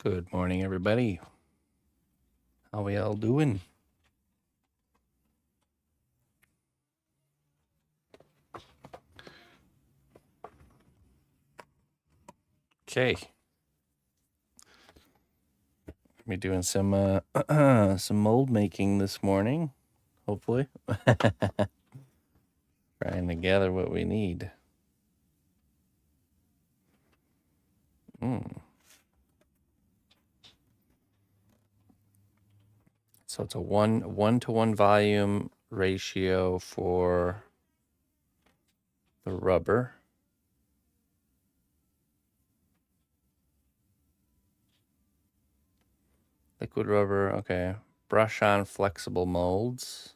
Good morning, everybody. How we all doing? Okay. Be doing some some mold making this morning, hopefully. Trying to gather what we need. So it's a one to one volume ratio for the rubber. Liquid rubber, okay. Brush on flexible molds.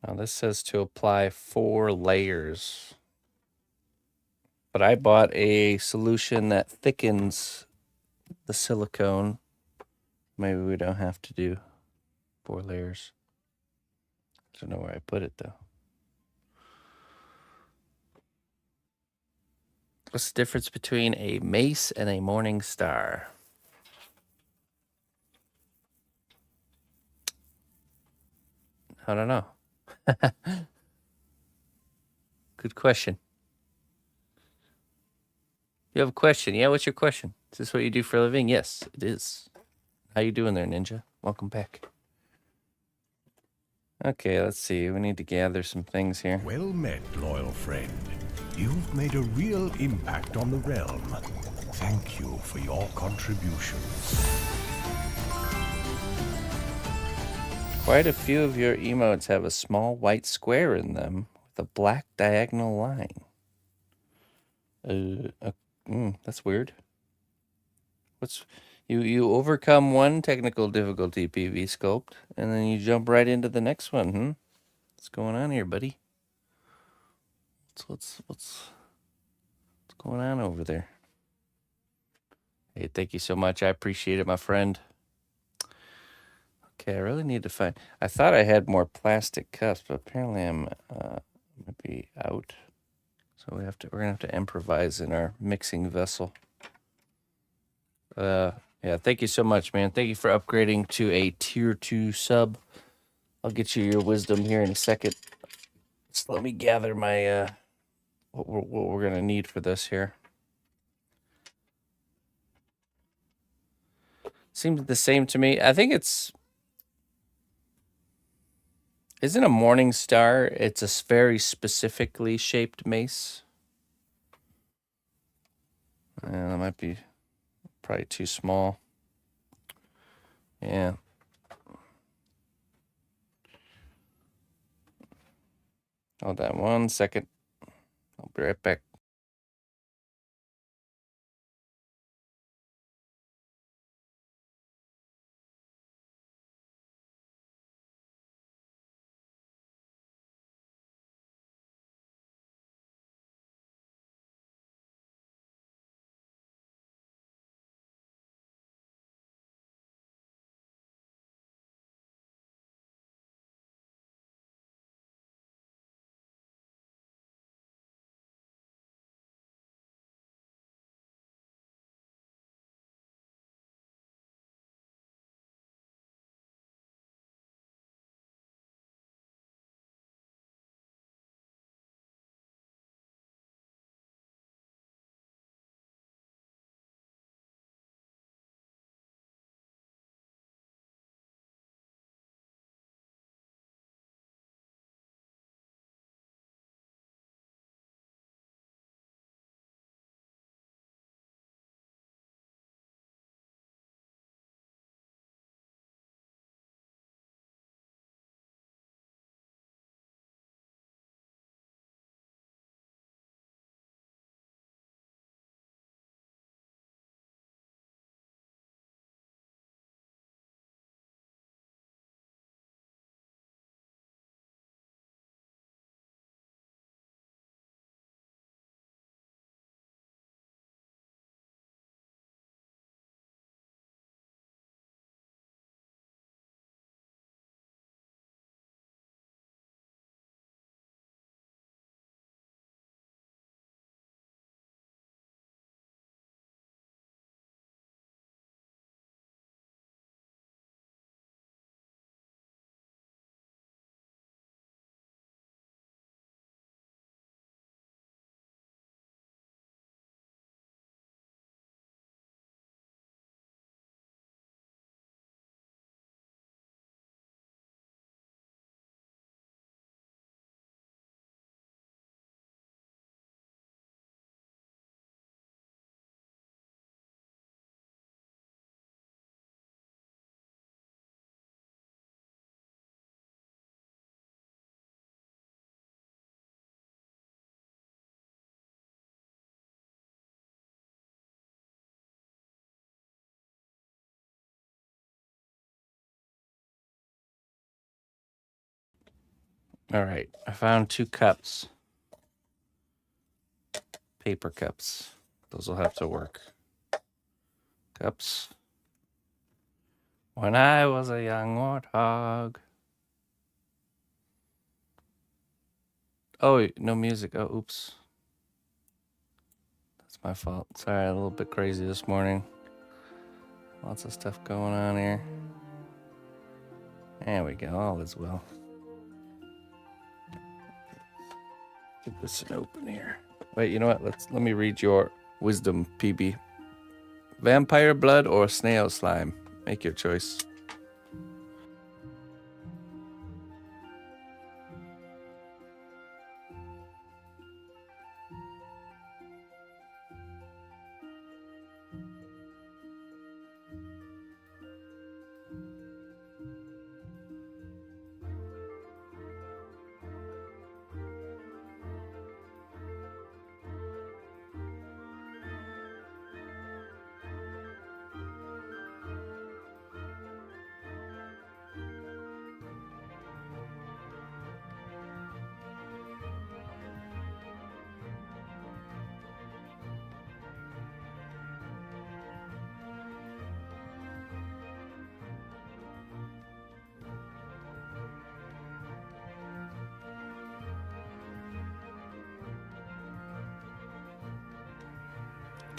Now this says to apply 4 layers. But I bought a solution that thickens the silicone. Maybe we don't have to do 4 layers. I don't know where I put it though. What's the difference between a mace and a morning star? I don't know. Good question. You have a question? Yeah, what's your question? Is this what you do for a living? Yes, it is. How you doing there, Ninja? Welcome back. Okay, let's see. We need to gather some things here. Well met, loyal friend. You've made a real impact on the realm. Thank you for your contributions. Quite a few of your emotes have a small white square in them with a black diagonal line. That's weird. You overcome one technical difficulty, PV Sculpt, and then you jump right into the next one, What's going on here, buddy? What's going on over there? Hey, thank you so much. I appreciate it, my friend. Okay, I really need to find. I thought I had more plastic cups, but apparently I'm maybe out. So we're gonna have to improvise in our mixing vessel. Yeah, thank you so much, man. Thank you for upgrading to a tier 2 sub. I'll get you your wisdom here in a second. Just let me gather my what we're gonna need for this here. Seems the same to me. I think isn't a morning star. It's a very specifically shaped mace. Yeah, that might be probably too small. Yeah. Hold on 1 second. I'll be right back. All right, I found 2 cups. Paper cups. Those will have to work. Cups. When I was a young warthog. Oh, no music. Oh, oops. That's my fault. Sorry, a little bit crazy this morning. Lots of stuff going on here. There we go. All is well. Get this one open here. Wait, you know what? Let me read your wisdom, PB. Vampire blood or snail slime? Make your choice.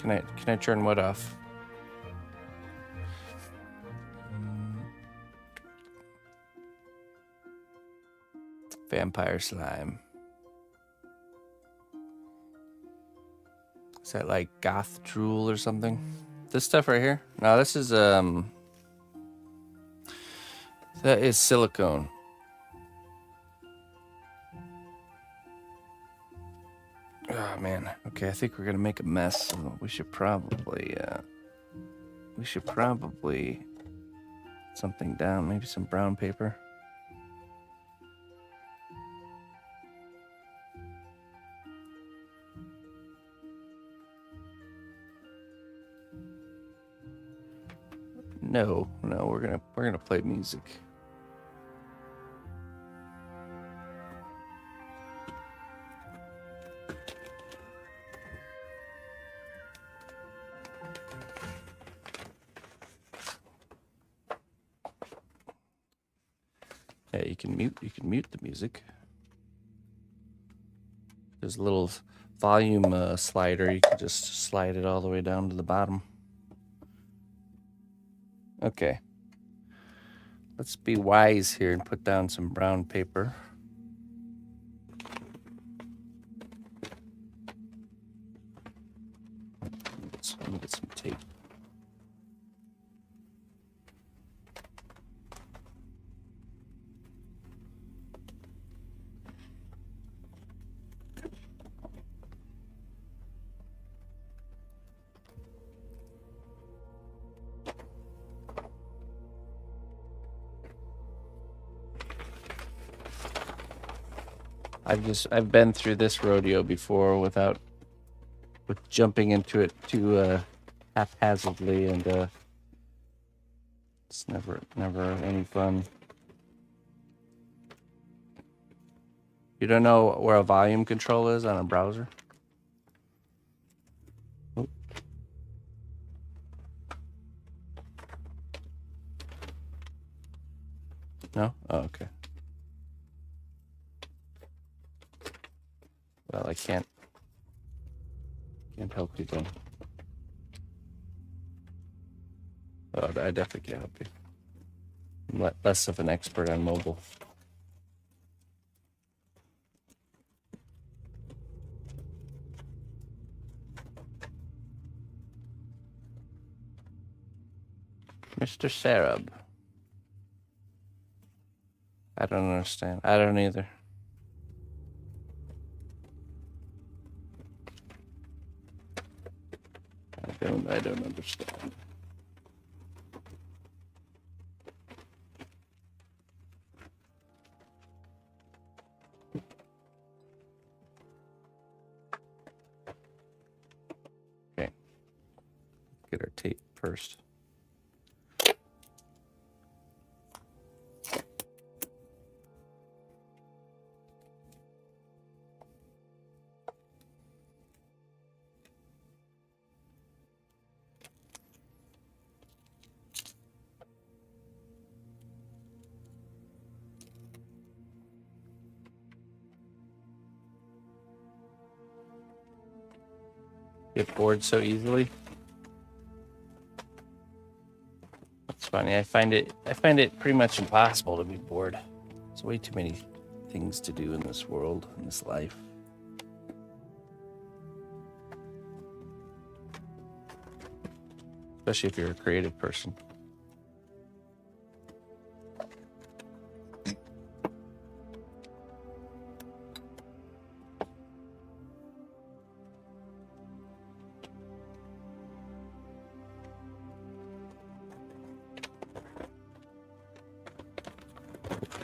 Can I turn what off? Vampire slime. Is that like goth drool or something? This stuff right here? No, this is that is silicone. Oh man. Okay, I think we're gonna make a mess. So we should probably something down. Maybe some brown paper. No, we're gonna play music. Yeah, you can mute the music. There's a little volume slider. You can just slide it all the way down to the bottom. Okay. Let's be wise here and put down some brown paper. Let me get some tape. I've been through this rodeo before with jumping into it too haphazardly, and it's never any fun. You don't know where a volume control is on a browser? Oh. No? Oh, okay. Well, I can't help you then. Oh, I definitely can't help you. I'm less of an expert on mobile. Mr. Sarab. I don't understand. I don't either. I don't understand. Okay. Get our tape first. get bored so easily. It's funny. I find it pretty much impossible to be bored. There's way too many things to do in this world, in this life. Especially if you're a creative person.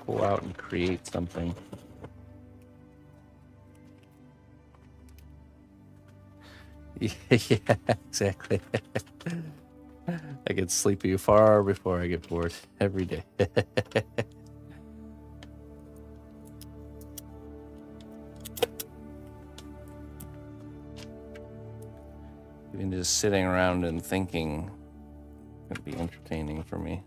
Go out and create something. Yeah, exactly. I get sleepy far before I get bored every day. Even just sitting around and thinking would be entertaining for me.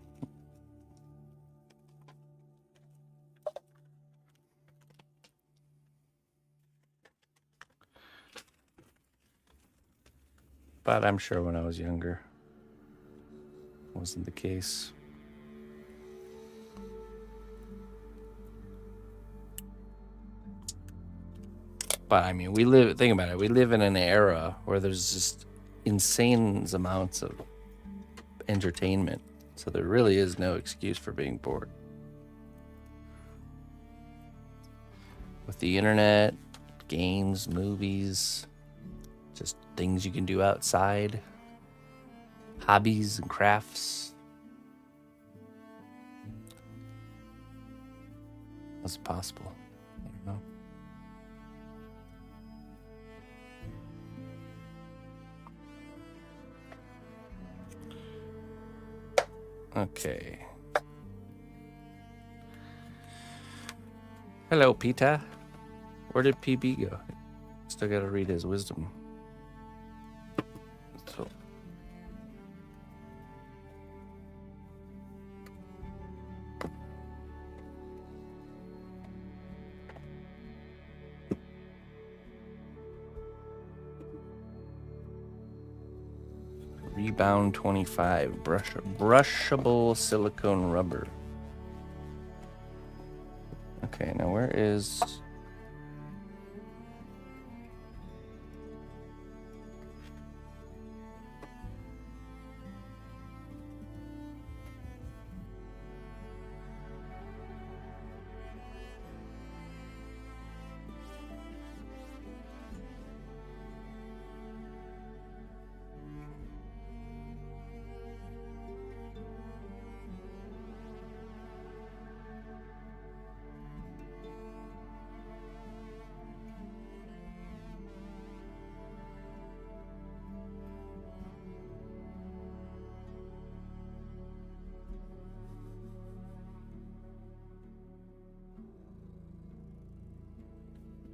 But I'm sure when I was younger, it wasn't the case. But I mean, think about it, we live in an era where there's just insane amounts of entertainment. So there really is no excuse for being bored. With the internet, games, movies, just things you can do outside, hobbies and crafts. What's possible? I don't know. Okay. Hello, Peter. Where did PB go? Still gotta read his wisdom. So. Rebound 25, brushable silicone rubber. Okay, now where is...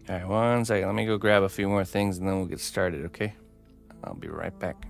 All right, one second. Let me go grab a few more things and then we'll get started, okay? I'll be right back.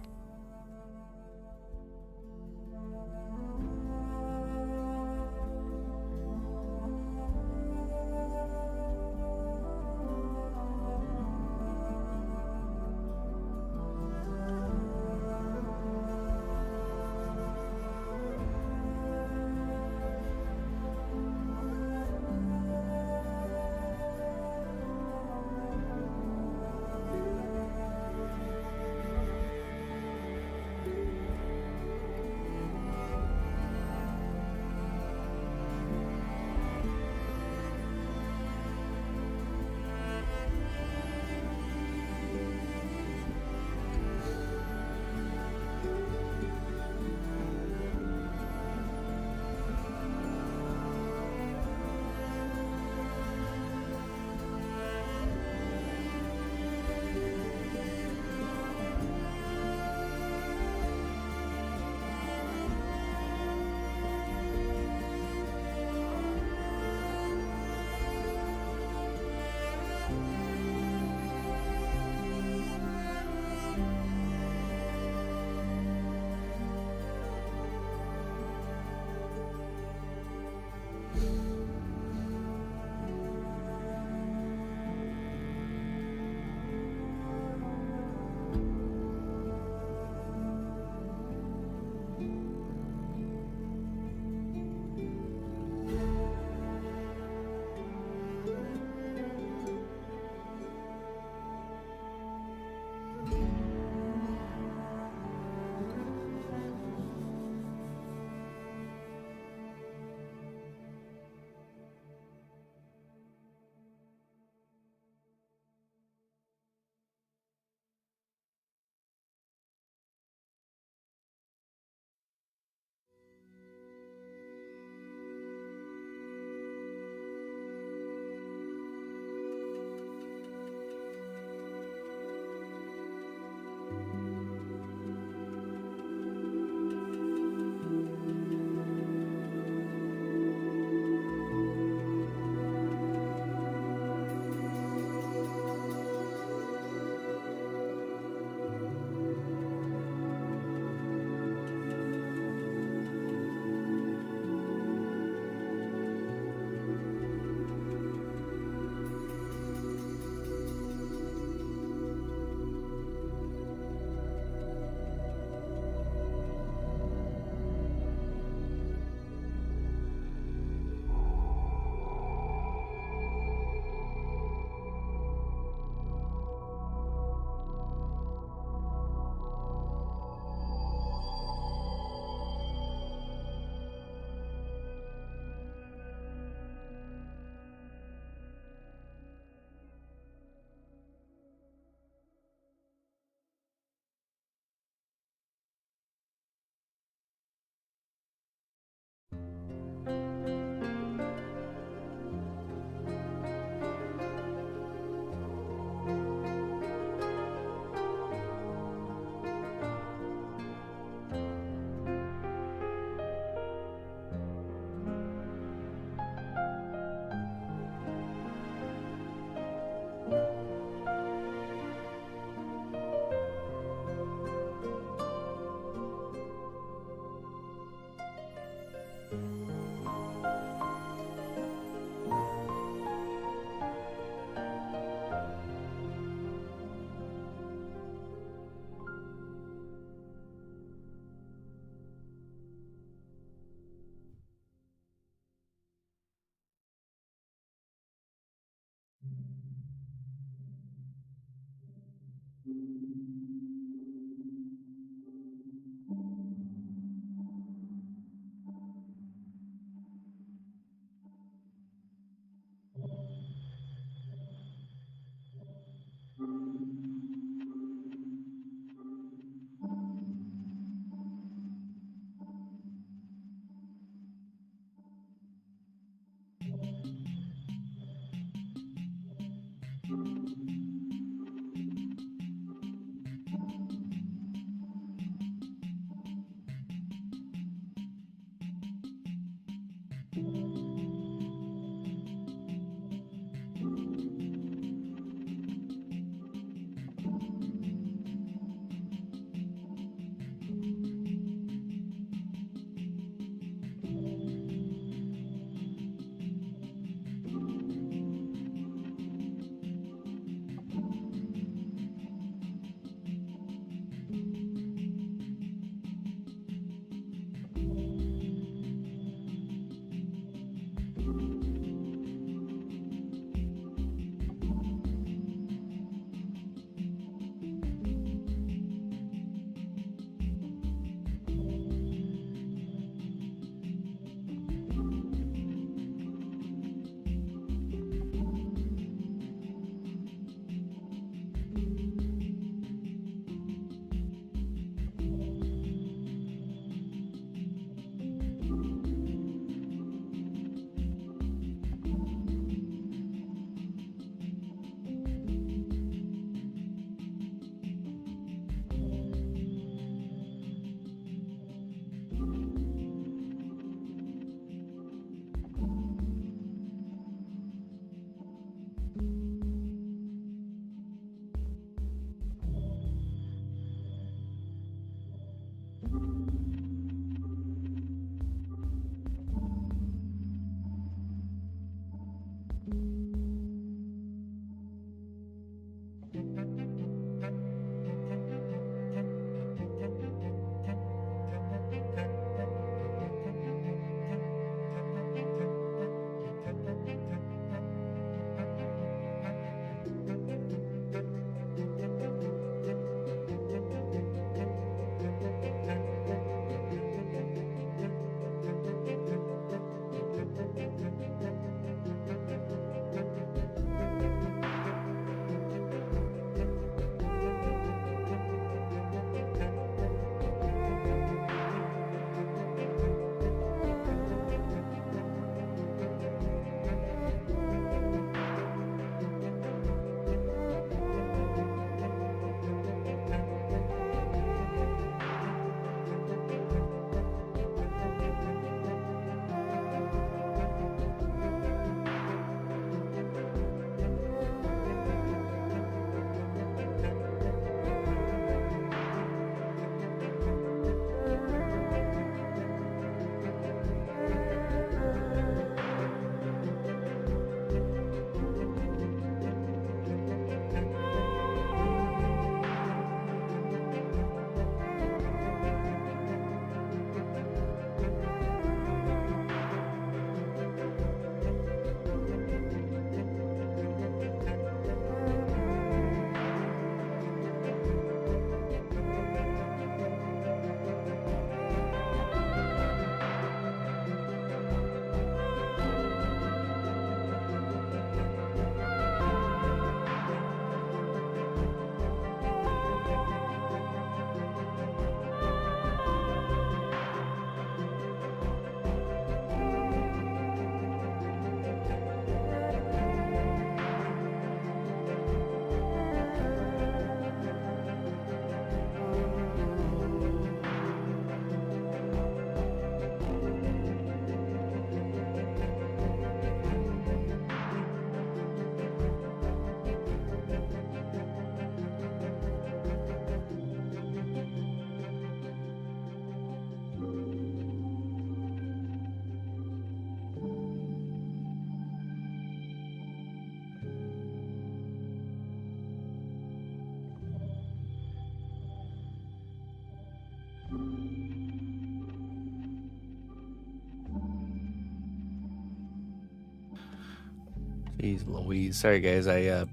Jeez Louise. Sorry guys, I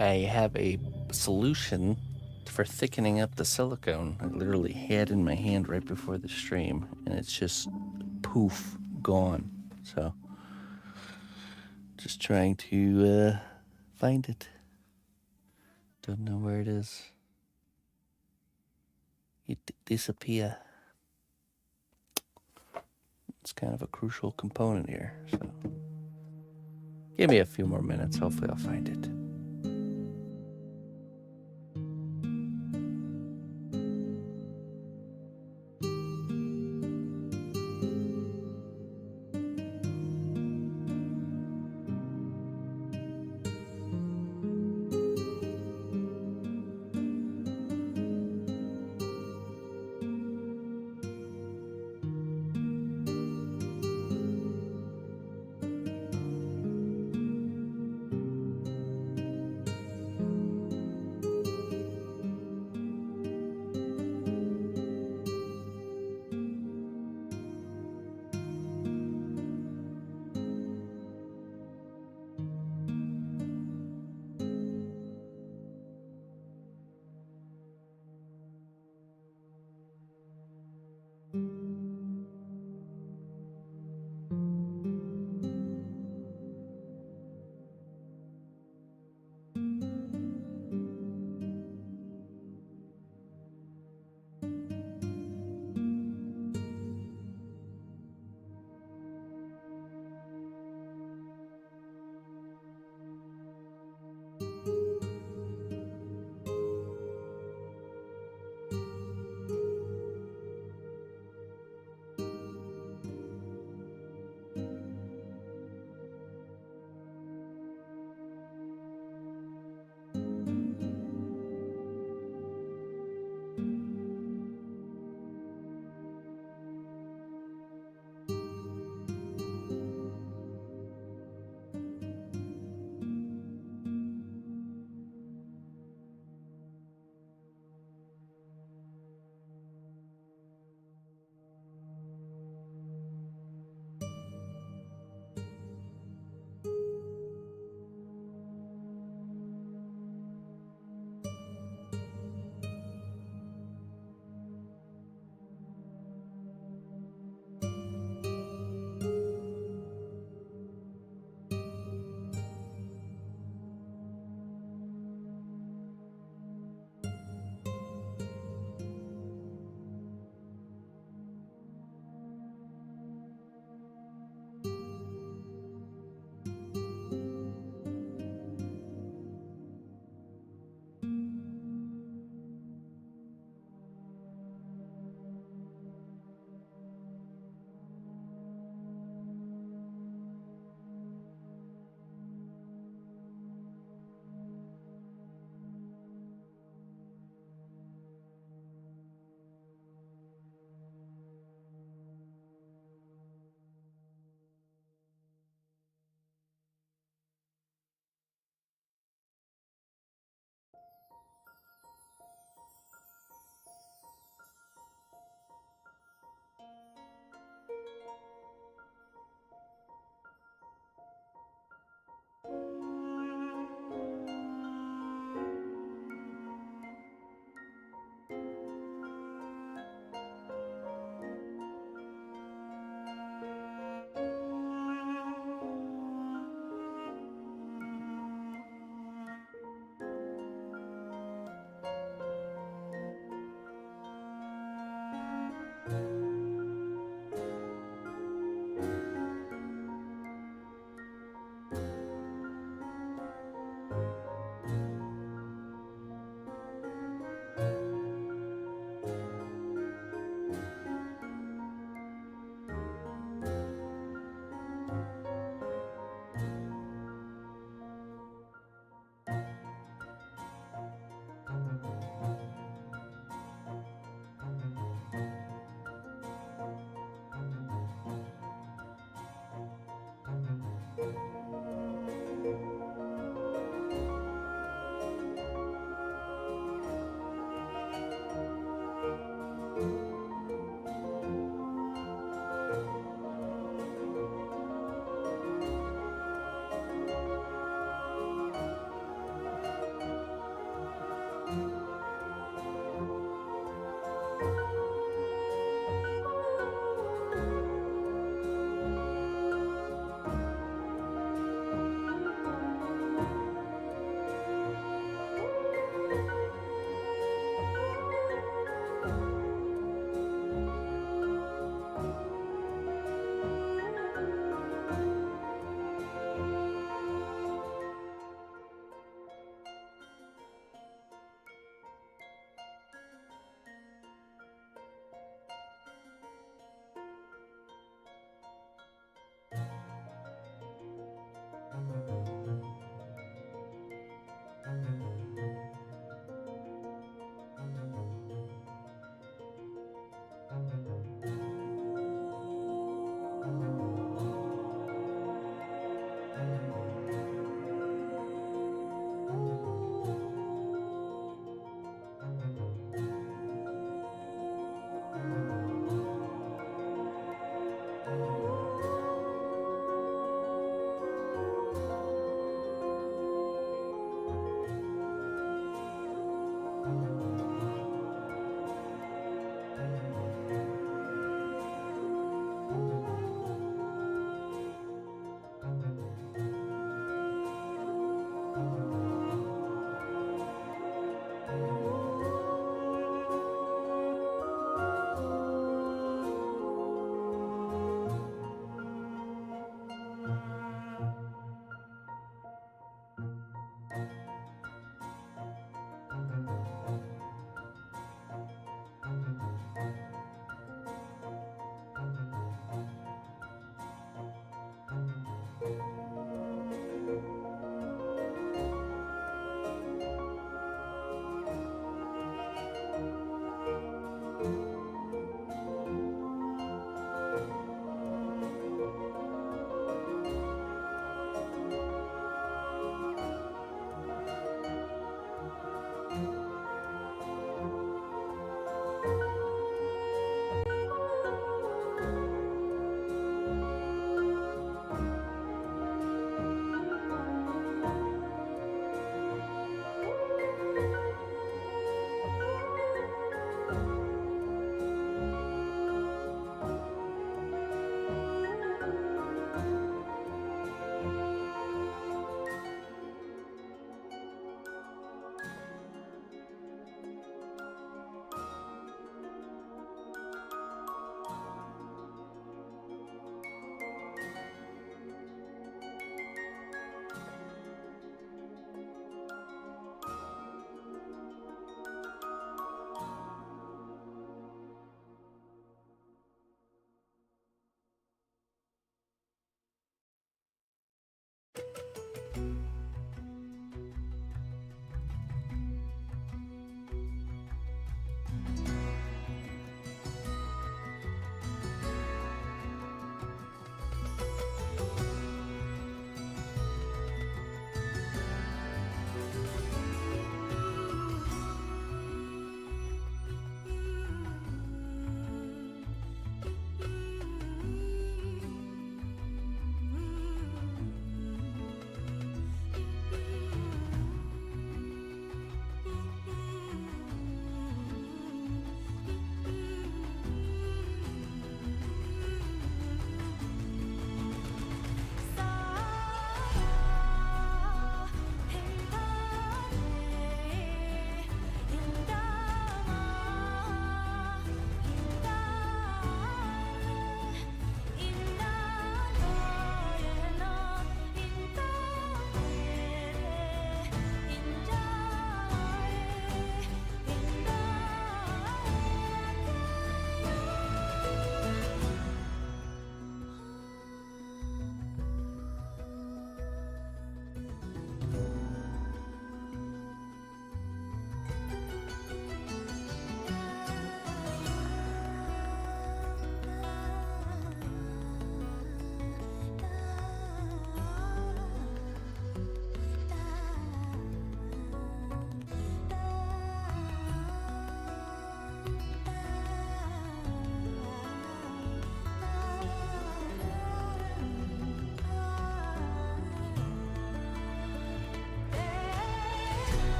have a solution for thickening up the silicone. I literally had in my hand right before the stream, and it's just poof, gone. So, just trying to find it. Don't know where it is. It disappear. It's kind of a crucial component here. So, give me a few more minutes. Hopefully, I'll find it.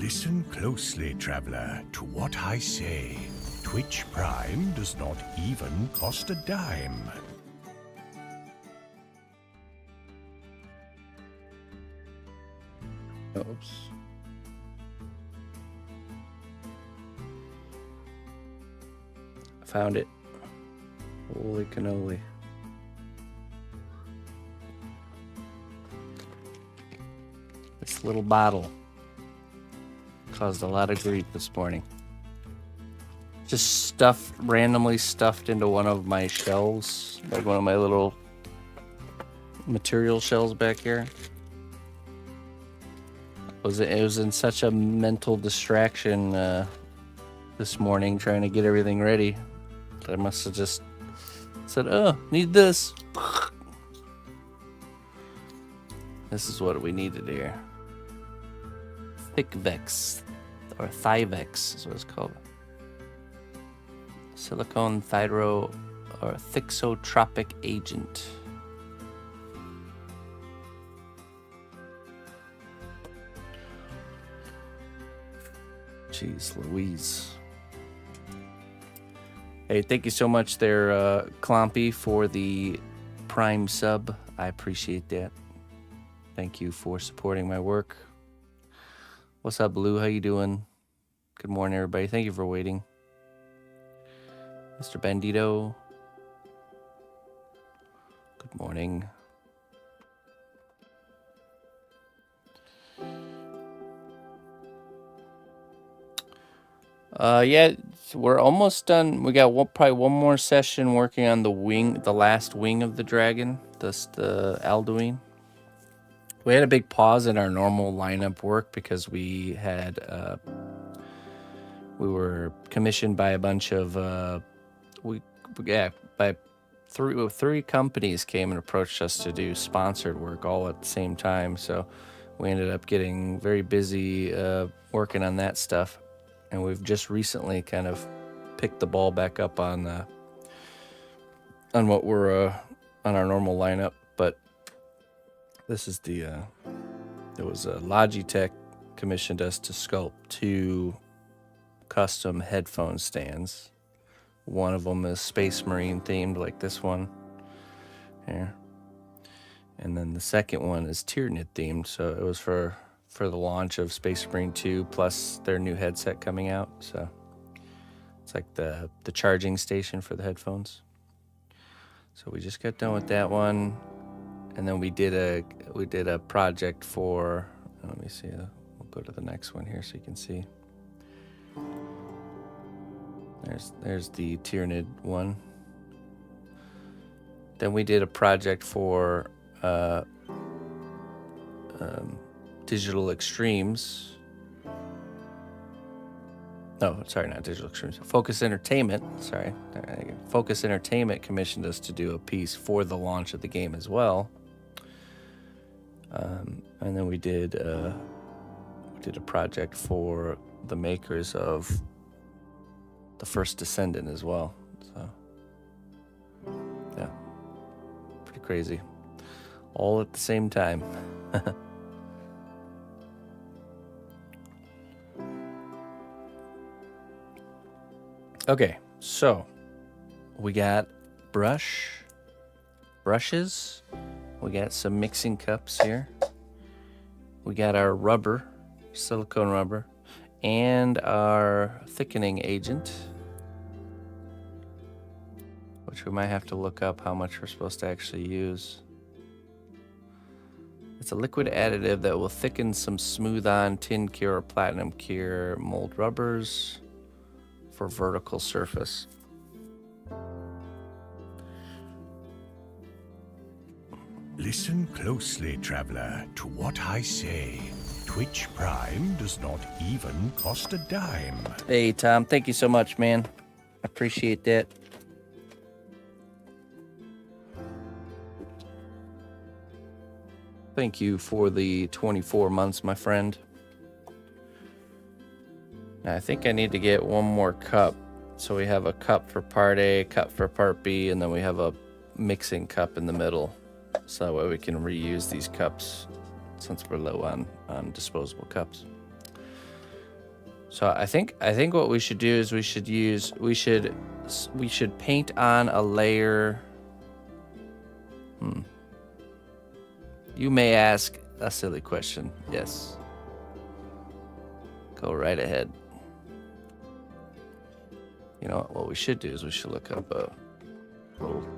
Listen closely, traveler, to what I say. Twitch Prime does not even cost a dime. Oops. Found it. Holy cannoli. This little bottle caused a lot of grief this morning. Just randomly stuffed into one of my shelves, like one of my little material shelves back here. It was in such a mental distraction this morning trying to get everything ready. I must have just said, oh, need this. This is what we needed here. Thickvex, or Thivex is what it's called. Silicone thyro or thixotropic agent. Jeez Louise. Hey, thank you so much there, Clompy, for the Prime sub. I appreciate that. Thank you for supporting my work. What's up, Blue? How you doing? Good morning, everybody. Thank you for waiting. Mr. Bandito. Good morning. Yeah, we're almost done. We got probably one more session working on the last wing of the dragon, the Alduin. We had a big pause in our normal lineup work because we were commissioned by a bunch of three companies came and approached us to do sponsored work all at the same time. So we ended up getting very busy working on that stuff. And we've just recently kind of picked the ball back up on what we're on our normal lineup. But this is it was Logitech commissioned us to sculpt 2 custom headphone stands. One of them is Space Marine themed, like this one here, and then the second one is Tyranid themed. So it was for the launch of Space Marine 2 plus their new headset coming out. So it's like the charging station for the headphones. So we just got done with that one, and then we did a project for. Let me see. We'll go to the next one here so you can see. There's the Tyranid one. Then we did a project for Digital Extremes. No, sorry, not Digital Extremes. Focus Entertainment. Sorry. Focus Entertainment commissioned us to do a piece for the launch of the game as well. And then we did a project for the makers of the First Descendant as well. So, yeah. Pretty crazy. All at the same time. Okay, so we got brushes. We got some mixing cups here. We got our rubber, silicone rubber, and our thickening agent, which we might have to look up how much we're supposed to actually use. It's a liquid additive that will thicken some smooth-on tin cure or platinum cure mold rubbers for vertical surface. Listen closely, traveler, to what I say. Twitch Prime does not even cost a dime. Hey, Tom, thank you so much, man. I appreciate that. Thank you for the 24 months, my friend. Now, I think I need to get one more cup. So we have a cup for part A, cup for part B, and then we have a mixing cup in the middle. So that way we can reuse these cups since we're low on disposable cups. So I think what we should do is we should paint on a layer. You may ask a silly question. Yes. Go right ahead. You know what we should do is we should look up a little,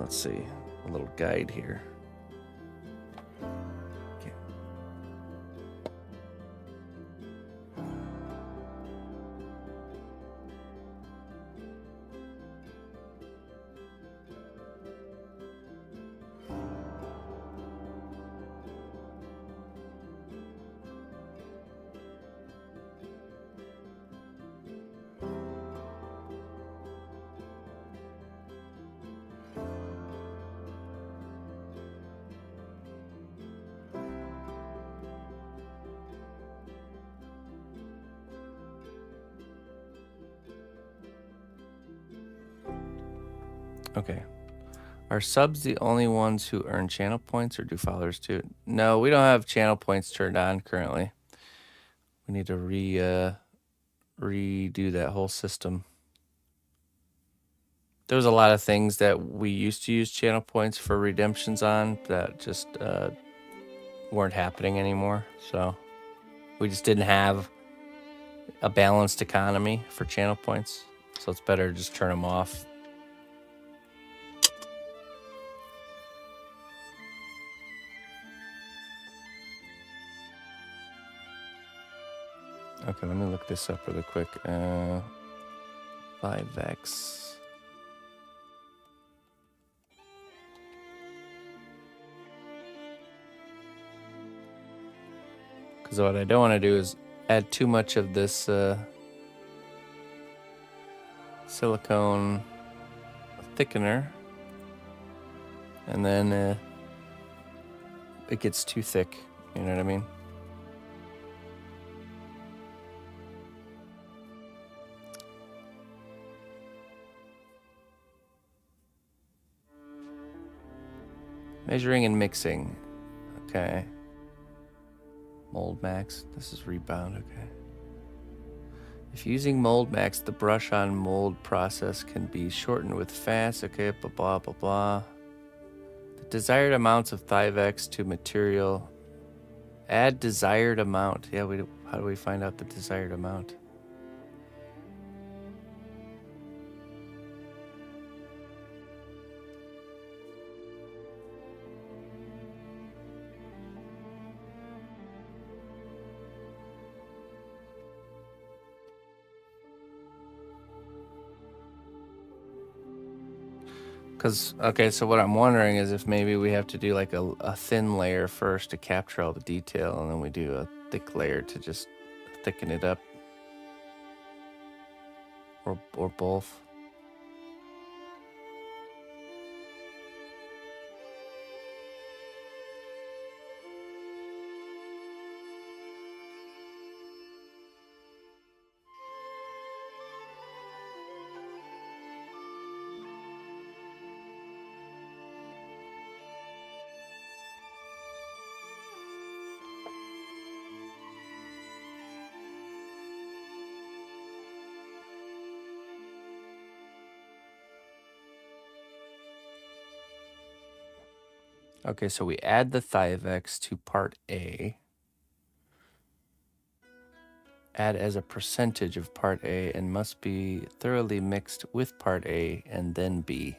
let's see, a little guide here. Okay. Okay. Are subs the only ones who earn channel points, or do followers too? No, we don't have channel points turned on currently. We need to redo that whole system. There was a lot of things that we used to use channel points for redemptions on that just weren't happening anymore. So we just didn't have a balanced economy for channel points. So it's better to just turn them off. Okay, let me look this up really quick. 5x. Because what I don't want to do is add too much of this silicone thickener, and then it gets too thick. You know what I mean? Measuring and mixing. Okay. Mold max. This is rebound. Okay. If using mold max, the brush on mold process can be shortened with fast. Okay. Blah blah blah blah. The desired amounts of 5x to material. Add desired amount. Yeah. How do we find out the desired amount? Because, okay, so what I'm wondering is if maybe we have to do like a thin layer first to capture all the detail, and then we do a thick layer to just thicken it up. Or both. Okay, so we add the 5x to part A. Add as a percentage of part A and must be thoroughly mixed with part A and then B.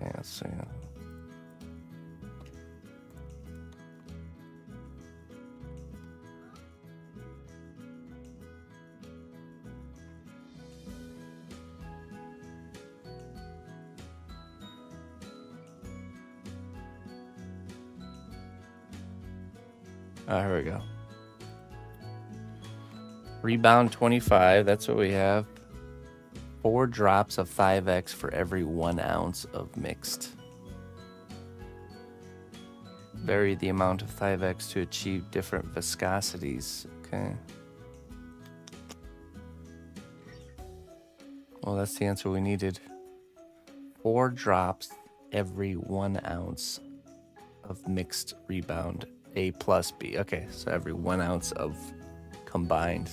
Okay, let's see. Here we go. Rebound 25, that's what we have. 4 drops of 5x for every 1 ounce of mixed. Vary the amount of 5x to achieve different viscosities. Okay. Well, that's the answer we needed. 4 drops every 1 ounce of mixed rebound. A plus B. Okay, so every 1 ounce of combined.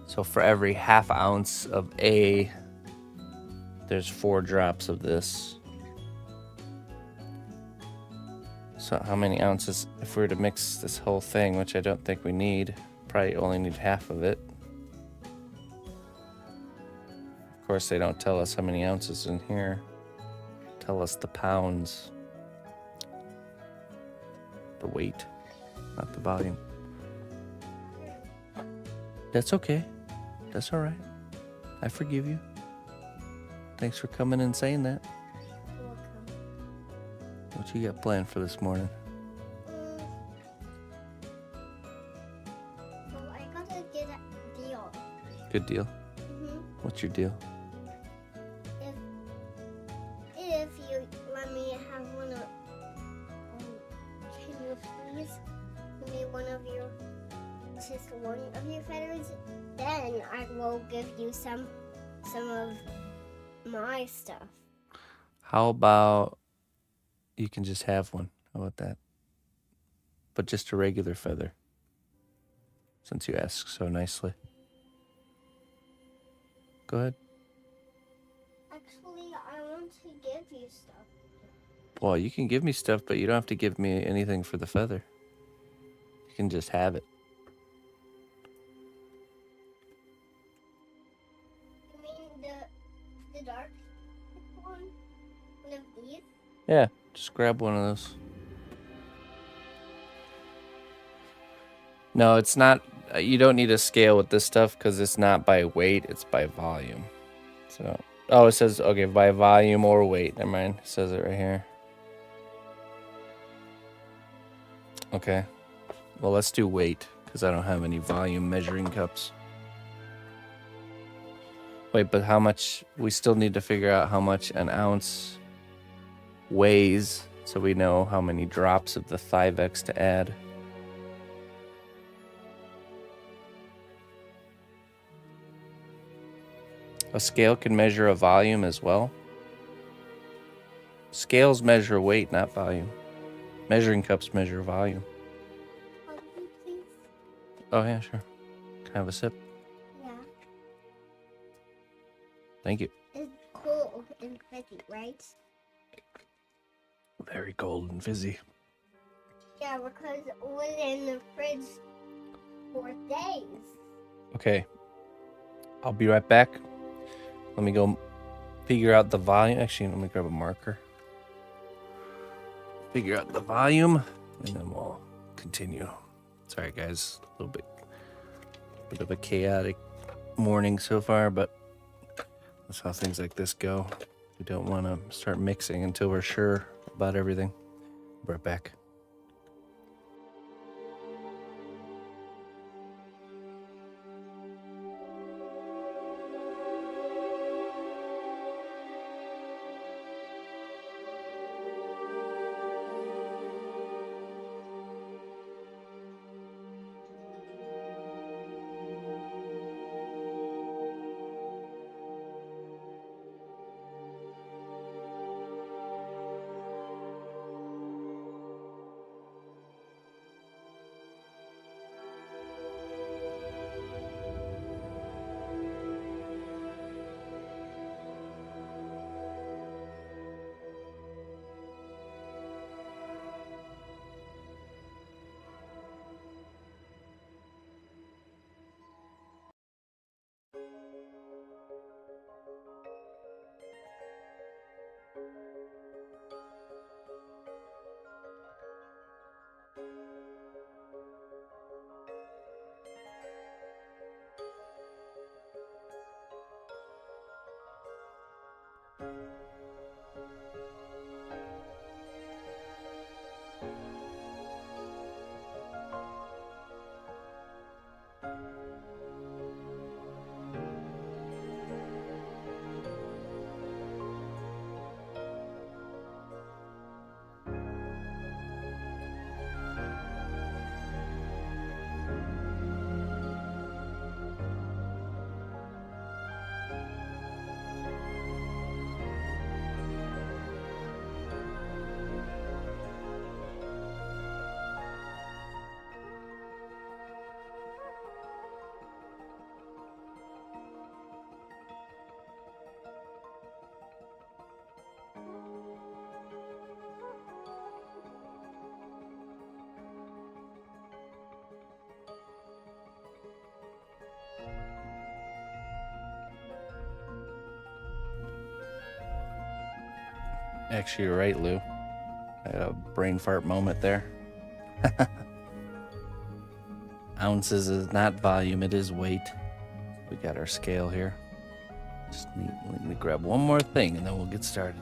So for every half ounce of A, there's 4 drops of this. So how many ounces, if we were to mix this whole thing, which I don't think we need, probably only need half of it. Of course, they don't tell us how many ounces in here. Tell us the pounds. The weight, not the volume. That's okay. That's all right. I forgive you. Thanks for coming and saying that. What you got planned for this morning? Well, I got a good deal. Good deal. Mm-hmm. What's your deal? If you let me have one of, can you please give me just one of your feathers? Then I will give you some of my stuff. How about you can just have one? How about that? But just a regular feather. Since you ask so nicely. Go ahead. Actually, I want to give you stuff. Well, you can give me stuff, but you don't have to give me anything for the feather. You can just have it. You mean the dark one? One of these? Yeah, just grab one of those. No, it's not. You don't need a scale with this stuff because it's not by weight, it's by volume. So, oh, it says, okay, by volume or weight. Never mind. It says it right here. Okay. Well, let's do weight because I don't have any volume measuring cups. Wait, but how much? We still need to figure out how much an ounce weighs so we know how many drops of the 5x to add. A scale can measure a volume as well. Scales measure weight, not volume. Measuring cups measure volume. Please? Oh, yeah, sure. Can I have a sip? Yeah. Thank you. It's cool and fizzy, right? Very cold and fizzy. Yeah, because it was in the fridge for days. Okay. I'll be right back. Let me go figure out the volume. Actually, let me grab a marker. Figure out the volume, and then we'll continue. Sorry, guys. A little bit of a chaotic morning so far, but that's how things like this go. We don't want to start mixing until we're sure about everything. Be right back. Actually, you're right, Lou. I had a brain fart moment there. Ounces is not volume, it is weight. We got our scale here. Just need to grab one more thing and then we'll get started.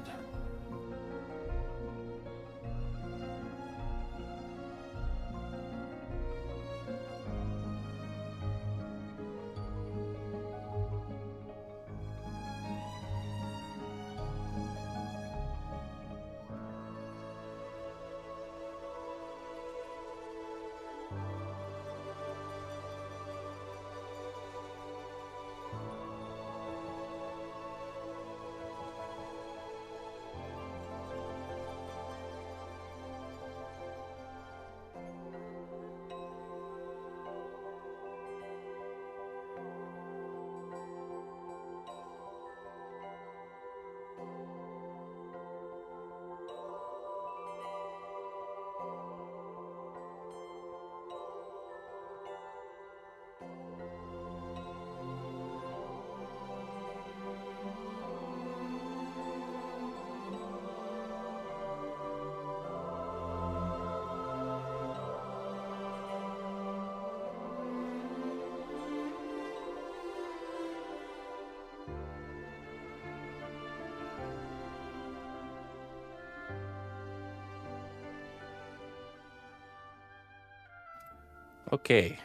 Okay,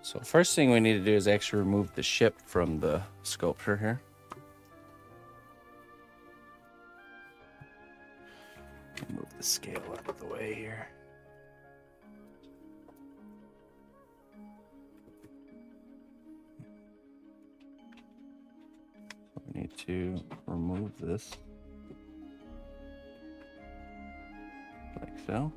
so first thing we need to do is actually remove the ship from the sculpture here. Move the scale out of the way here. We need to remove this like so.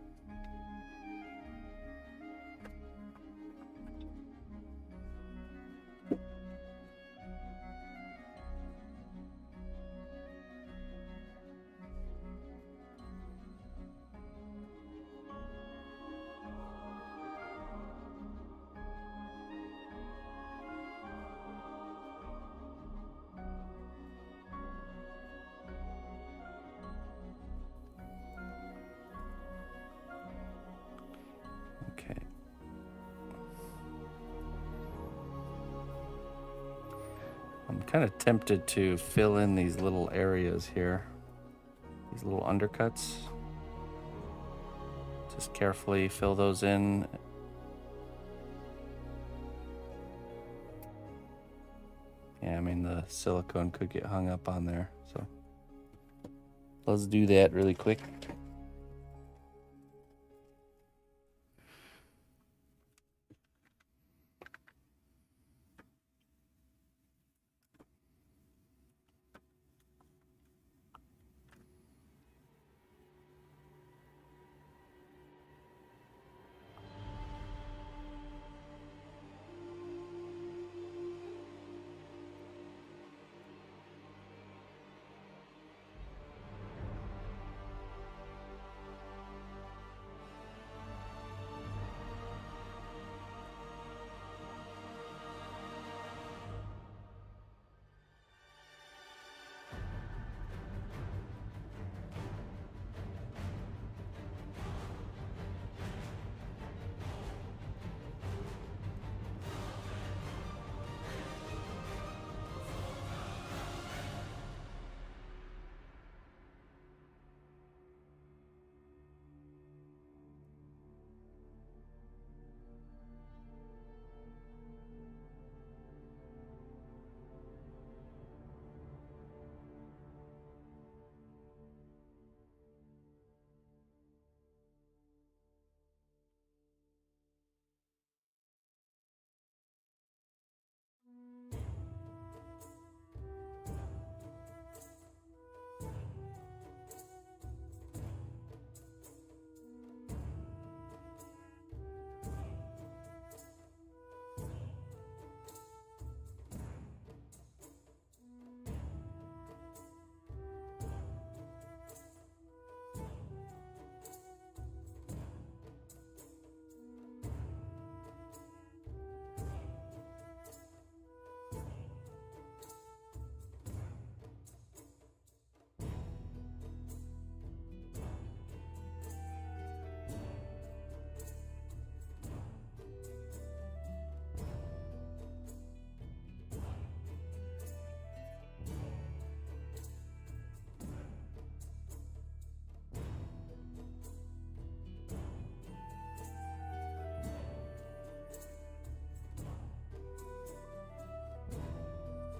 Okay. I'm kind of tempted to fill in these little areas here, these little undercuts. Just carefully fill those in. Yeah, I mean the silicone could get hung up on there, so let's do that really quick.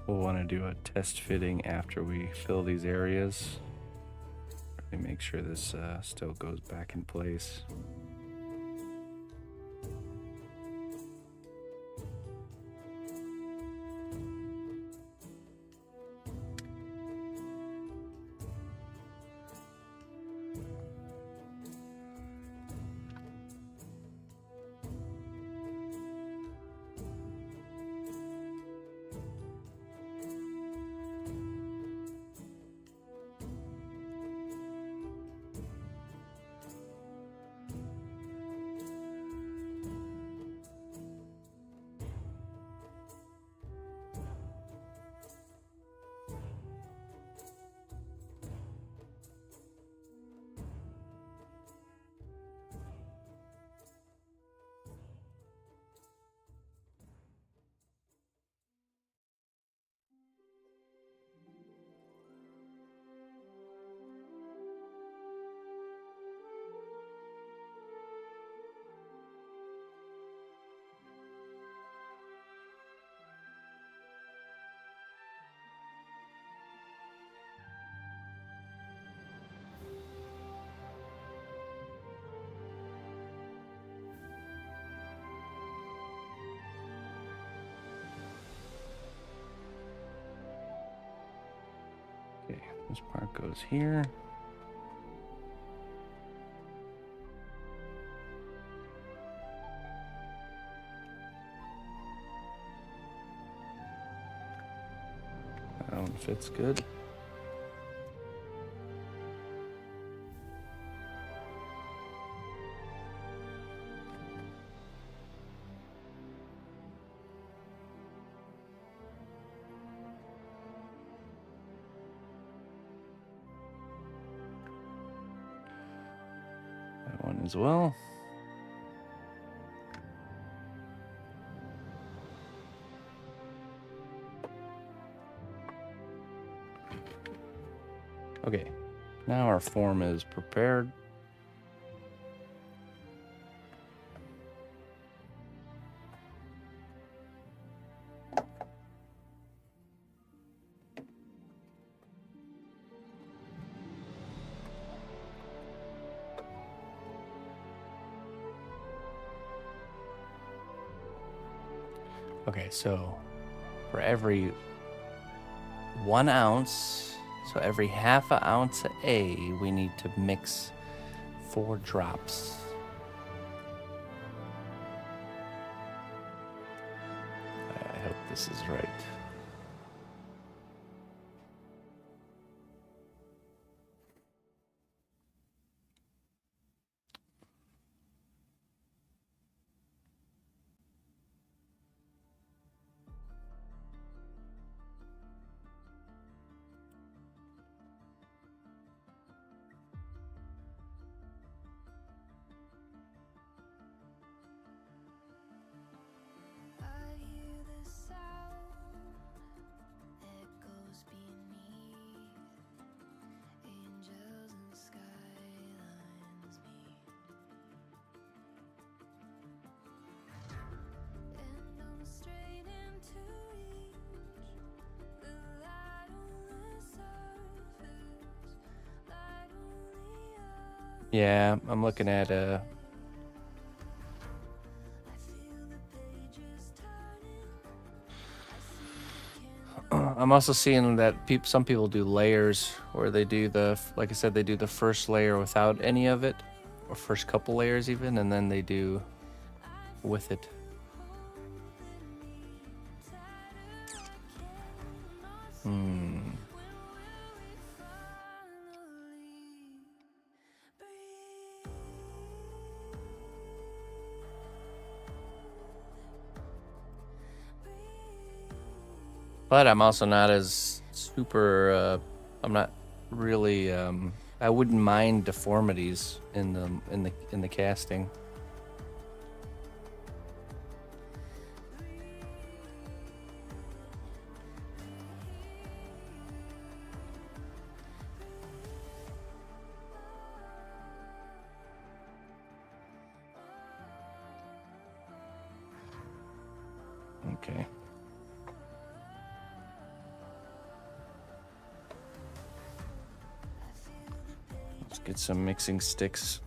We'll want to do a test fitting after we fill these areas. Let me make sure this still goes back in place. Okay, this part goes here. That one fits good. That one as well. Okay, now our form is prepared. Okay, so for every 1 ounce, so every half an ounce of A, we need to mix 4 drops. I hope this is right. Yeah, I'm looking at I'm also seeing that some people do layers where they do like I said, they do the first layer without any of it, or first couple layers even, and then they do with it. But I'm also not as super. I'm not really. I wouldn't mind deformities in the casting. Okay. Get some mixing sticks.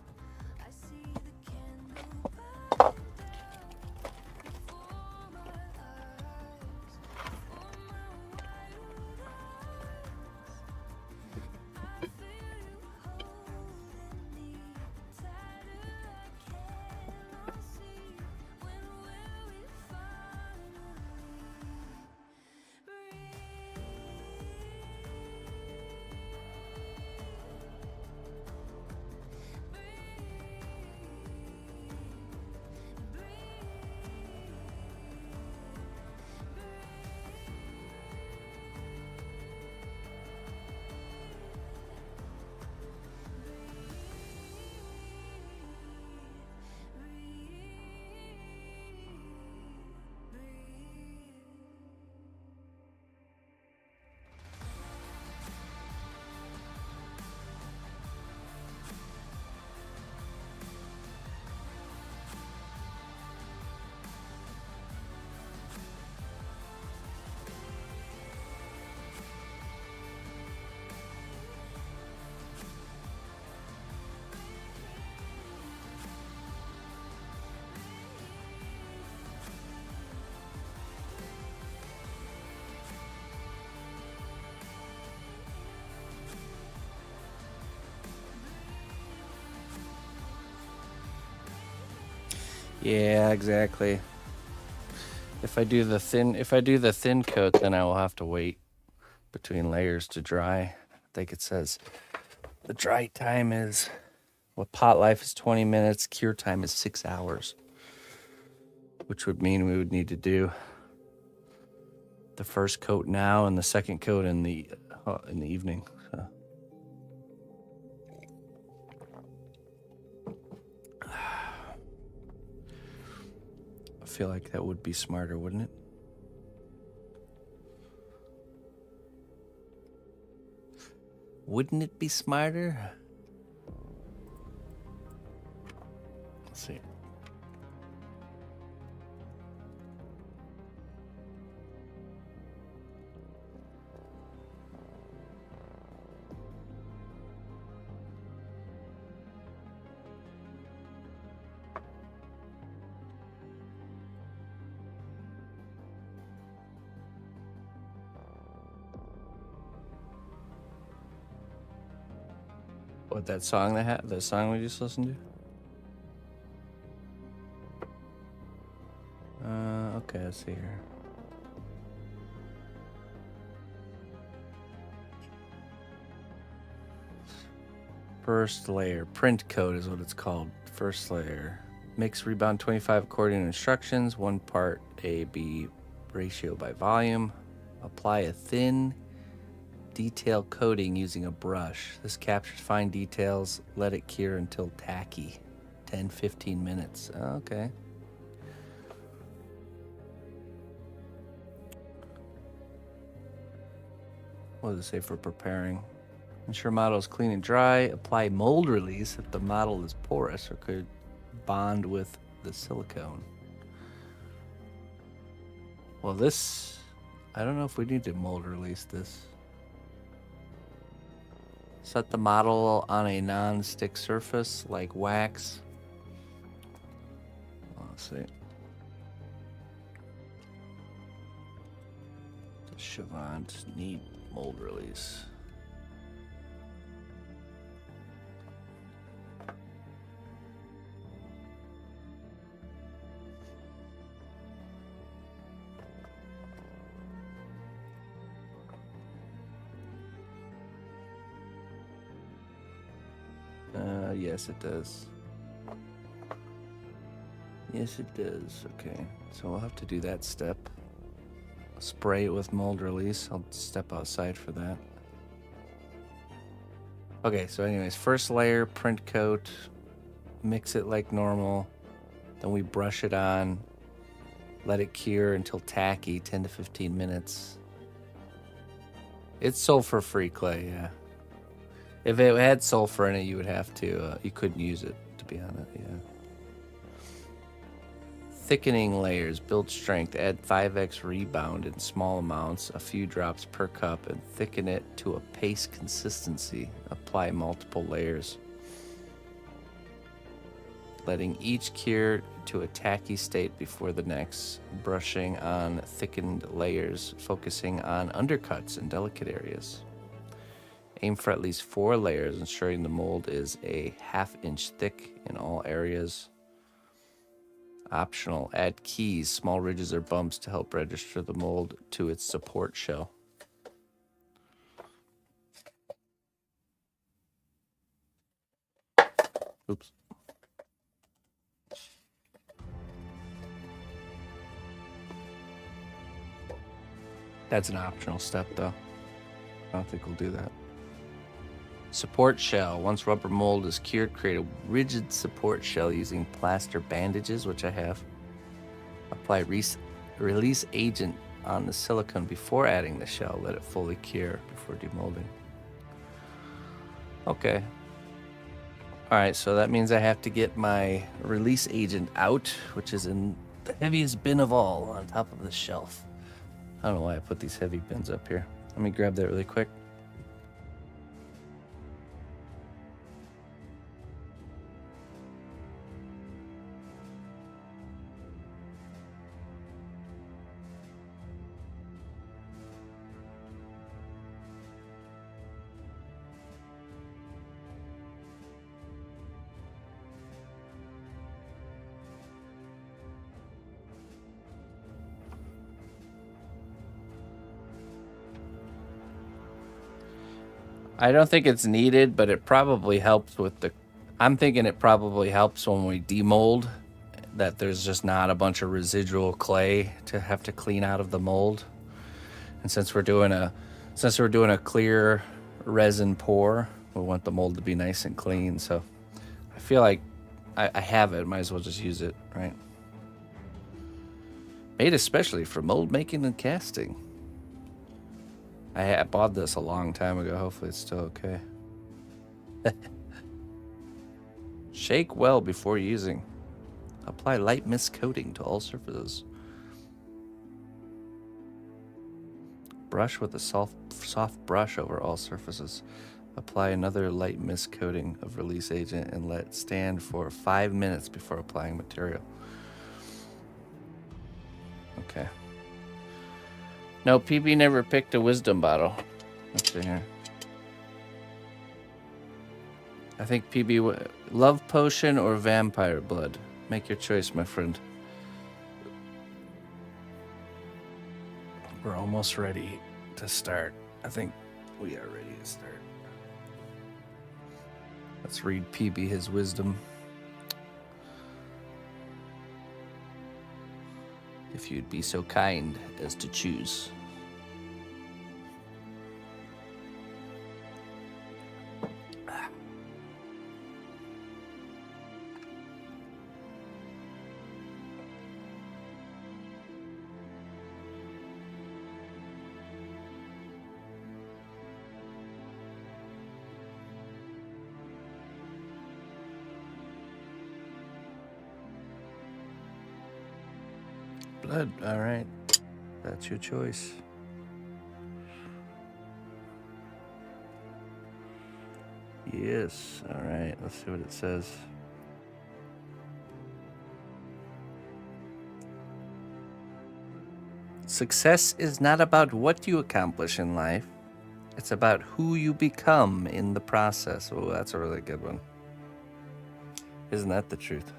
Yeah, exactly. If I do the thin coat, then I will have to wait between layers to dry. I think it says the dry time is, pot life is 20 minutes, cure time is 6 hours, which would mean we would need to do the first coat now and the second coat in the evening. So. I feel like that would be smarter, wouldn't it? Wouldn't it be smarter? Let's see. What, that song the song we just listened to? Okay, let's see here. First layer, print coat is what it's called. First layer. Mix rebound 25 according to instructions, 1 part A/B ratio by volume. Apply a thin detail coating using a brush. This captures fine details. Let it cure until tacky. 10-15 minutes. Okay. What does it say for preparing? Ensure model is clean and dry. Apply mold release if the model is porous or could bond with the silicone. Well, this, I don't know if we need to mold release this. Set the model on a non-stick surface like wax. Let's see. Chavant need mold release. Yes, it does. Yes, it does. Okay, so we'll have to do that step. Spray it with mold release. I'll step outside for that. Okay, so anyways, first layer, print coat, mix it like normal. Then we brush it on, let it cure until tacky, 10 to 15 minutes. It's sulfur-free clay, yeah. If it had sulfur in it, you would have to, you couldn't use it, to be honest, yeah. Thickening layers, build strength, add 5x rebound in small amounts, a few drops per cup, and thicken it to a paste consistency. Apply multiple layers. letting each cure to a tacky state before the next, brushing on thickened layers, focusing on undercuts and delicate areas. Aim for at least 4 layers, ensuring the mold is a ½ inch thick in all areas. Optional, add keys, small ridges or bumps to help register the mold to its support shell. Oops. That's an optional step, though. I don't think we'll do that. Support shell. Once rubber mold is cured, create a rigid support shell using plaster bandages, which I have. Apply release agent on the silicone before adding the shell. Let it fully cure before demolding. Okay. All right, so that means I have to get my release agent out, which is in the heaviest bin of all on top of the shelf. I don't know why I put these heavy bins up here. Let me grab that really quick. I don't think it's needed, but it probably helps with the... I'm thinking it probably helps when we demold, that there's just not a bunch of residual clay to have to clean out of the mold. And since we're doing a clear resin pour, we want the mold to be nice and clean. So I feel like I have it. Might as well just use it, right? Made especially for mold making and casting. I bought this a long time ago. Hopefully it's still okay. Shake well before using. Apply light mist coating to all surfaces. Brush with a soft brush over all surfaces. Apply another light mist coating of release agent and let stand for 5 minutes before applying material. Okay. No, PB never picked a wisdom bottle. Let's see here. I think PB... Love potion or vampire blood? Make your choice, my friend. We're almost ready to start. I think we are ready to start. Let's read PB his wisdom. If you'd be so kind as to choose. Blood, all right. That's your choice. Yes, all right. Let's see what it says. Success is not about what you accomplish in life. It's about who you become in the process. Oh, that's a really good one. Isn't that the truth?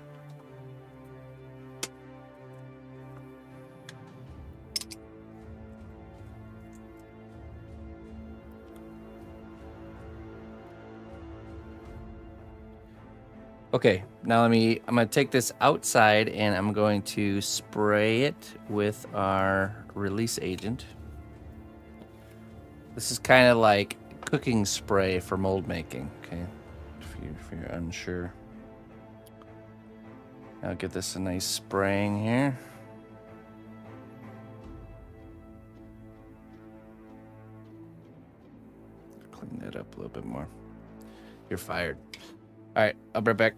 Okay, now I'm gonna take this outside and I'm going to spray it with our release agent. This is kind of like cooking spray for mold making, okay? If you're unsure. I'll get this a nice spraying here. Clean that up a little bit more. You're fired. All right, I'll be right back.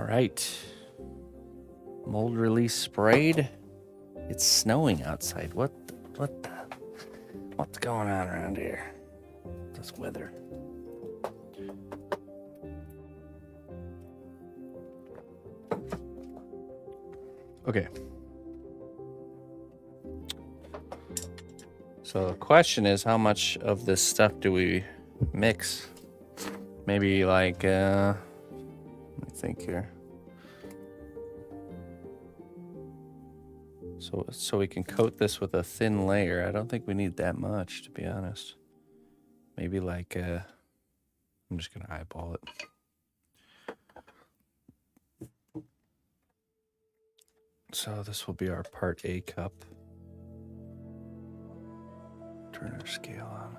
right. Mold release sprayed. It's snowing outside. What's going on around here? This weather. Okay. So the question is, how much of this stuff do we mix? Maybe like, let me think here. So we can coat this with a thin layer. I don't think we need that much, to be honest. Maybe like, I'm just gonna eyeball it. So this will be our part A cup. Turn our scale on.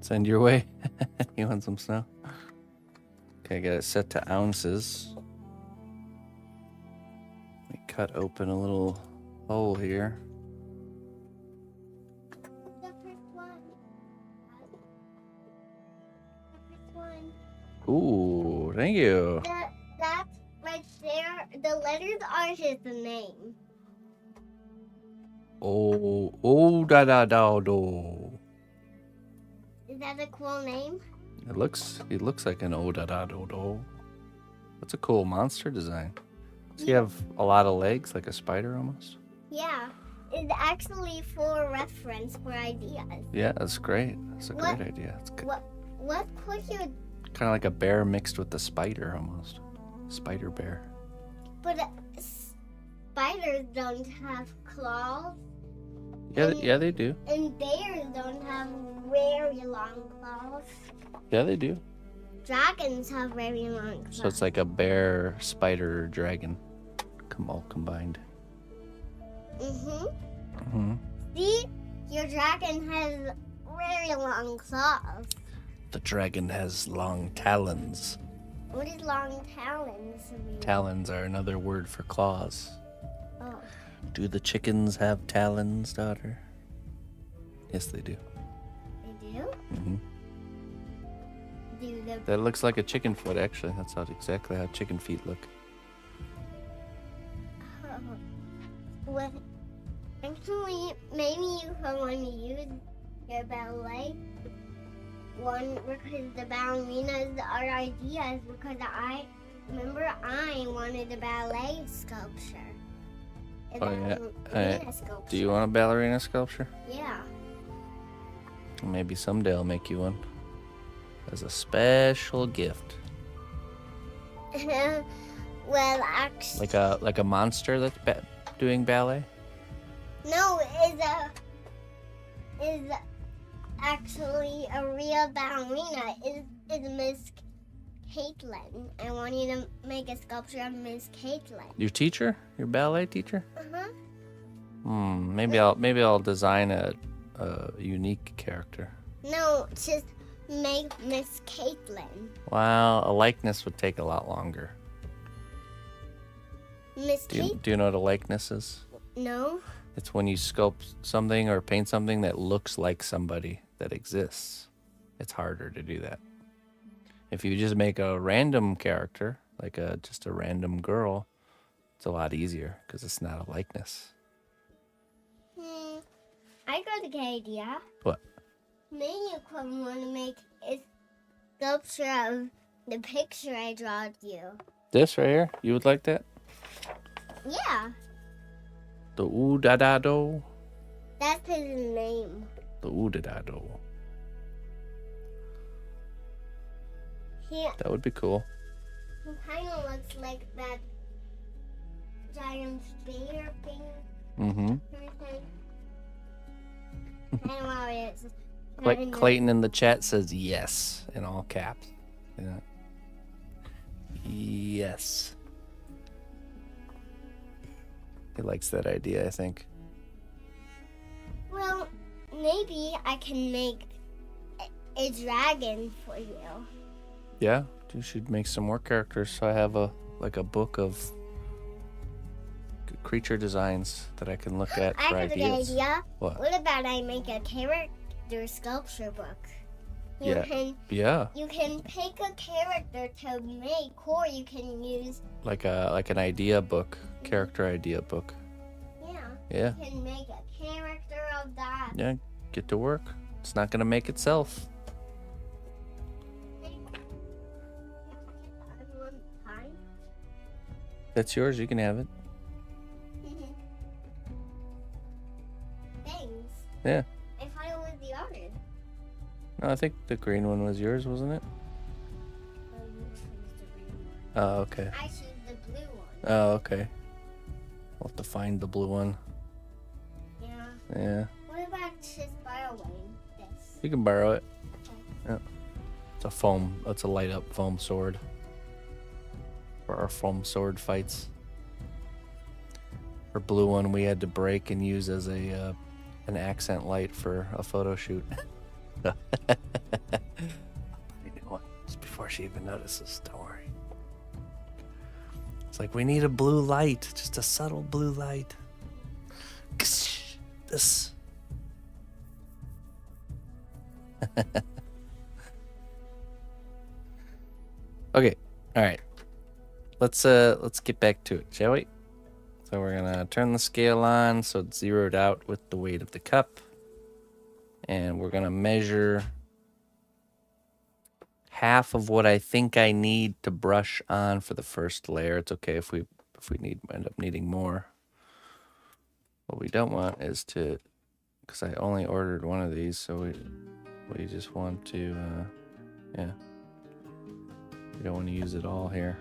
Send your way. You want some snow? Okay, got it set to ounces. Let me cut open a little hole here. The first one. The first one. Ooh, thank you. That right there, the letters are his name. Oh, do. Is that a cool name? It looks like an do. That's a cool monster design. Does he have a lot of legs, like a spider almost? Yeah. It's actually for reference for ideas. Yeah, that's great. That's a great idea. It's What could you... kind of like a bear mixed with the spider almost. Spider bear. But spiders don't have claws. Yeah, they do. And bears don't have very long claws. Yeah, they do. Dragons have very long claws. So it's like a bear, spider, dragon, all combined. See, your dragon has very long claws. The dragon has long talons. What is long talons mean? Talons are another word for claws. Oh. Do the chickens have talons, daughter? Yes, they do. They do? Mm-hmm. Do the... That looks like a chicken foot, actually. That's exactly how chicken feet look. Well, actually, maybe you could want to use your ballet one because the ballerinas are ideas because I wanted a ballet sculpture. A ballerina sculpture. Do you want a ballerina sculpture? Yeah. Maybe someday I'll make you one as a special gift. Well, actually, Like a monster that's doing ballet? no, is actually a real ballerina. Is Miss Caitlin. I want you to make a sculpture of Miss Caitlin. Your teacher? Your ballet teacher? Uh-huh. Maybe I'll design a unique character. No, just make Miss Caitlin. Well, a likeness would take a lot longer. Miss Do Caitlin? you know what a likeness is? No. It's when you sculpt something or paint something that looks like somebody that exists. It's harder to do that. If you just make a random character, like just a random girl, it's a lot easier because it's not a likeness. I got a good idea. What? Maybe you could want to make a sculpture of the picture I drawed you. This right here? You would like that? Yeah. The oo-da-da-do? That's his name. The oo-da-da-do. That would be cool. He kind of looks like that giant bear thing. Mm-hmm. I don't know what it is. Clayton in the chat says yes in all caps. Yeah. Yes. He likes that idea, I think. Well, maybe I can make a dragon for you. Yeah, you should make some more characters. So I have a book of creature designs that I can look at for I have ideas. an idea. What? What about I make a character sculpture book? You Yeah. can Yeah. you can pick a character to make, or you can use Like an idea book, character idea book. yeah. You can make a character of that. Yeah. Get to work. It's not gonna make itself. That's yours. You can have it. Thanks. Yeah. I thought it was the artist. No, I think the green one was yours, wasn't it? Oh, okay. I choose the blue one. Oh, okay. We'll have to find the blue one. Yeah. Yeah. What about just borrowing this? You can borrow it. Okay. Yeah. It's a foam. It's a light up foam sword. For our foam sword fights. Our blue one we had to break and use as a an accent light for a photo shoot. Just before she even notices, don't worry. It's like, we need a blue light, just a subtle blue light. This. Okay, all right. Let's get back to it, shall we? So we're gonna turn the scale on so it's zeroed out with the weight of the cup. And we're gonna measure half of what I think I need to brush on for the first layer. It's okay if we end up needing more. What we don't want is to, because I only ordered one of these, so we just want to yeah. We don't want to use it all here.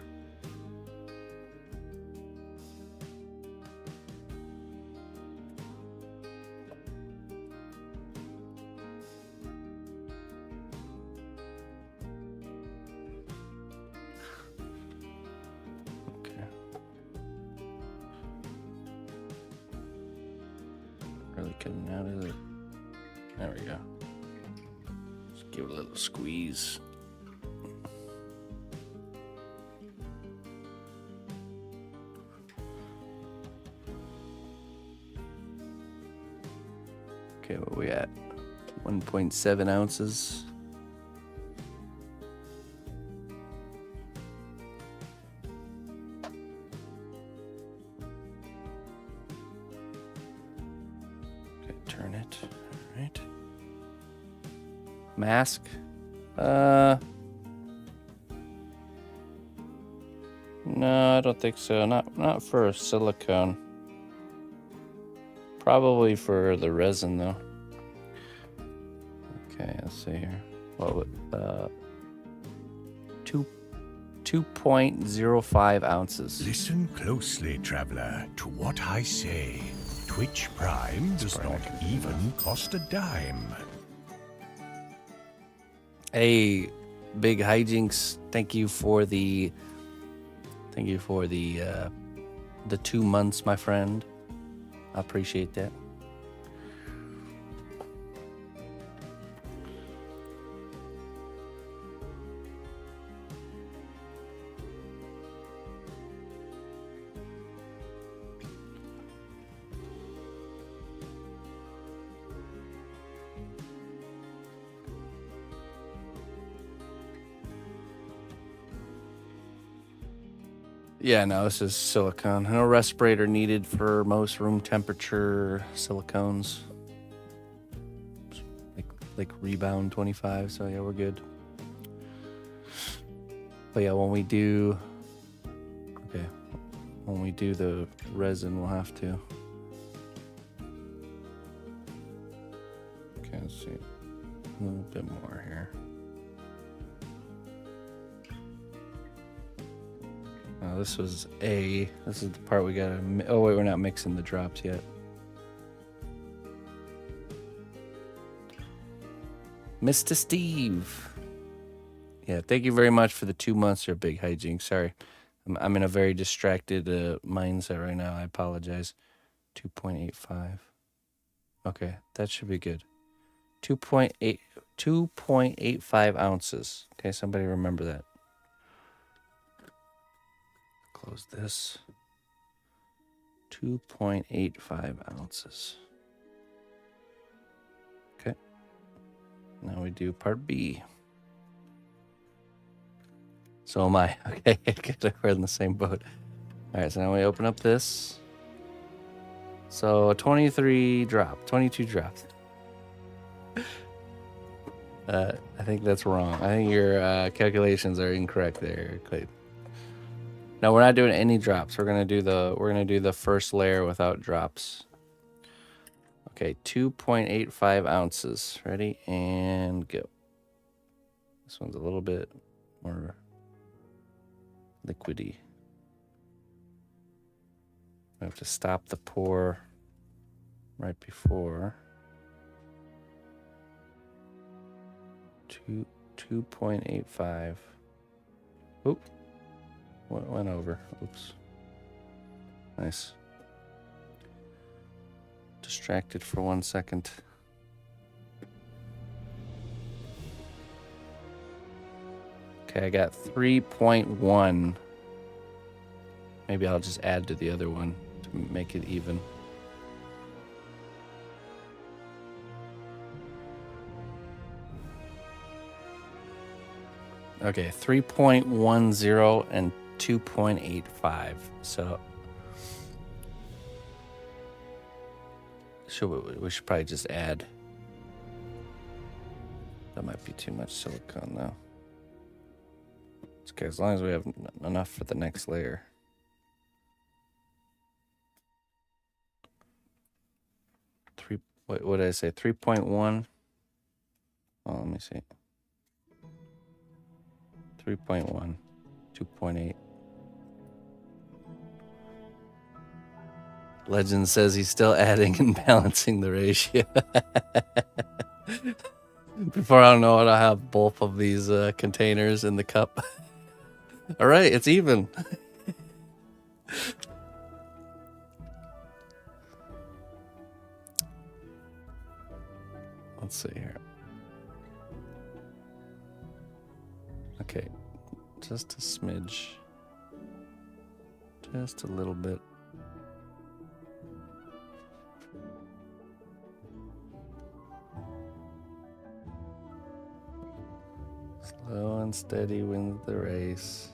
Really cutting out, is it? There we go. Just give it a little squeeze. Okay, what are we at? 1.7 ounces. Turn it. All right. Mask. No, I don't think so. Not for silicone. Probably for the resin though. Okay, let's see here. What would 2.05 ounces. Listen closely, traveler, to what I say. Twitch Prime does not even cost a dime. Hey, Big Hijinks, thank you for the 2 months, my friend. I appreciate that. Yeah, no, this is silicone. No respirator needed for most room temperature silicones. Like Rebound 25, so yeah, we're good. But yeah, when we do the resin, we'll have to. Okay, let's see. A little bit more here. This is this is the part we gotta, oh wait, we're not mixing the drops yet. Mr. Steve. Yeah, thank you very much for the 2 months, your Big Hijinks. Sorry. I'm in a very distracted mindset right now. I apologize. 2.85. Okay, that should be good. 2.85 ounces. Okay, somebody remember that. Close this. 2.85 ounces. Okay. now we do part B. So am I. Okay, we're in the same boat. All right, so now we open up this. So 22 drops. I think that's wrong. I think your calculations are incorrect there, Clayton. No, we're not doing any drops. We're gonna do the first layer without drops. Okay, 2.85 ounces. Ready and go. This one's a little bit more liquidy. I have to stop the pour right before. 2.85. Oop. Went over. Oops. Nice. Distracted for 1 second. Okay, I got 3.1. Maybe I'll just add to the other one to make it even. Okay, 3.10 and 2.85. So we should probably just add. That might be too much silicone though. It's okay as long as we have enough for the next layer. What did I say? 3.1. Oh, let me see. 3.1, 2.8. Legend says he's still adding and balancing the ratio. Before I know it, I'll have both of these containers in the cup. All right, it's even. Let's see here. Okay, just a smidge. Just a little bit. Slow and steady wins the race.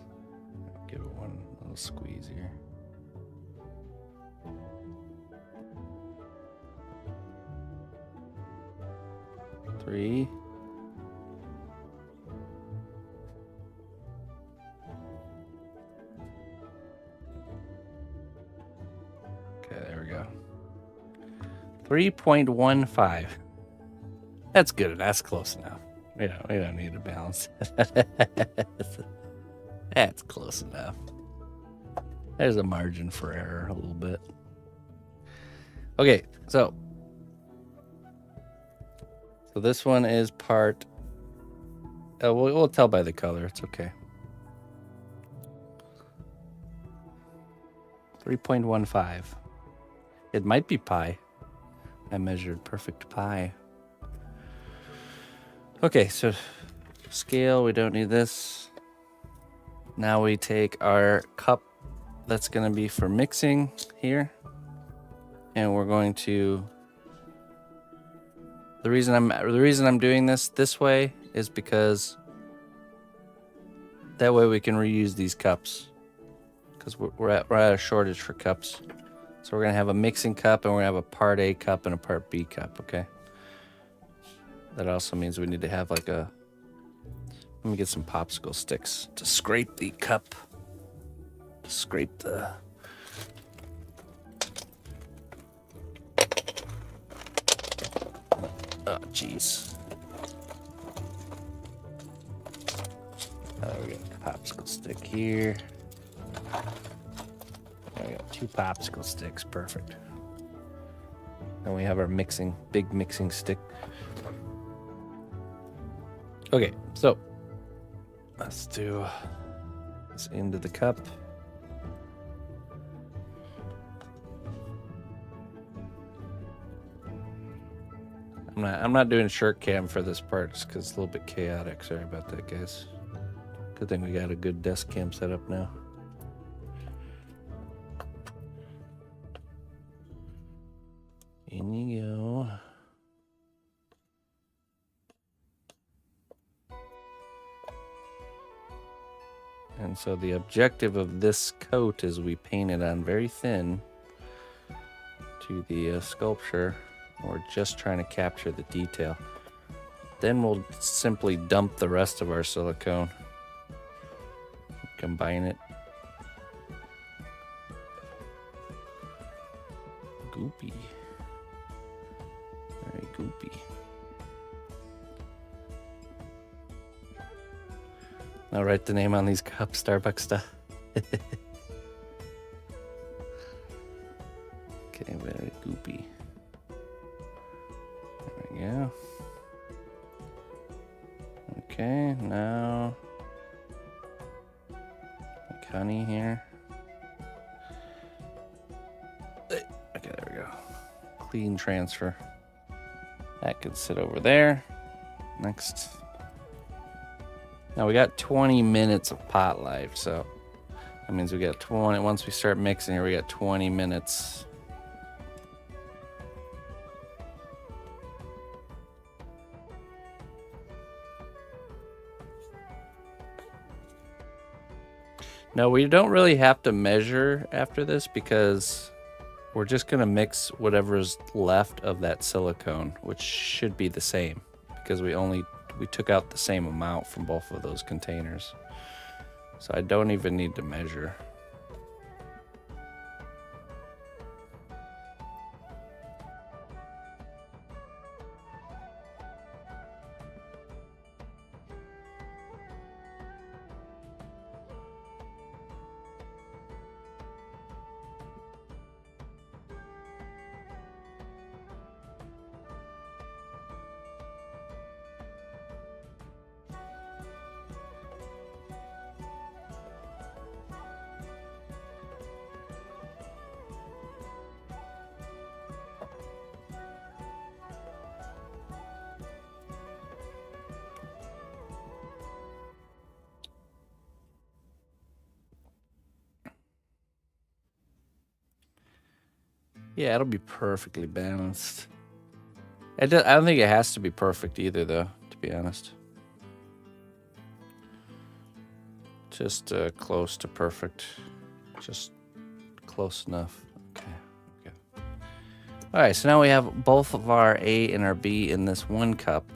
Give it one little squeeze here. Three. Okay, there we go. 3.15. That's good. That's close enough. We don't need to balance. That's close enough. There's a margin for error a little bit. Okay, so this one is part. We'll tell by the color. It's okay. 3.15. It might be pi. I measured perfect pi. Okay, so scale, we don't need this. Now we take our cup that's going to be for mixing here. And we're going to... The reason I'm doing this way is because that way we can reuse these cups. Because we're at a shortage for cups. So we're going to have a mixing cup and we're going to have a part A cup and a part B cup, okay? That also means we need to have like a... Let me get some popsicle sticks to scrape the cup. To scrape the... Oh, jeez. We got a popsicle stick here. We got 2 popsicle sticks. Perfect. And we have our big mixing stick. Okay, so let's do this into the cup. I'm not doing shirt cam for this part just because it's a little bit chaotic. Sorry about that, guys. Good thing we got a good desk cam set up now. In you go. And so the objective of this coat is we paint it on very thin to the sculpture. We're just trying to capture the detail. Then we'll simply dump the rest of our silicone. Combine it. Goopy. Very goopy. I'll write the name on these cups, Starbucks stuff. Okay, very goopy. There we go. Okay, now like honey here. Okay, there we go. Clean transfer. That can sit over there. Next. Now we got 20 minutes of pot life, so that means we got 20. Once we start mixing here, we got 20 minutes. No, we don't really have to measure after this because we're just gonna mix whatever's left of that silicone, which should be the same because we took out the same amount from both of those containers. So I don't even need to measure. Yeah, it'll be perfectly balanced. I don't think it has to be perfect either, though, to be honest. Just close to perfect. Just close enough. Okay. All right, so now we have both of our A and our B in this one cup.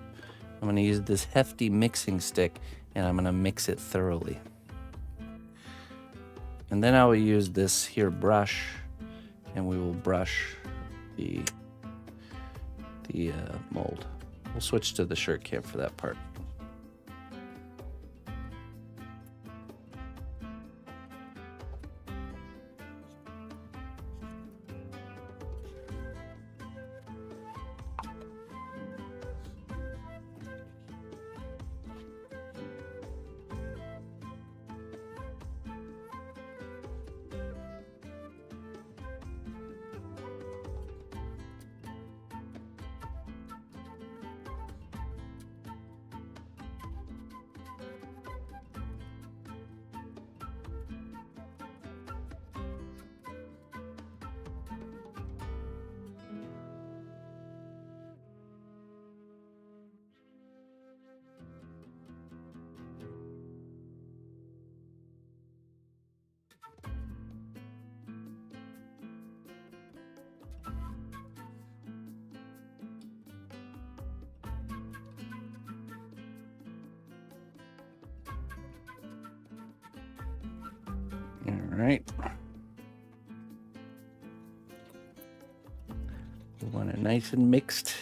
I'm going to use this hefty mixing stick, and I'm going to mix it thoroughly. And then I will use this here brush, and we will brush the mold. We'll switch to the shirt cam for that part. All right. We want it nice and mixed.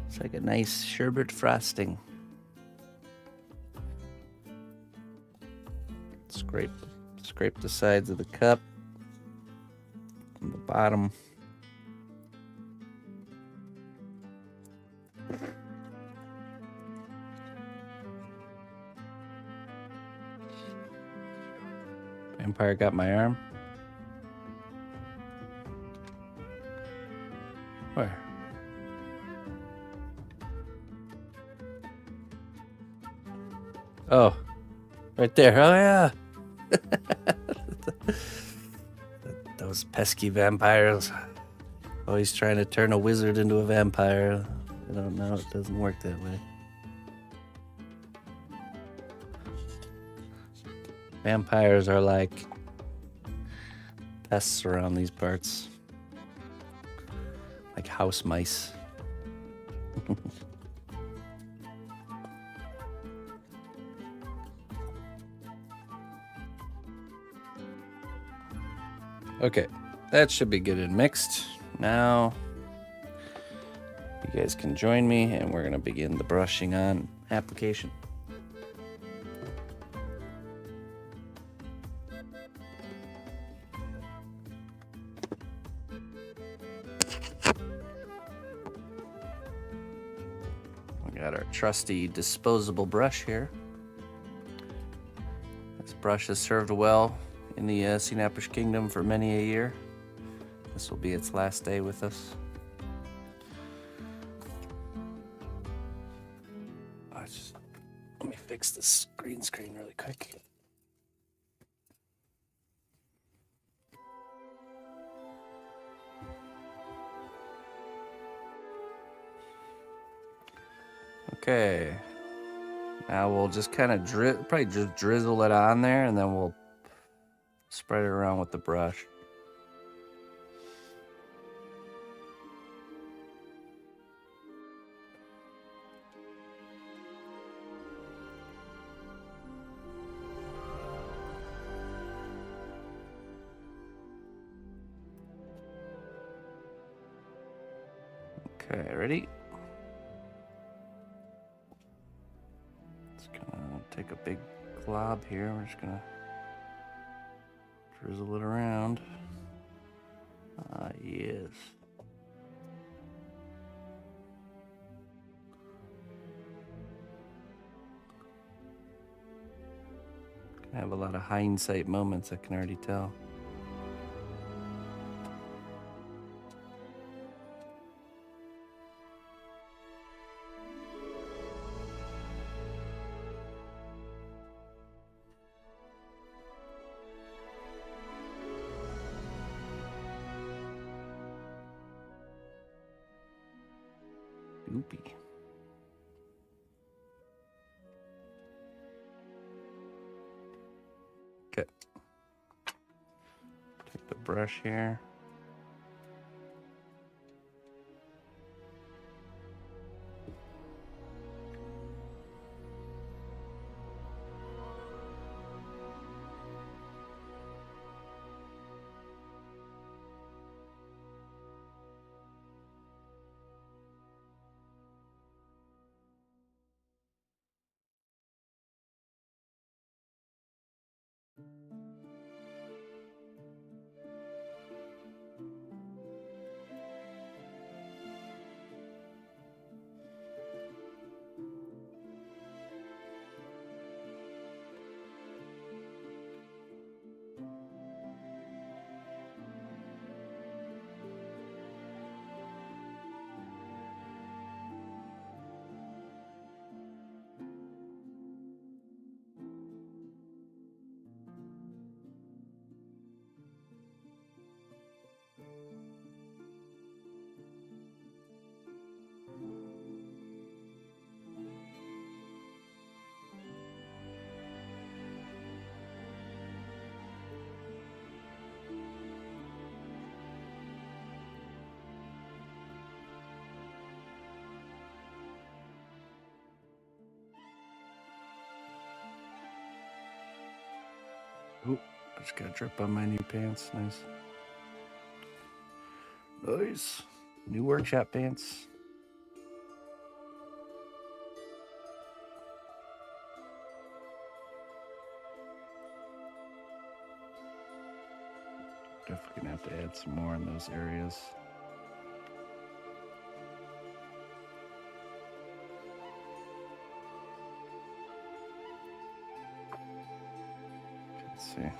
It's like a nice sherbet frosting. Scrape the sides of the cup on the bottom. Vampire got my arm. Where? Oh, right there. Oh, yeah. Those pesky vampires. Always trying to turn a wizard into a vampire. I don't know. It doesn't work that way. Vampires are like pests around these parts. Like house mice. Okay, that should be good and mixed. Now, you guys can join me and we're gonna begin the brushing on application. We got our trusty disposable brush here. This brush has served well in the cnotbusch kingdom for many a year. This will be its last day with us. Let me fix this green screen really quick. Okay. Now we'll just kind of probably just drizzle it on there, and then we'll spread it around with the brush. Okay, ready? Just gonna take a big glob here. We're just gonna drizzle it around. Ah, yes. I have a lot of hindsight moments, I can already tell. Oopie. Okay. Take the brush here. Oop, I just got a drip on my new pants. Nice. Nice. New workshop pants. Definitely gonna have to add some more in those areas. Let's see.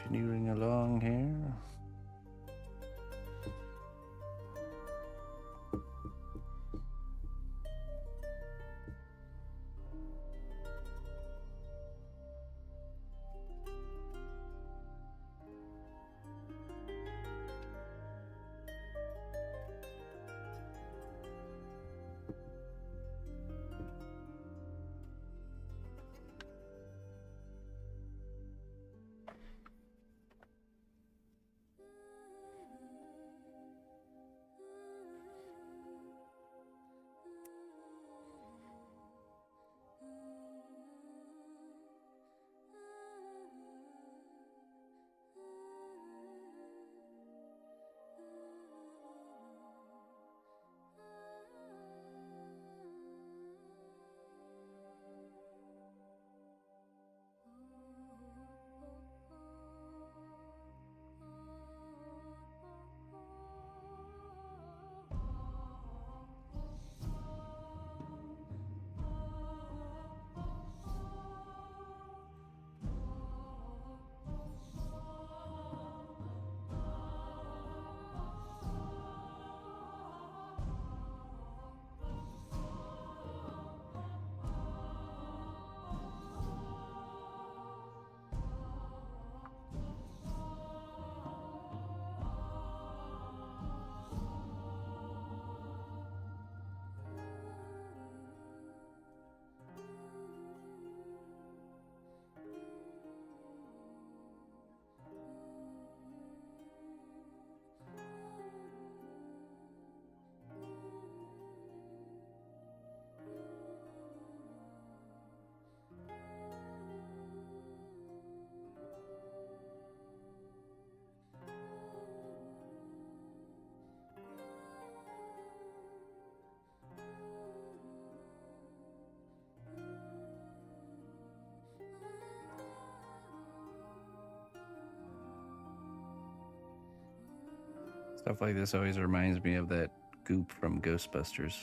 Continuing along here. Stuff like this always reminds me of that goop from Ghostbusters.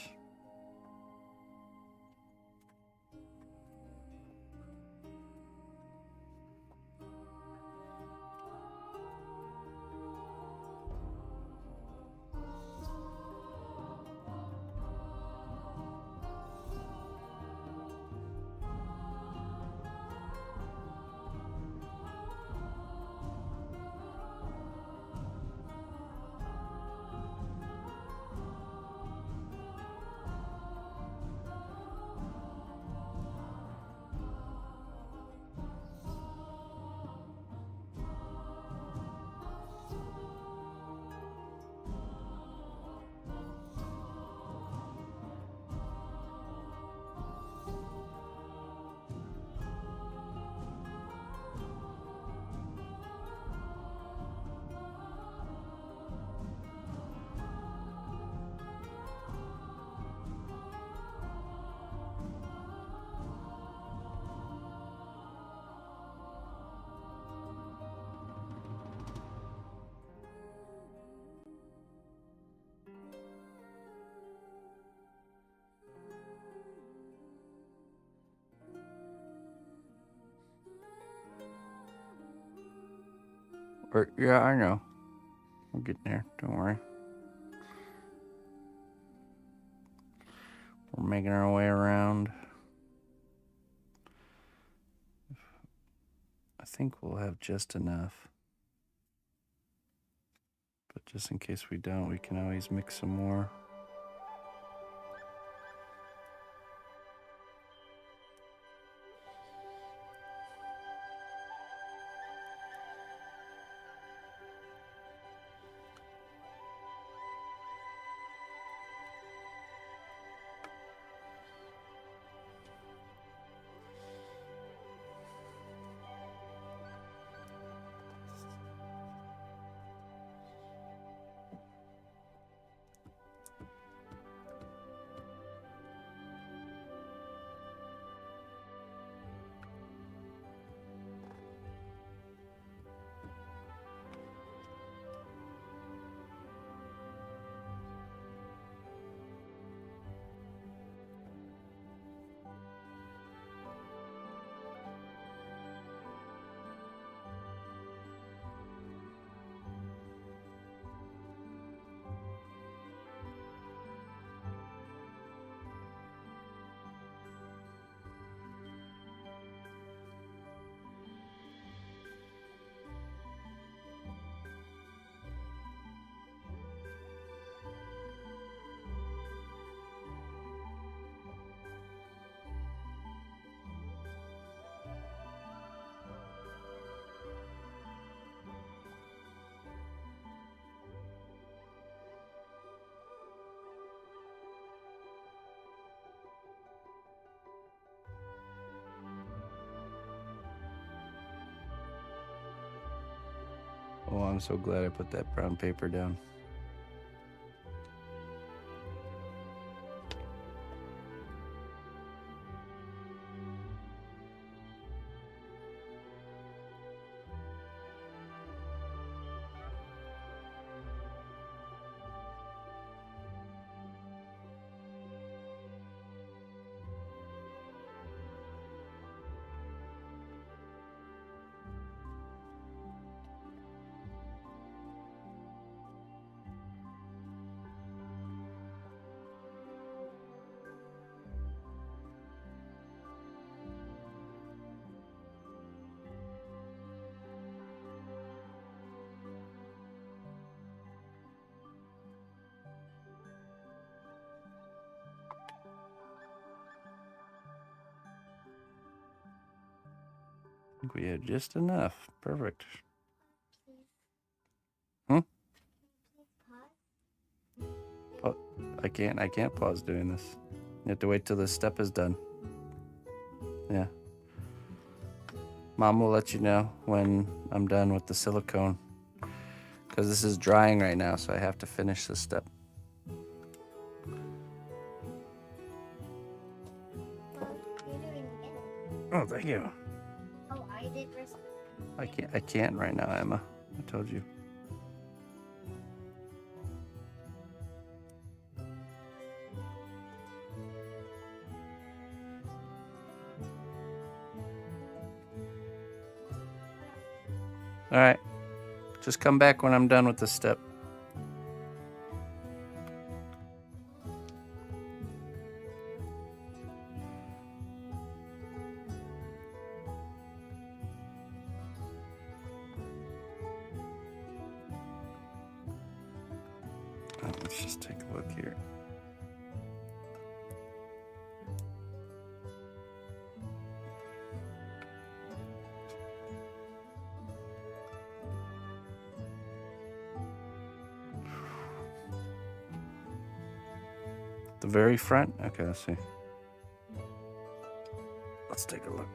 Yeah, I know. We're getting there. Don't worry. We're making our way around. I think we'll have just enough. But just in case we don't, we can always mix some more. Oh, I'm so glad I put that brown paper down. I think we had just enough. Perfect. Hmm? I can't pause doing this. You have to wait till this step is done. Yeah. Mom will let you know when I'm done with the silicone. Because this is drying right now, so I have to finish this step. Well, you're doing it. Oh, thank you. Oh, I did first. I can't right now, Emma. I told you. All right. Just come back when I'm done with this step. Let's just take a look here. The very front? Okay, let's see. Let's take a look.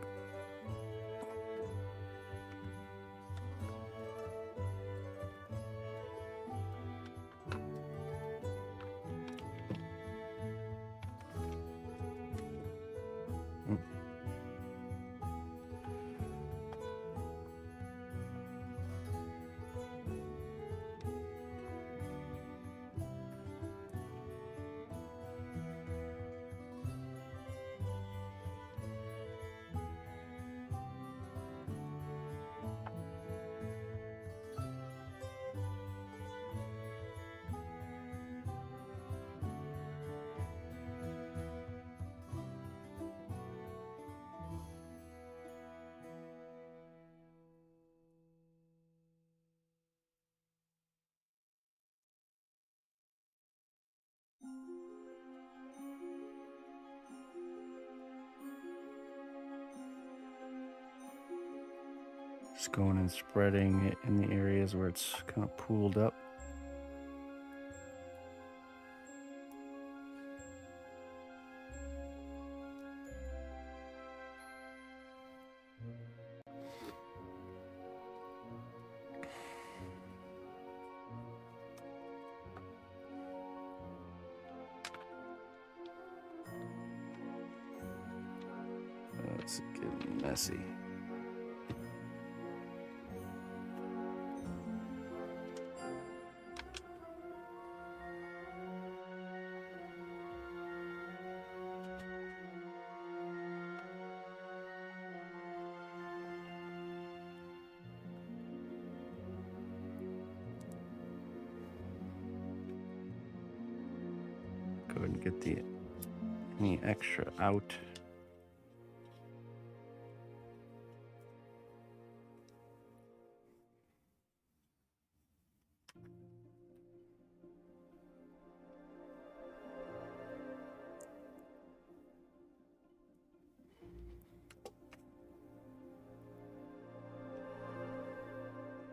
Just going and spreading it in the areas where it's kind of pooled up. It's getting messy. Go ahead and get any extra out.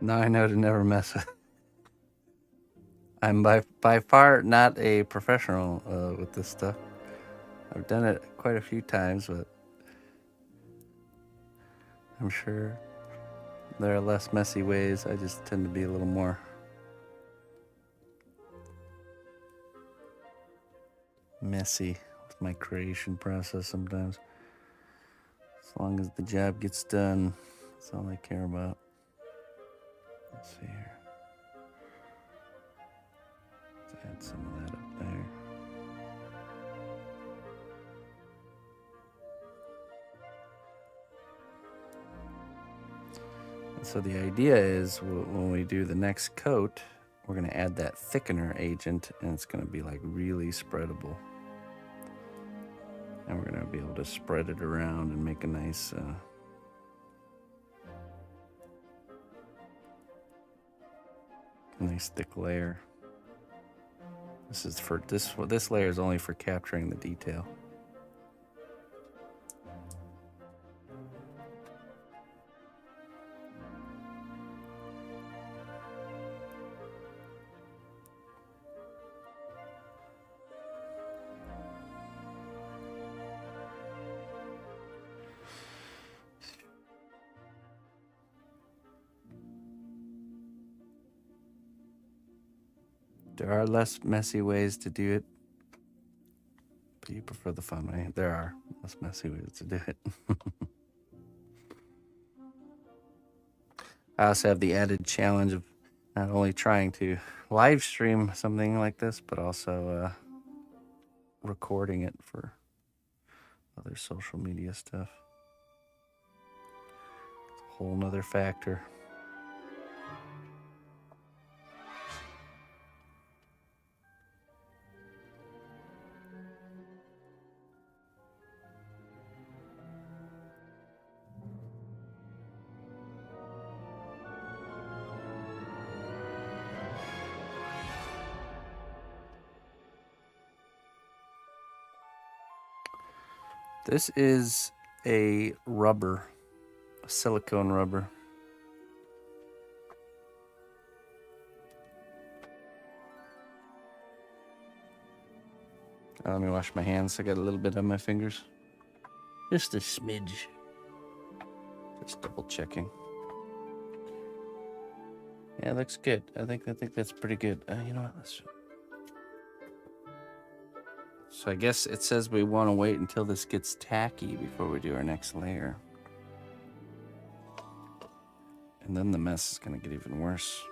Now I know to never mess with. I'm by far not a professional with this stuff. I've done it quite a few times, but I'm sure There are less messy ways. I just tend to be a little more messy with my creation process sometimes. As long as the job gets done, that's all I care about. Let's see here. Let's add some of that up there. And so the idea is when we do the next coat, we're going to add that thickener agent, and it's going to be like really spreadable. And we're going to be able to spread it around and make a nice nice thick layer. This is for this layer is only for capturing the detail. There are less messy ways to do it, but you prefer the fun way. There are less messy ways to do it. I also have the added challenge of not only trying to live stream something like this, but also recording it for other social media stuff. It's a whole nother factor. This is a rubber, a silicone rubber. Let me wash my hands. I got a little bit on my fingers. Just a smidge. Just double checking. Yeah, it looks good. I think that's pretty good. You know what? So I guess it says we want to wait until this gets tacky before we do our next layer. And then the mess is going to get even worse.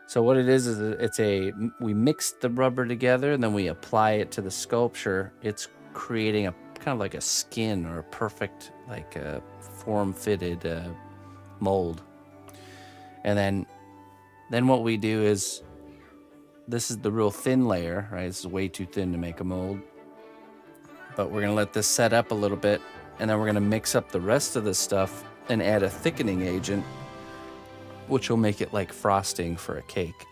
So what it is we mix the rubber together and then we apply it to the sculpture. It's creating a kind of like a skin or a perfect, like a form-fitted mold. And then what we do is, this is the real thin layer, right? This is way too thin to make a mold. But we're gonna let this set up a little bit, and then we're gonna mix up the rest of this stuff and add a thickening agent, which will make it like frosting for a cake.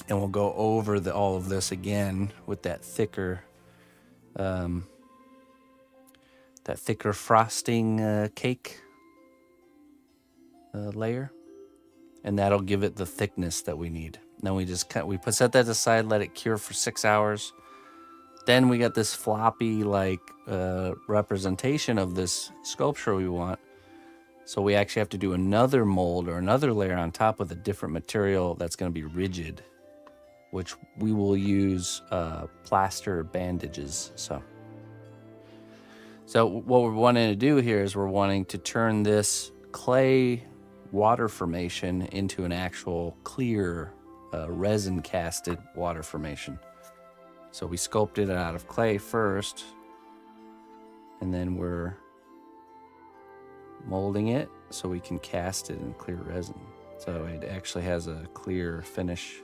And we'll go over all of this again with that thicker frosting cake layer, and that'll give it the thickness that we need. Then we just set that aside, let it cure for 6 hours. Then we got this floppy like representation of this sculpture we want. So we actually have to do another mold or another layer on top with a different material that's going to be rigid, which we will use plaster bandages. So what we're wanting to do here is we're wanting to turn this clay water formation into an actual clear resin casted water formation. So we sculpted it out of clay first, and then we're molding it so we can cast it in clear resin. So it actually has a clear finish.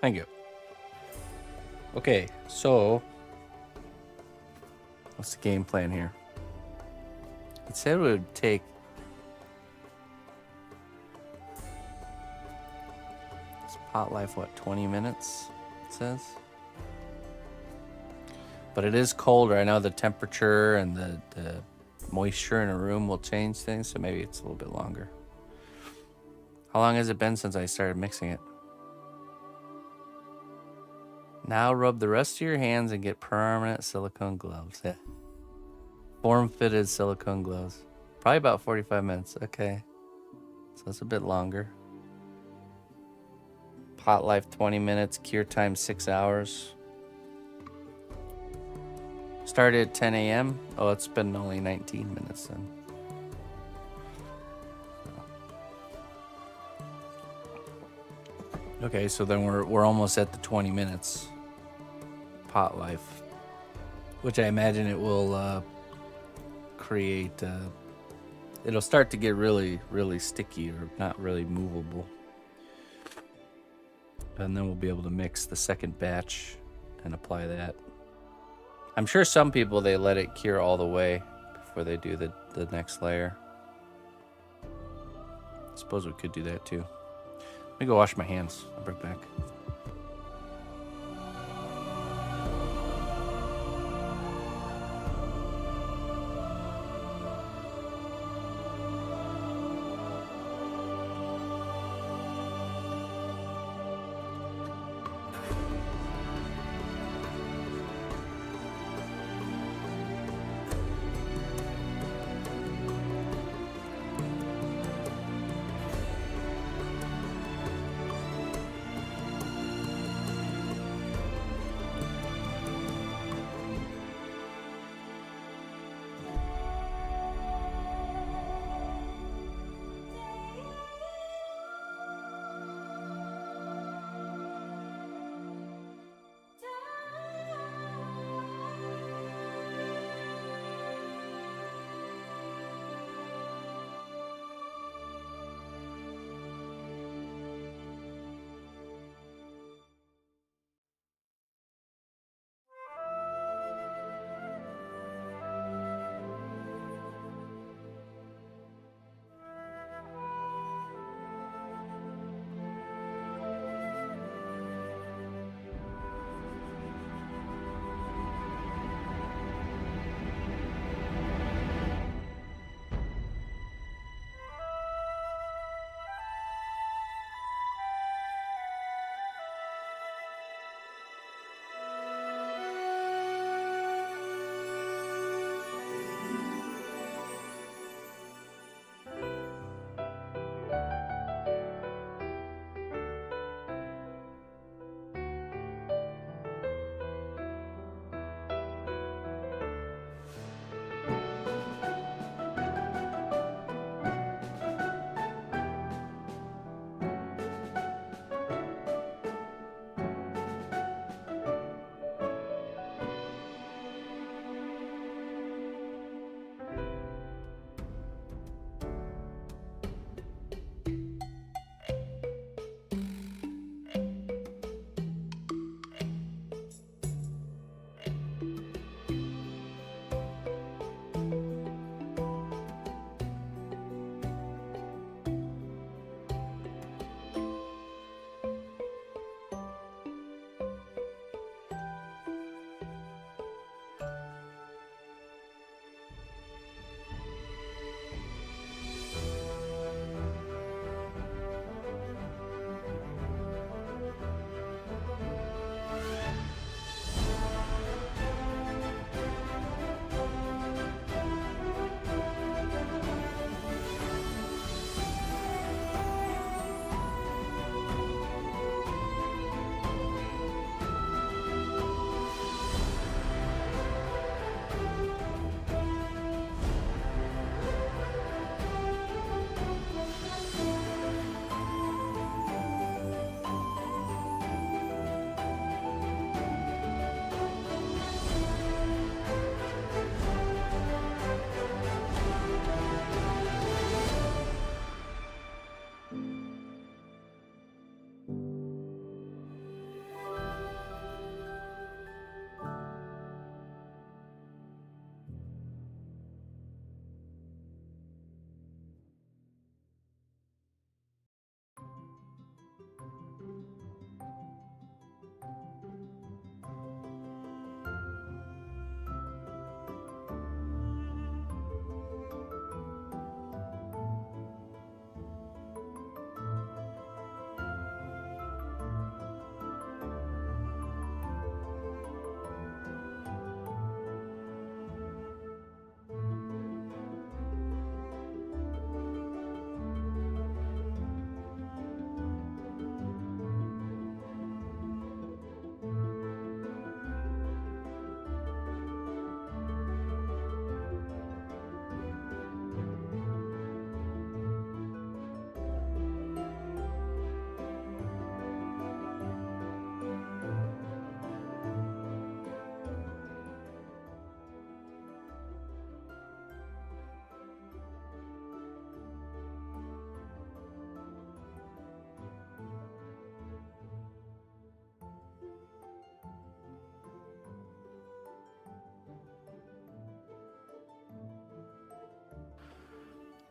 Thank you. Okay, so what's the game plan here? It said it would take this pot life, what, 20 minutes? It says. But it is colder. I know the temperature and the moisture in a room will change things, so maybe it's a little bit longer. How long has it been since I started mixing it? Now rub the rest of your hands and get permanent silicone gloves. Yeah. Form-fitted silicone gloves. Probably about 45 minutes. Okay. So that's a bit longer. Pot life 20 minutes. Cure time 6 hours. Started at 10 a.m. Oh, it's been only 19 minutes then. Okay, so then we're almost at the 20 minutes pot life, which I imagine it will create. It'll start to get really, really sticky or not really movable, and then we'll be able to mix the second batch and apply that. I'm sure some people, they let it cure all the way before they do the next layer. I suppose we could do that too. Let me go wash my hands. I'll be right back.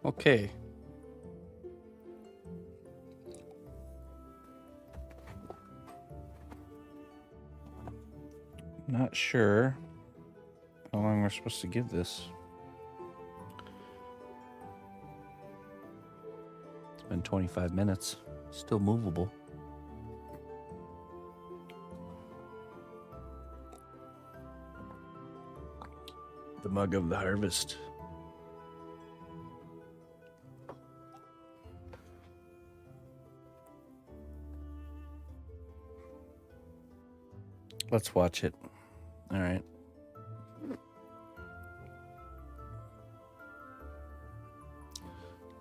Okay. Not sure how long we're supposed to give this. It's been 25 minutes. Still movable. The mug of the harvest. Let's watch it. All right.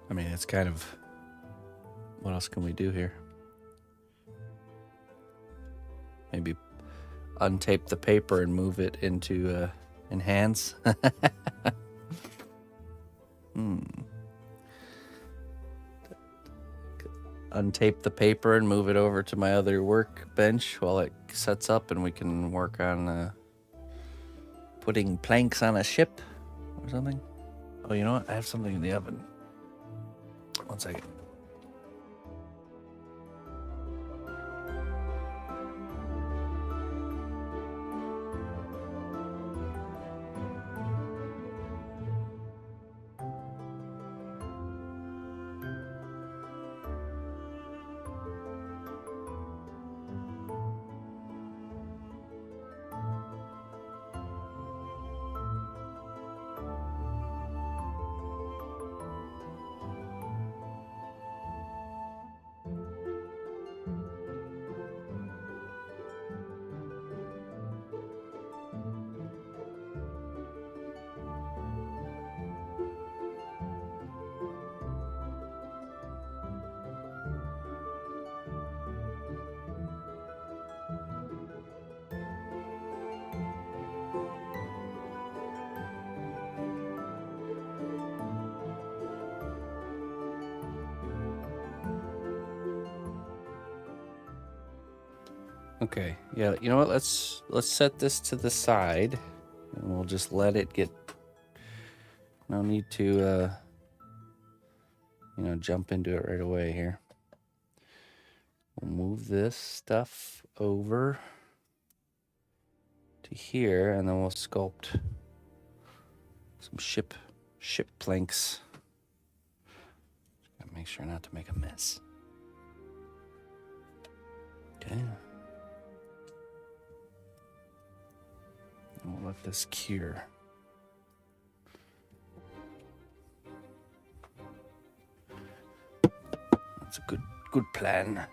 I mean, it's kind of... What else can we do here? Maybe untape the paper and move it into enhance. Untape the paper and move it over to my other workbench while it sets up, and we can work on putting planks on a ship or something. Oh, you know what? I have something in the oven. One second. Okay, yeah, you know what? Let's set this to the side, and we'll just let it get. No need to, jump into it right away here. We'll move this stuff over to here, and then we'll sculpt some ship planks. Just gotta make sure not to make a mess. Okay. We'll let this cure. That's a good plan.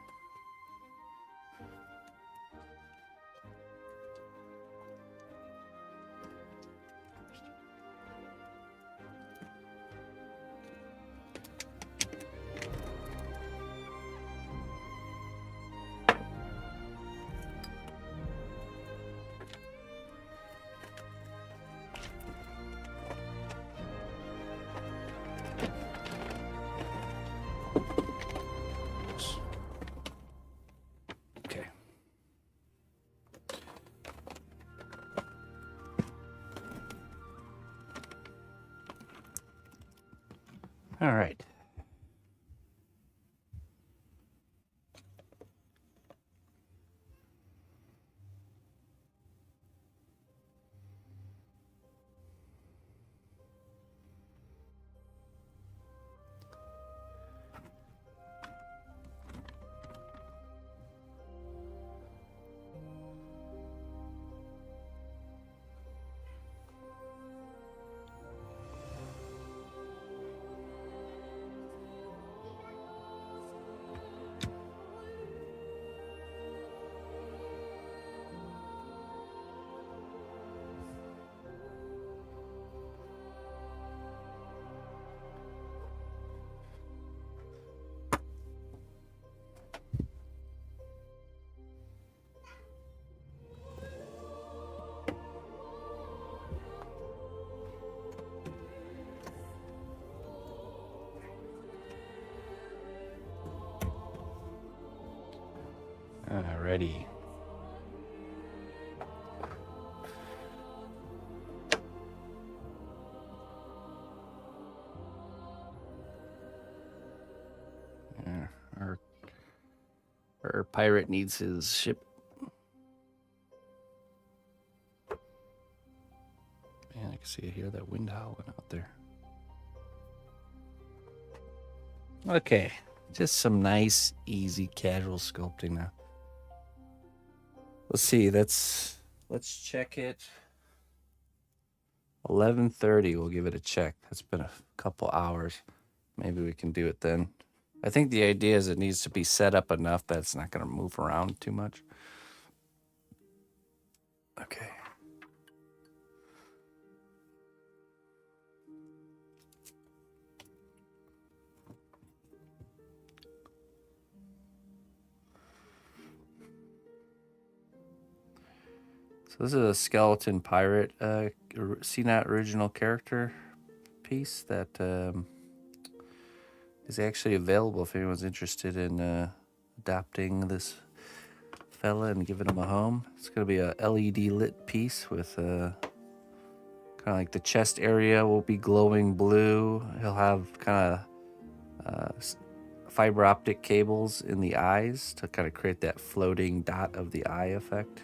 All right. Alrighty. Our pirate needs his ship. Man, I can see hear that wind howling out there. Okay, just some nice, easy, casual sculpting now. Let's see. Let's check it. 11:30. We'll give it a check. That's been a couple hours. Maybe we can do it then. I think the idea is it needs to be set up enough that it's not going to move around too much. Okay. So this is a skeleton pirate, CNOT original character piece that is actually available if anyone's interested in adopting this fella and giving him a home. It's going to be a LED lit piece with kind of like the chest area will be glowing blue. He'll have kind of fiber optic cables in the eyes to kind of create that floating dot of the eye effect.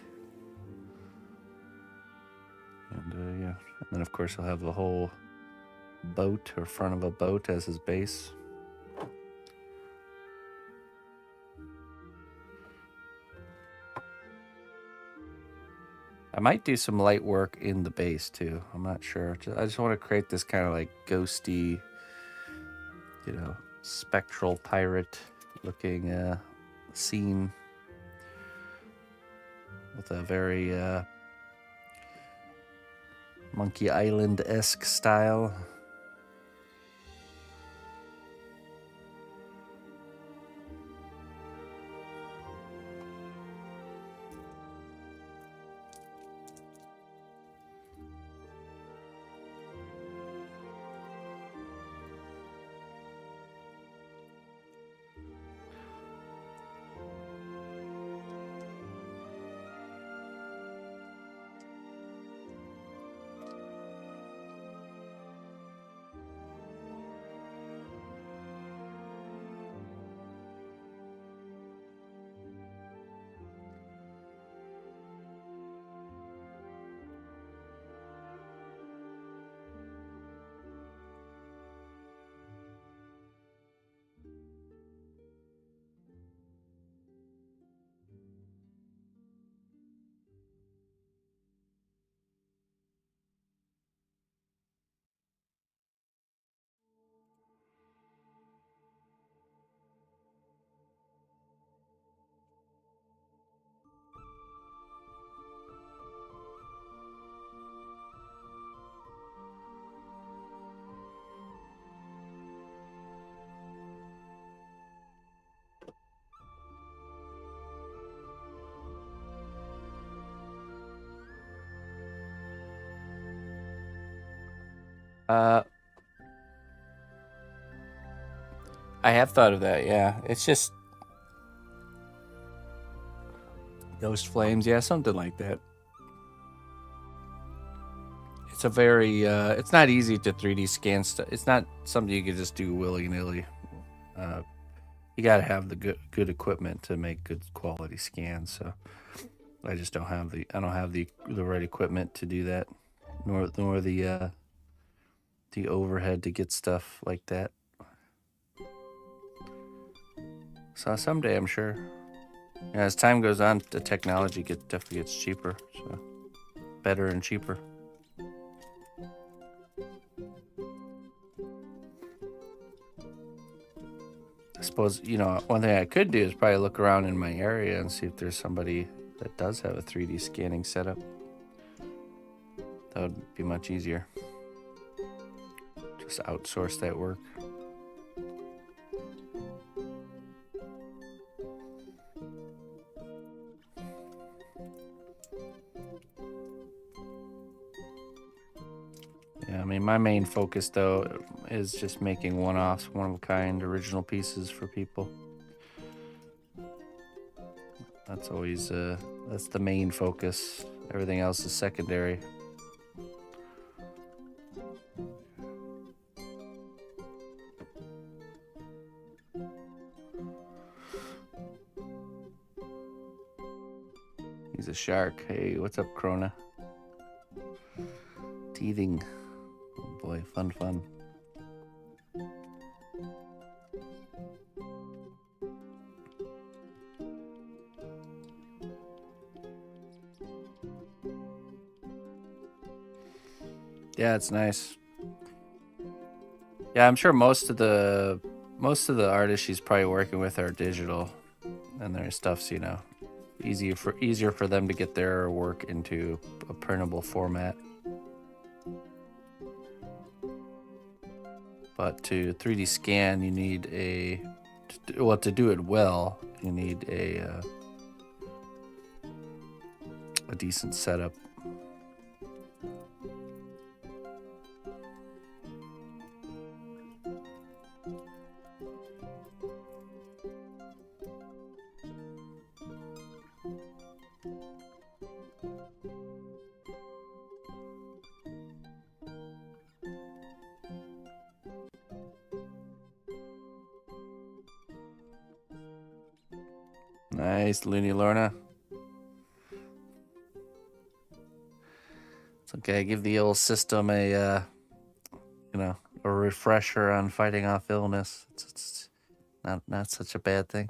And yeah, and then of course he'll have the whole boat or front of a boat as his base. I might do some light work in the base too. I'm not sure. I just want to create this kind of like ghosty, you know, spectral pirate looking scene with a very Monkey Island-esque style. I have thought of that, yeah. It's just ghost flames, yeah, something like that. It's a very, it's not easy to 3D scan stuff. It's not something you can just do willy-nilly. You gotta have the good equipment to make good quality scans. So I just don't have the right equipment to do that, nor the overhead to get stuff like that. So someday, I'm sure. Yeah, as time goes on, the technology definitely gets cheaper. So better and cheaper. I suppose, you know, one thing I could do is probably look around in my area and see if there's somebody that does have a 3D scanning setup. That would be much easier. Just outsource that work. Yeah, I mean, my main focus, though, is just making one-offs, one-of-a-kind original pieces for people. That's always, that's the main focus. Everything else is secondary. He's a shark. Hey, what's up, Krona? Teething. Oh boy, fun, fun. Yeah, it's nice. Yeah, I'm sure most of the artists she's probably working with are digital, and their stuff's, you know, easier for them to get their work into a printable format. But to 3D scan, you need to do it well, you need a decent setup. Nice, Looney Lorna. It's okay. Give the old system a, you know, a refresher on fighting off illness. It's not such a bad thing.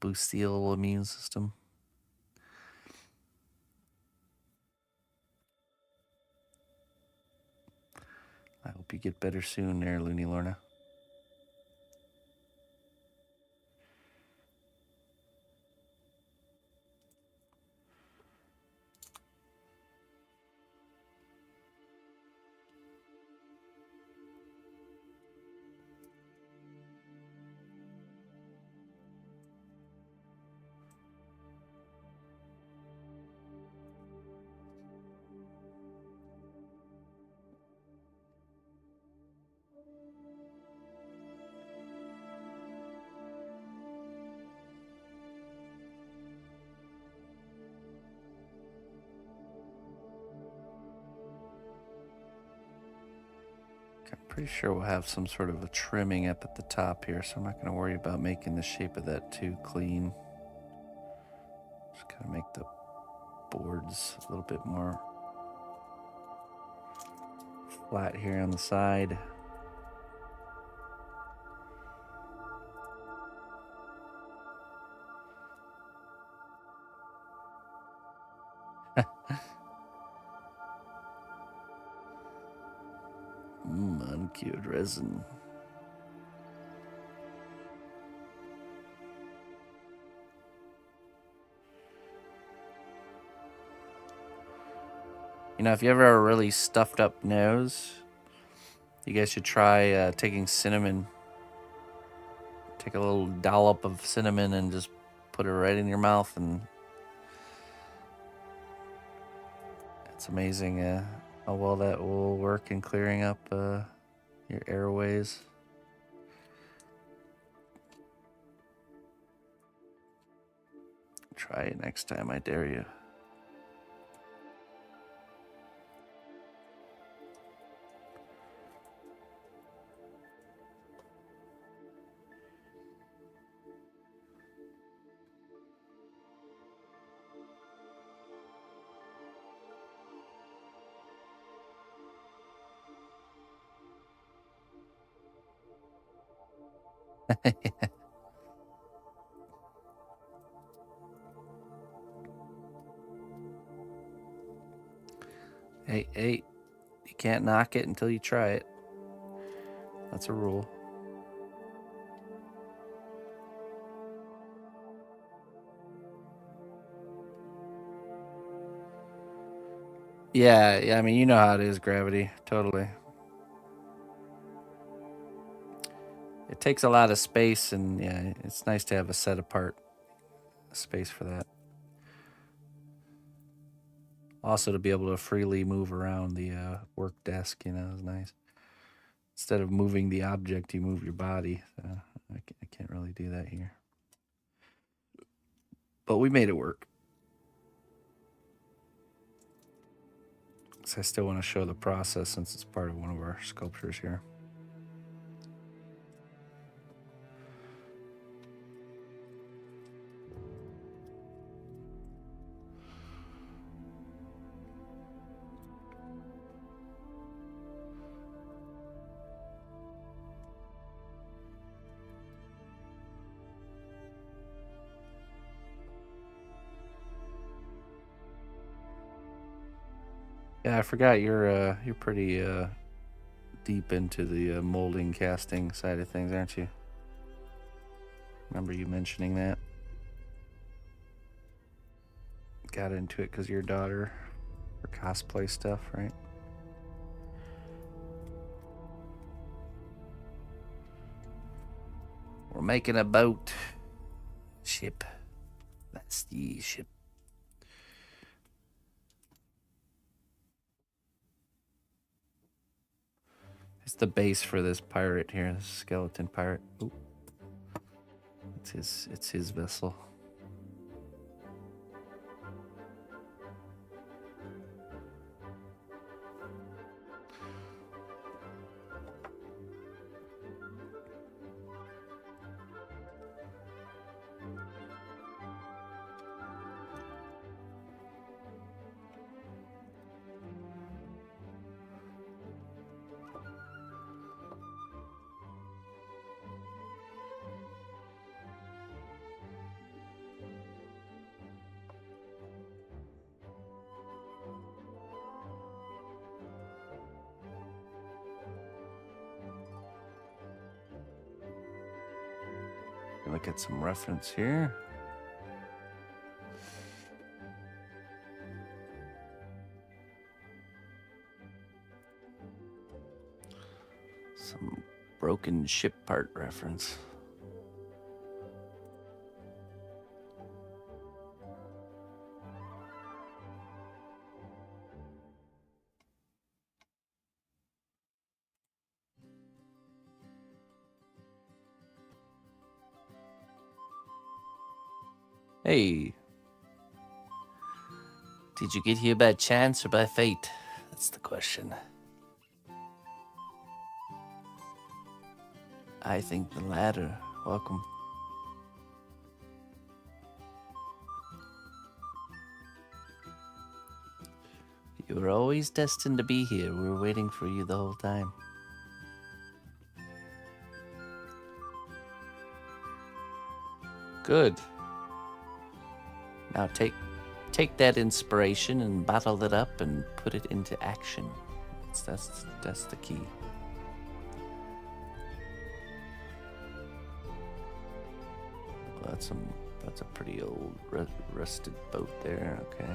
Boost the old immune system. I hope you get better soon there, Looney Lorna. I'm pretty sure we'll have some sort of a trimming up at the top here, so I'm not going to worry about making the shape of that too clean. Just kind of make the boards a little bit more flat here on the side. Uncured resin. You know, if you ever have a really stuffed up nose, you guys should try taking cinnamon. Take a little dollop of cinnamon and just put it right in your mouth, and it's amazing how well that will work in clearing up your airways. Try it next time, I dare you. Hey, you can't knock it until you try it. That's a rule. Yeah, I mean, you know how it is, Gravity. Totally. It takes a lot of space, and yeah, it's nice to have a set apart space for that. Also, to be able to freely move around the work desk, you know, is nice. Instead of moving the object, you move your body. So I can't really do that here. But we made it work. So I still want to show the process since it's part of one of our sculptures here. Yeah, I forgot you're pretty deep into the molding casting side of things, aren't you? Remember you mentioning that? Got into it because your daughter for cosplay stuff, right? We're making a boat. Ship. That's the ship. It's the base for this pirate here, this skeleton pirate. Ooh. It's his vessel. Look at some reference here. Some broken ship part reference. Hey. Did you get here by chance or by fate? That's the question. I think the latter. Welcome. You were always destined to be here. We were waiting for you the whole time. Good. Now take that inspiration and bottle it up and put it into action. That's the key. Well, that's a pretty old rusted boat there. Okay.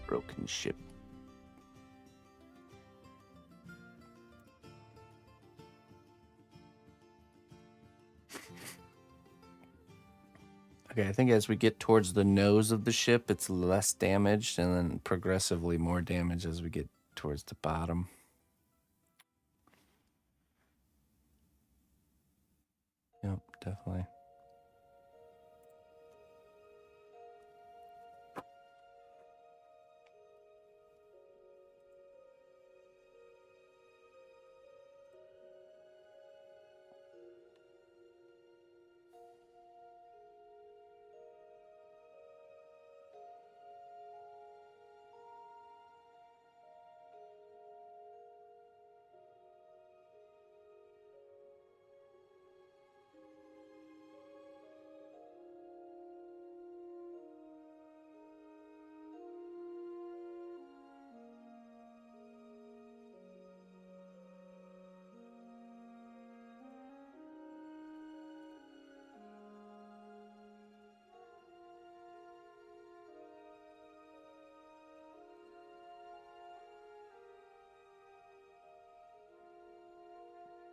Broken ship. Okay, I think as we get towards the nose of the ship, it's less damaged, and then progressively more damage as we get towards the bottom. Yep, definitely.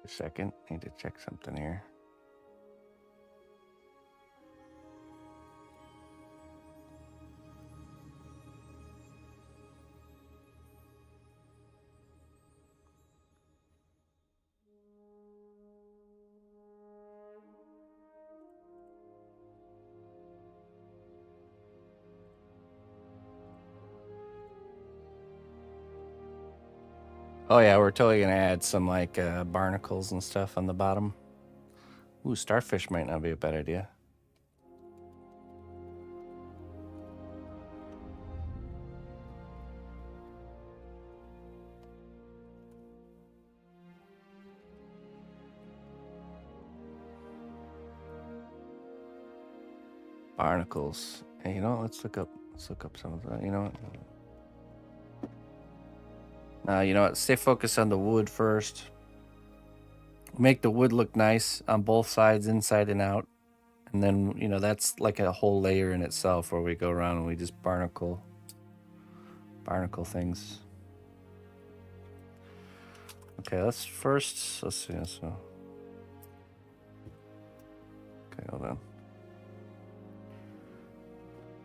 A second, need to check something here. Oh yeah, we're totally gonna add some like barnacles and stuff on the bottom. Ooh, starfish might not be a bad idea. Barnacles. Hey, you know what? Let's look up some of that. You know what? You know what? Stay focused on the wood first. Make the wood look nice on both sides, inside and out. And then, you know, that's like a whole layer in itself where we go around and we just barnacle things. Okay, let's see. So, okay, hold on.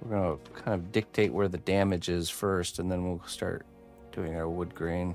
We're gonna kind of dictate where the damage is first, and then we'll start doing our wood grain.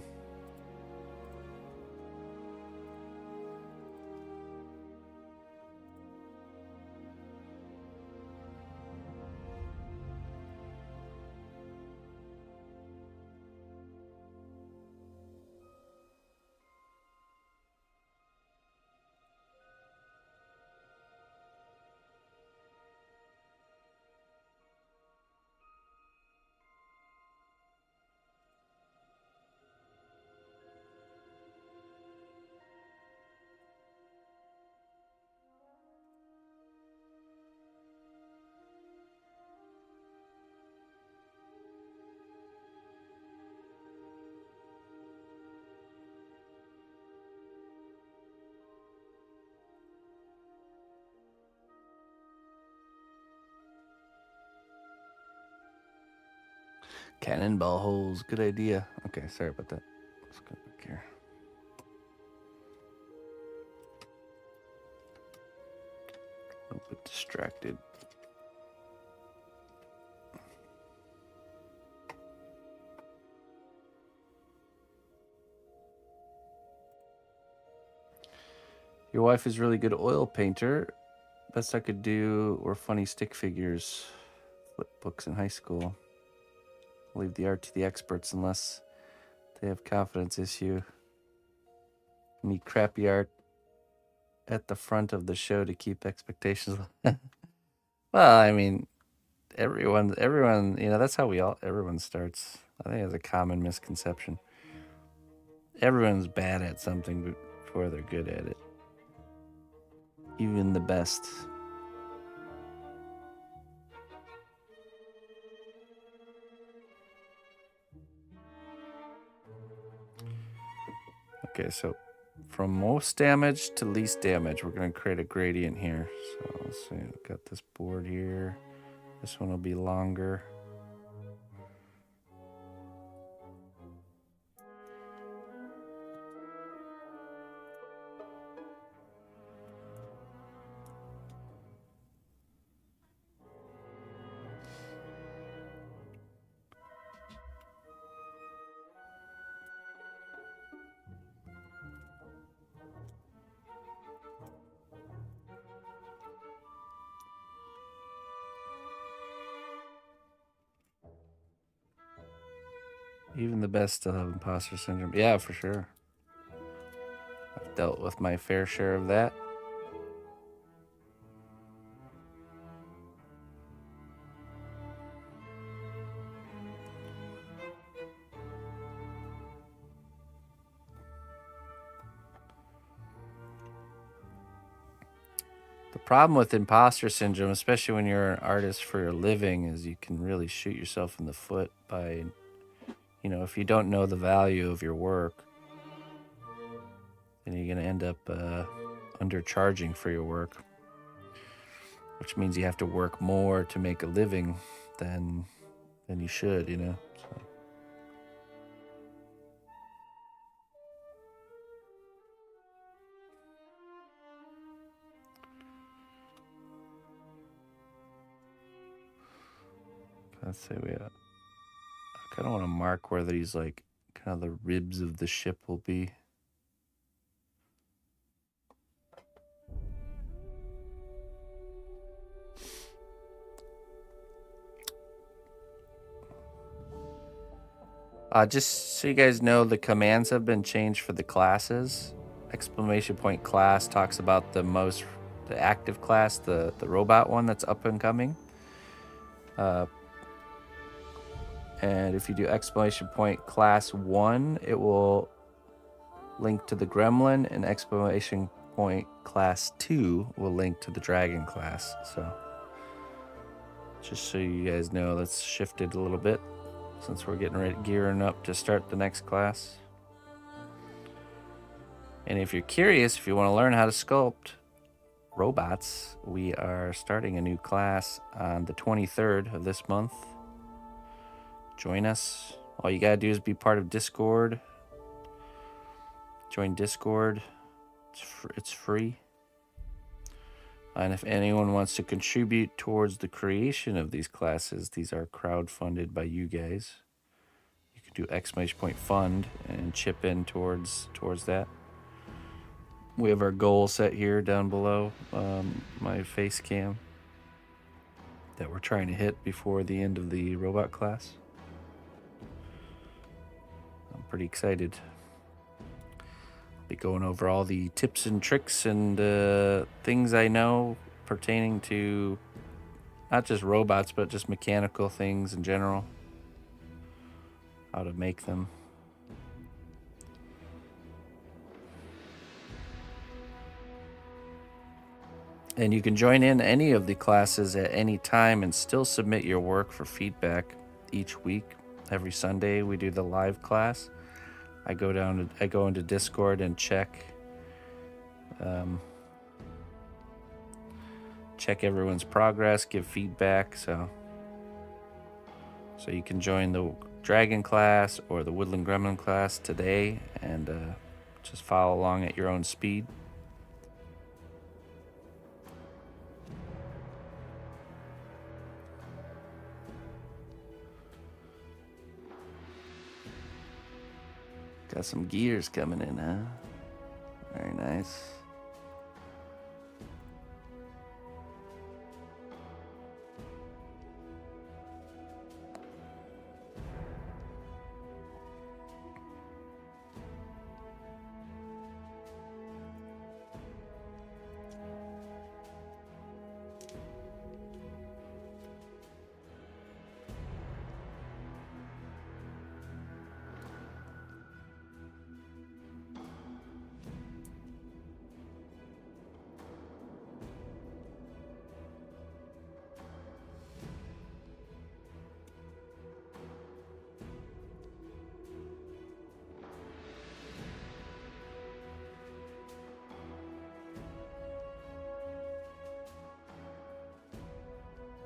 Cannonball holes, good idea. Okay, sorry about that. Let's go back here. A little bit distracted. Your wife is really good oil painter. Best I could do were funny stick figures. Flip books in high school. Leave the art to the experts unless they have confidence issue. Need crappy art at the front of the show to keep expectations. Well, I mean, everyone, you know, that's how everyone starts. I think it's a common misconception. Everyone's bad at something before they're good at it. Even the best. Okay, so from most damage to least damage, we're going to create a gradient here. So let's see, we've got this board here. This one will be longer. Even the best still have imposter syndrome. Yeah, for sure. I've dealt with my fair share of that. The problem with imposter syndrome, especially when you're an artist for your living, is you can really shoot yourself in the foot by, you know, if you don't know the value of your work, then you're going to end up undercharging for your work, which means you have to work more to make a living than you should, you know. So. Let's say I kind of want to mark where these, like, kind of the ribs of the ship will be. Just so you guys know, the commands have been changed for the classes. Exclamation point class talks about the active class, the robot one that's up and coming. And if you do exclamation point class 1, it will link to the gremlin, and exclamation point class 2 will link to the dragon class. So Just so you guys know, let's shift it a little bit since we're getting ready, gearing up to start the next class. And if you're curious, if you want to learn how to sculpt robots, we are starting a new class on the 23rd of this month. Join us. All you gotta do is be part of Discord. Join Discord. It's free. And if anyone wants to contribute towards the creation of these classes, these are crowdfunded by you guys. You can do ! fund and chip in towards that. We have our goal set here down below my face cam that we're trying to hit before the end of the robot class. I'm pretty excited. Be going over all the tips and tricks and things I know pertaining to not just robots, but just mechanical things in general. How to make them. And you can join in any of the classes at any time and still submit your work for feedback each week. Every Sunday we do the live class. I go into Discord and check everyone's progress, give feedback. So you can join the Dragon class or the Woodland Gremlin class today and just follow along at your own speed. Got some gears coming in, huh? Very nice.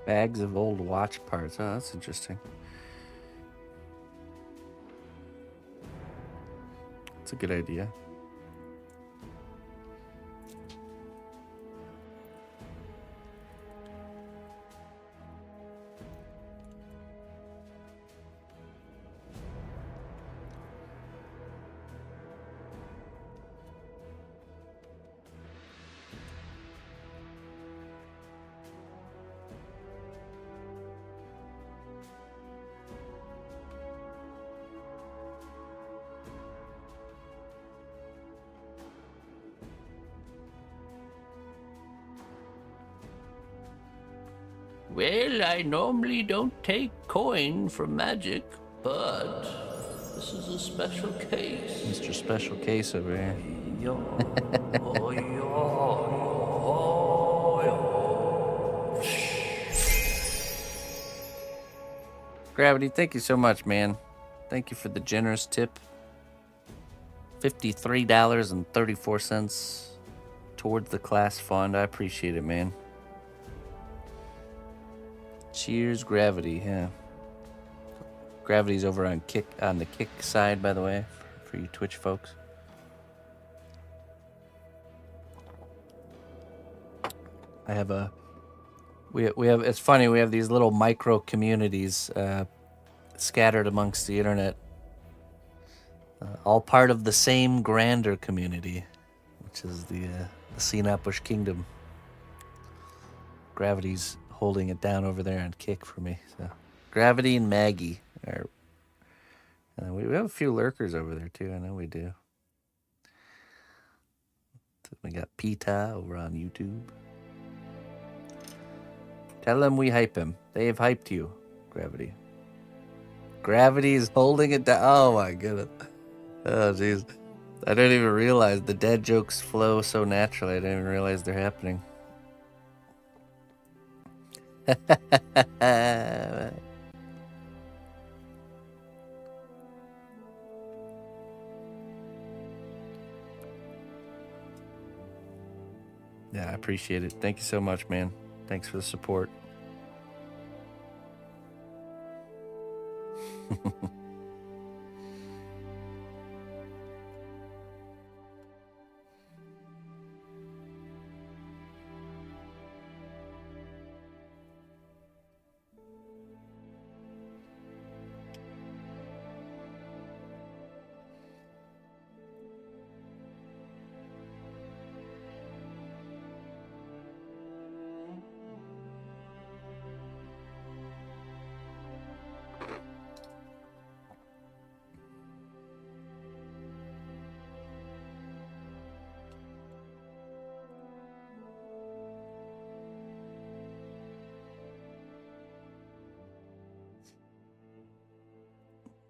Bags of old watch parts. Oh, that's interesting. That's a good idea. Well, I normally don't take coin for magic, but this is a special case. Mr. Special Case over here. Gravity, thank you so much, man. Thank you for the generous tip. $53.34 towards the class fund. I appreciate it, man. Cheers, Gravity. Yeah. Gravity's over on the kick side, by the way, for you Twitch folks. I have a we have it's funny, we have these little micro communities scattered amongst the internet, all part of the same grander community, which is the cnotbusch kingdom. Gravity's holding it down over there on kick for me. So Gravity and Maggie are, and we have a few lurkers over there too. I know we do. We got Pita over on YouTube. Tell them we hype him. They have hyped you, Gravity. Gravity is holding it down. Oh my goodness. Oh jeez. I don't even realize the dad jokes flow so naturally. I didn't even realize they're happening. Yeah, I appreciate it. Thank you so much, man. Thanks for the support.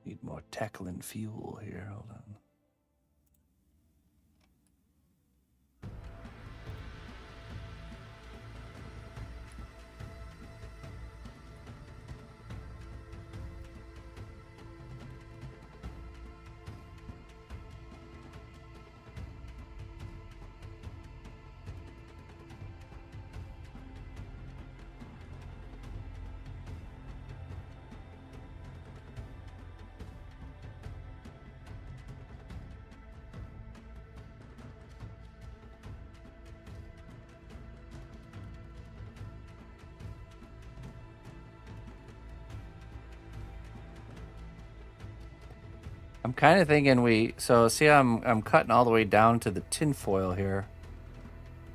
Need more tackling fuel here. Hold on. I'm kind of thinking so see I'm cutting all the way down to the tinfoil here,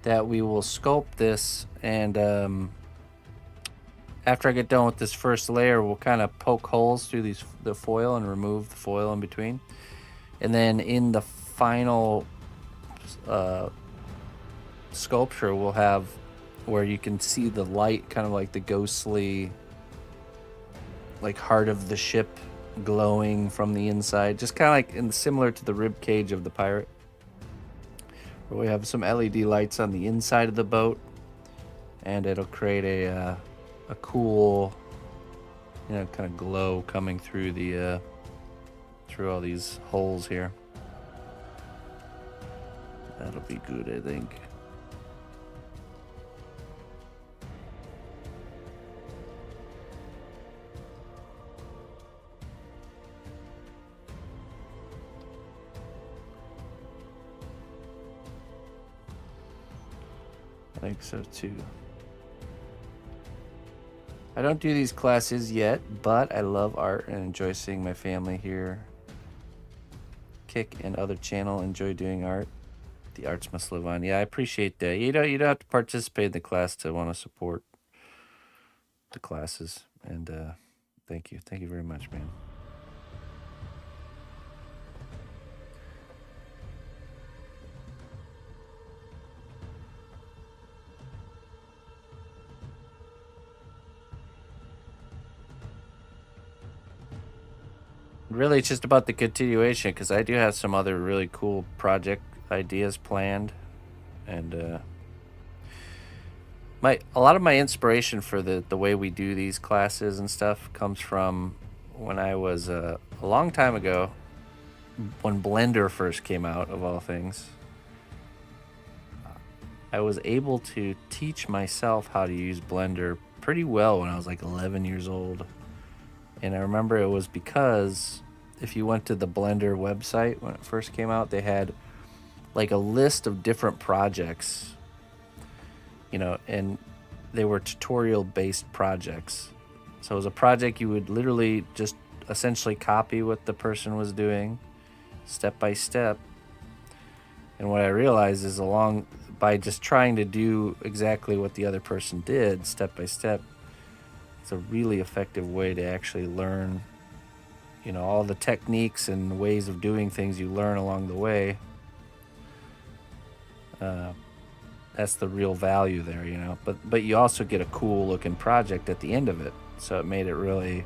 that we will sculpt this, and after I get done with this first layer, we'll kind of poke holes through the foil and remove the foil in between. And then in the final sculpture, we'll have where you can see the light, kind of like the ghostly, like heart of the ship glowing from the inside, just kind of like similar to the rib cage of the pirate, where we have some LED lights on the inside of the boat, and it'll create a cool, kind of glow coming through through all these holes here. That'll be good, I think. I think so too. I don't do these classes yet, but I love art and enjoy seeing my family here. Kick and other channel enjoy doing art. The arts must live on. Yeah, I appreciate that. You don't have to participate in the class to want to support the classes. And thank you very much, man. Really, it's just about the continuation, because I do have some other really cool project ideas planned, and a lot of my inspiration for the way we do these classes and stuff comes from when I was a long time ago, when Blender first came out, of all things. I was able to teach myself how to use Blender pretty well when I was like 11 years old. And I remember it was because if you went to the Blender website when it first came out, they had like a list of different projects, and they were tutorial-based projects. So it was a project you would literally just essentially copy what the person was doing step by step. And what I realized is by just trying to do exactly what the other person did step by step, it's a really effective way to actually learn, all the techniques and ways of doing things you learn along the way. That's the real value there, but you also get a cool looking project at the end of it. So it made it really,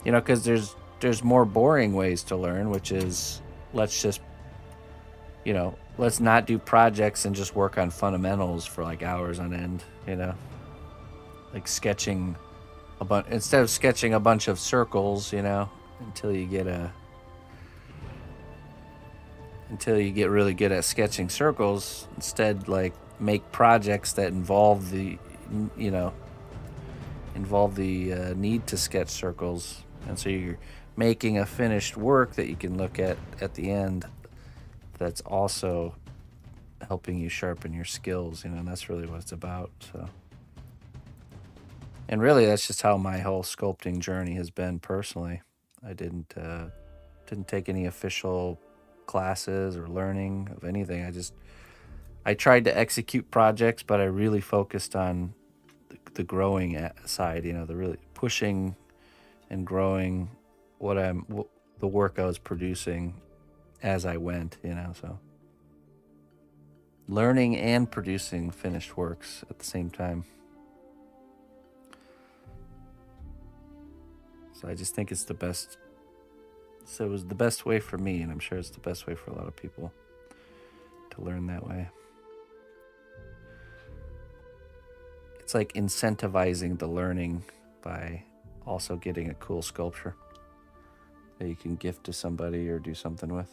because there's more boring ways to learn, which is let's not do projects and just work on fundamentals for like hours on end, like sketching instead of sketching a bunch of circles, you know, until you get really good at sketching circles. Instead, like, make projects that involve the need to sketch circles, and so you're making a finished work that you can look at the end that's also helping you sharpen your skills, you know, and that's really what it's about. So, and really that's just how my whole sculpting journey has been personally. I didn't take any official classes or learning of anything. I tried to execute projects, but I really focused on the growing side, you know, the really pushing and growing the work I was producing as I went, you know, so learning and producing finished works at the same time. So I just think it's the best. So it was the best way for me, and I'm sure it's the best way for a lot of people to learn that way. It's like incentivizing the learning by also getting a cool sculpture that you can gift to somebody or do something with.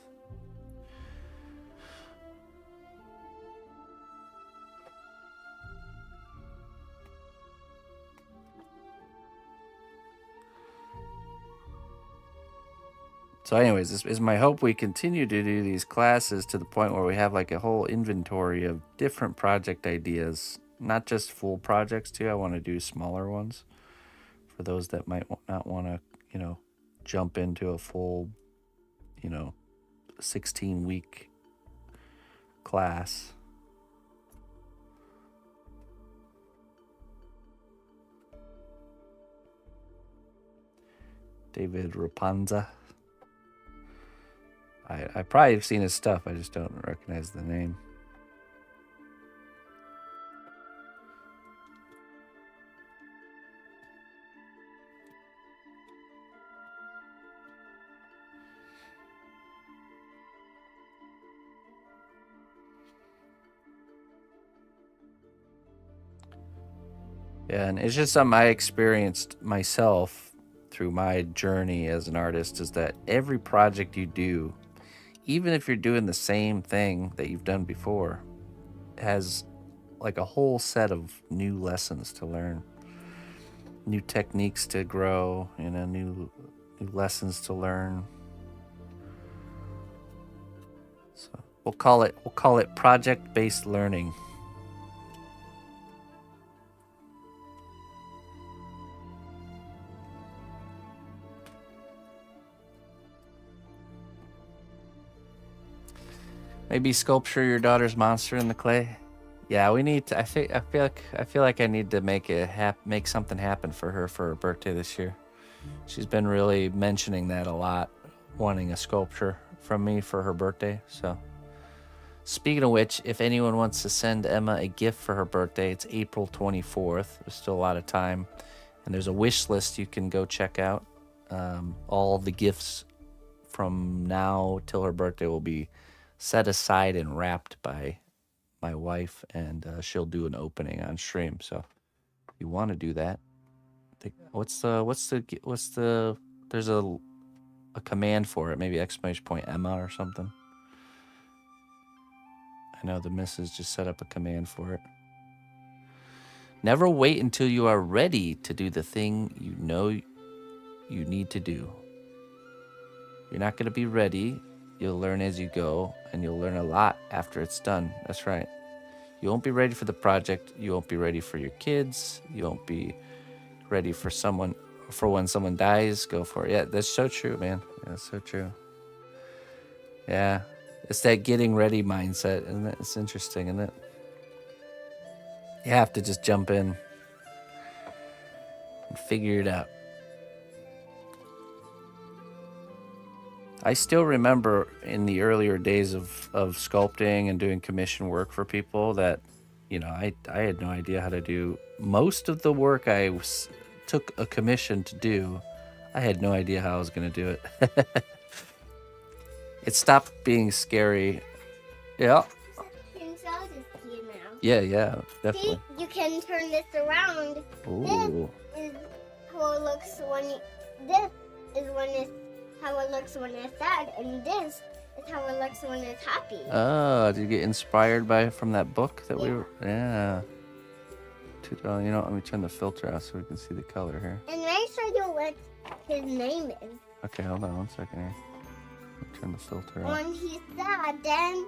So anyways, this is my hope we continue to do these classes to the point where we have like a whole inventory of different project ideas, not just full projects too. I want to do smaller ones for those that might not want to, you know, jump into a full, you know, 16-week class. David Rapanza. I probably have seen his stuff. I just don't recognize the name. Yeah, and it's just something I experienced myself through my journey as an artist, is that every project you do, even if you're doing the same thing that you've done before, has like a whole set of new lessons to learn, new techniques to grow, you know, new lessons to learn. So we'll call it project-based learning. Maybe sculpture your daughter's monster in the clay. Yeah, we need to. I feel like I need to make something happen for her birthday this year. She's been really mentioning that a lot, wanting a sculpture from me for her birthday. So, speaking of which, if anyone wants to send Emma a gift for her birthday, it's April 24th. There's still a lot of time, and there's a wish list you can go check out. All the gifts from now till her birthday will be set aside and wrapped by my wife, and she'll do an opening on stream. So if you want to do that, there's a command for it, maybe ! Emma or something. I know the missus just set up a command for it. Never wait until you are ready to do the thing you know you need to do. You're not going to be ready. You'll learn as you go, and you'll learn a lot after it's done. That's right. You won't be ready for the project. You won't be ready for your kids. You won't be ready for when someone dies. Go for it. Yeah, that's so true, man. Yeah, that's so true. Yeah, it's that getting ready mindset, isn't it? It's interesting, isn't it? You have to just jump in and figure it out. I still remember in the earlier days of sculpting and doing commission work for people that, you know, I had no idea how to do most of the work took a commission to do. I had no idea how I was going to do it. It stopped being scary. Yeah. Since I'll just see you now. Yeah, See, definitely. you can turn this around. Ooh. This is how it looks when this is when it's how it looks when it's sad, and this is how it looks when it's happy. Oh, did you get inspired from that book that we were? Yeah. You know, let me turn the filter off so we can see the color here. And make sure you what his name is. Okay, hold on 1 second here. Let me turn the filter off. When he's sad, then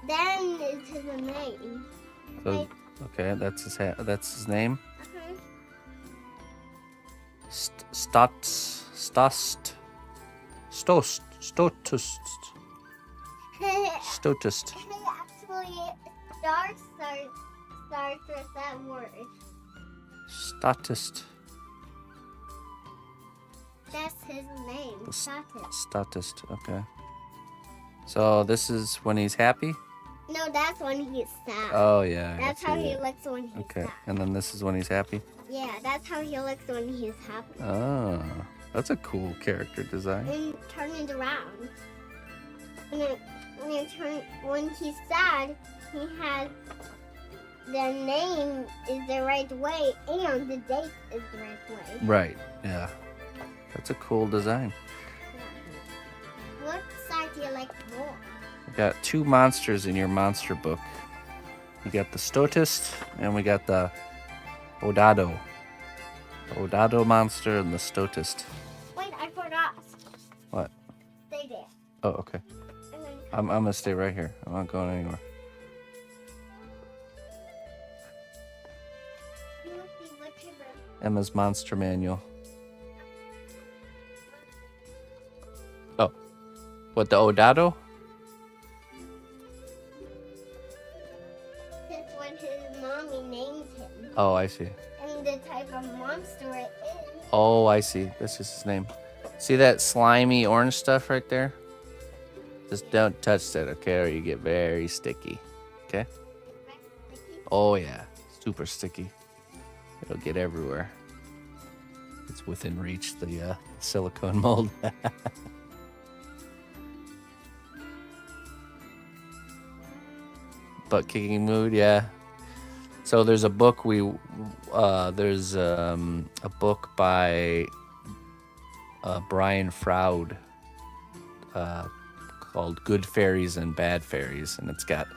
it's his name. So, okay, that's his name. Uh-huh. Stotust. Actually, starts with that word. Statist. That's his name. Statist. Statist. Okay. So this is when he's happy. No, that's when he's sad. Oh yeah. That's how he looks when he's Okay, sad. and then this is when he's happy. Yeah, that's how he looks when he's happy. Oh, that's a cool character design. And turn it around. And then when he's sad, he has the name is the right way and the date is the right way. Right. Yeah. That's a cool design. What side do you like more? We got 2 monsters in your monster book. You got the Stotist and we got the Odado. The Odado monster and the Stotist. Wait, I forgot. What? Stay there. Oh, okay. And then I'm gonna stay right here. I'm not going anywhere. you must be looking at Emma's Monster Manual. Oh, what, the Odado? That's what his mommy named him. Oh, I see. And the type of monster it is. Oh, I see. That's just his name. See that slimy orange stuff right there? Just don't touch that, okay? Or you get very sticky. Okay? Oh, yeah. Super sticky. It'll get everywhere. It's within reach, the silicone mold. Butt kicking mood, yeah. So there's a book there's a book by Brian Froud called Good Fairies and Bad Fairies, and it's got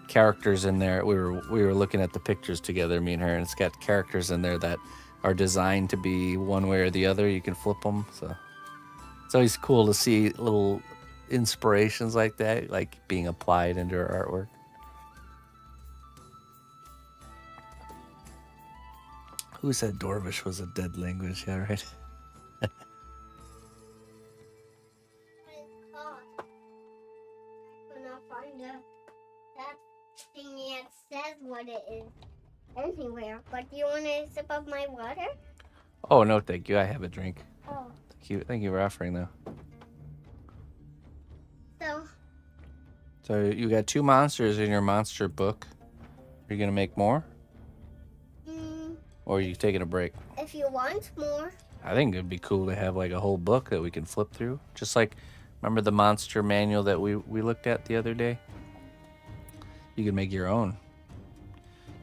characters in there. We were looking at the pictures together, me and her, and it's got characters in there that are designed to be one way or the other. You can flip them, so it's always cool to see little inspirations like that, like being applied into our artwork. Who said Dwarvish was a dead language? Yeah, right. That thing that says what it is anywhere. But do you want a sip of my water? Oh no, thank you. I have a drink. Oh. Thank you for offering though. So you got 2 monsters in your monster book. Are you gonna make more? Or are you taking a break? If you want more. I think it'd be cool to have like a whole book that we can flip through. Just like, remember the monster manual that we looked at the other day? You could make your own.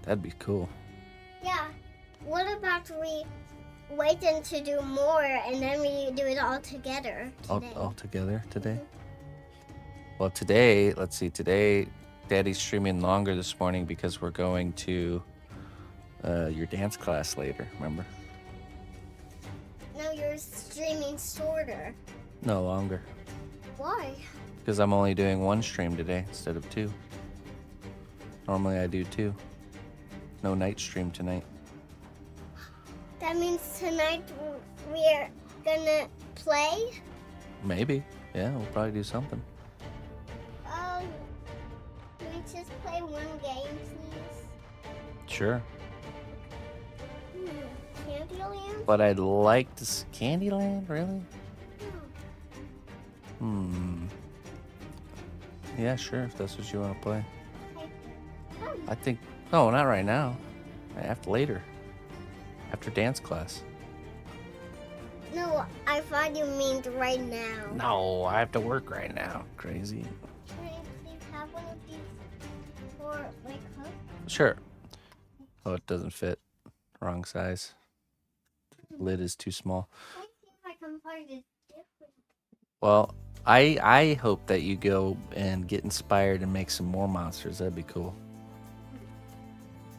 That'd be cool. Yeah. What about we wait to do more and then we do it all together today? All together today? Well, today, let's see. Today, Daddy's streaming longer this morning because we're going to your dance class later, remember? No, you're streaming shorter. No, longer. Why? Because I'm only doing 1 stream today instead of 2. Normally I do 2. No night stream tonight. That means tonight we're gonna play? Maybe. Yeah, we'll probably do something. Can we just play 1 game, please? Sure. Candyland? But I'd like to see Candyland, really? Yeah, sure, if that's what you want to play. Okay. I think, no, not right now. Later. After dance class. No, I thought you meant right now. No, I have to work right now. Crazy. Can I please have one of these for my cup? Sure. Oh, it doesn't fit. Wrong size. Lid is too small. I see if I can find it different. Well, I hope that you go and get inspired and make some more monsters. That'd be cool.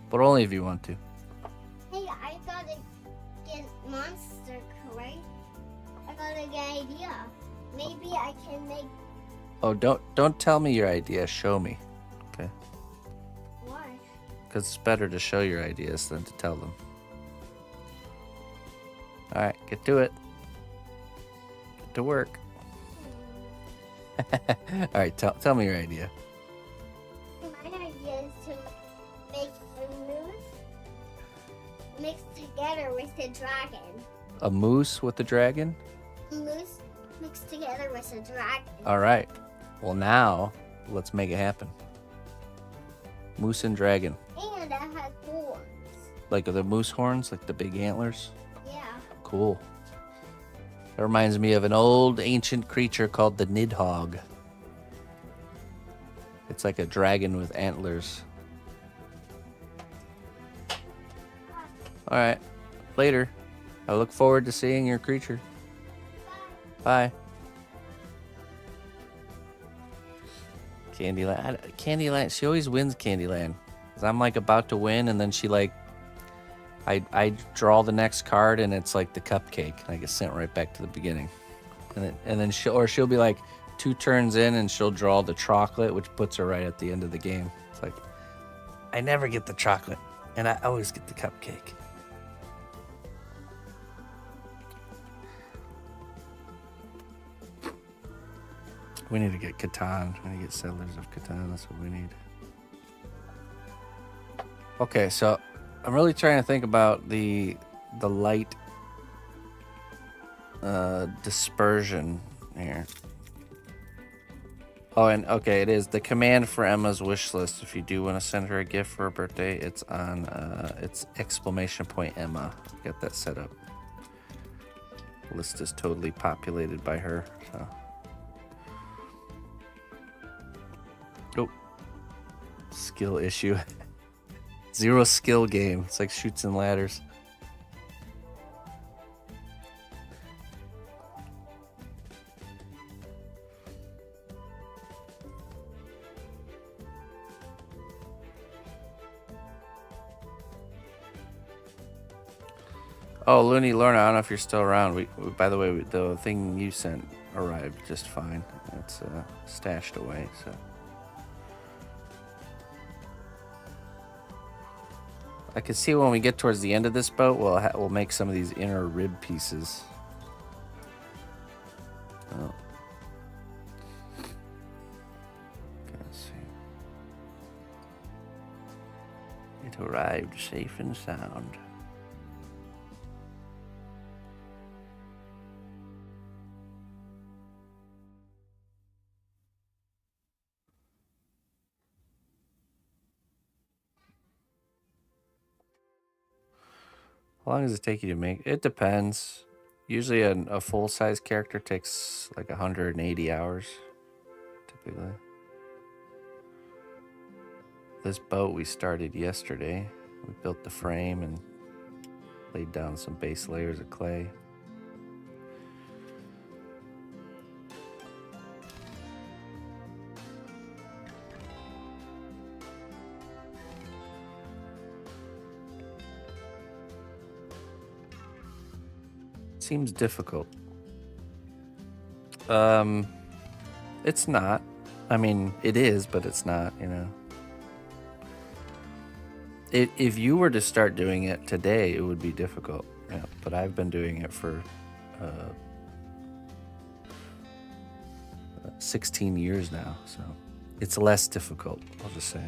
But only if you want to. Hey, I gotta get monster, right? I gotta get an idea. Maybe I can make Oh, don't tell me your idea. Show me. Okay. what? Because it's better to show your ideas than to tell them. All right, get to it. Get to work. All right, tell me your idea. My idea is to make a moose mixed together with a dragon. A moose with a dragon? A moose mixed together with a dragon. All right. Well, now let's make it happen. Moose and dragon. And it has horns. Like the moose horns, like the big antlers. Yeah. Cool. That reminds me of an old ancient creature called the Nidhogg. It's like a dragon with antlers. All right. Later. I look forward to seeing your creature. Bye. Candyland. She always wins Candyland. 'Cause I'm like about to win, and then she like, I draw the next card, and it's like the cupcake. And I get sent right back to the beginning, and then she'll be like 2 turns in, and she'll draw the chocolate, which puts her right at the end of the game. It's like, I never get the chocolate, and I always get the cupcake. We need to get Catan. We need to get Settlers of Catan. That's what we need. Okay, so I'm really trying to think about the light dispersion here. Oh, and okay, it is the command for Emma's wish list. If you do want to send her a gift for her birthday, it's on it's !Emma. Get that set up. List is totally populated by her. So. Oh, skill issue. 0 skill game. It's like Chutes and Ladders. Oh, Looney Lorna, I don't know if you're still around. We by the way, the thing you sent arrived just fine. It's stashed away, so. I can see when we get towards the end of this boat, we'll make some of these inner rib pieces. Oh. Let's see. It arrived safe and sound. How long does it take you to make? It depends. Usually a full-size character takes like 180 hours, typically. This boat we started yesterday. We built the frame and laid down some base layers of clay. Seems difficult. It's not. I mean, it is, but it's not, you know. If you were to start doing it today, it would be difficult. Yeah, but I've been doing it for 16 years now, so it's less difficult, I'll just say.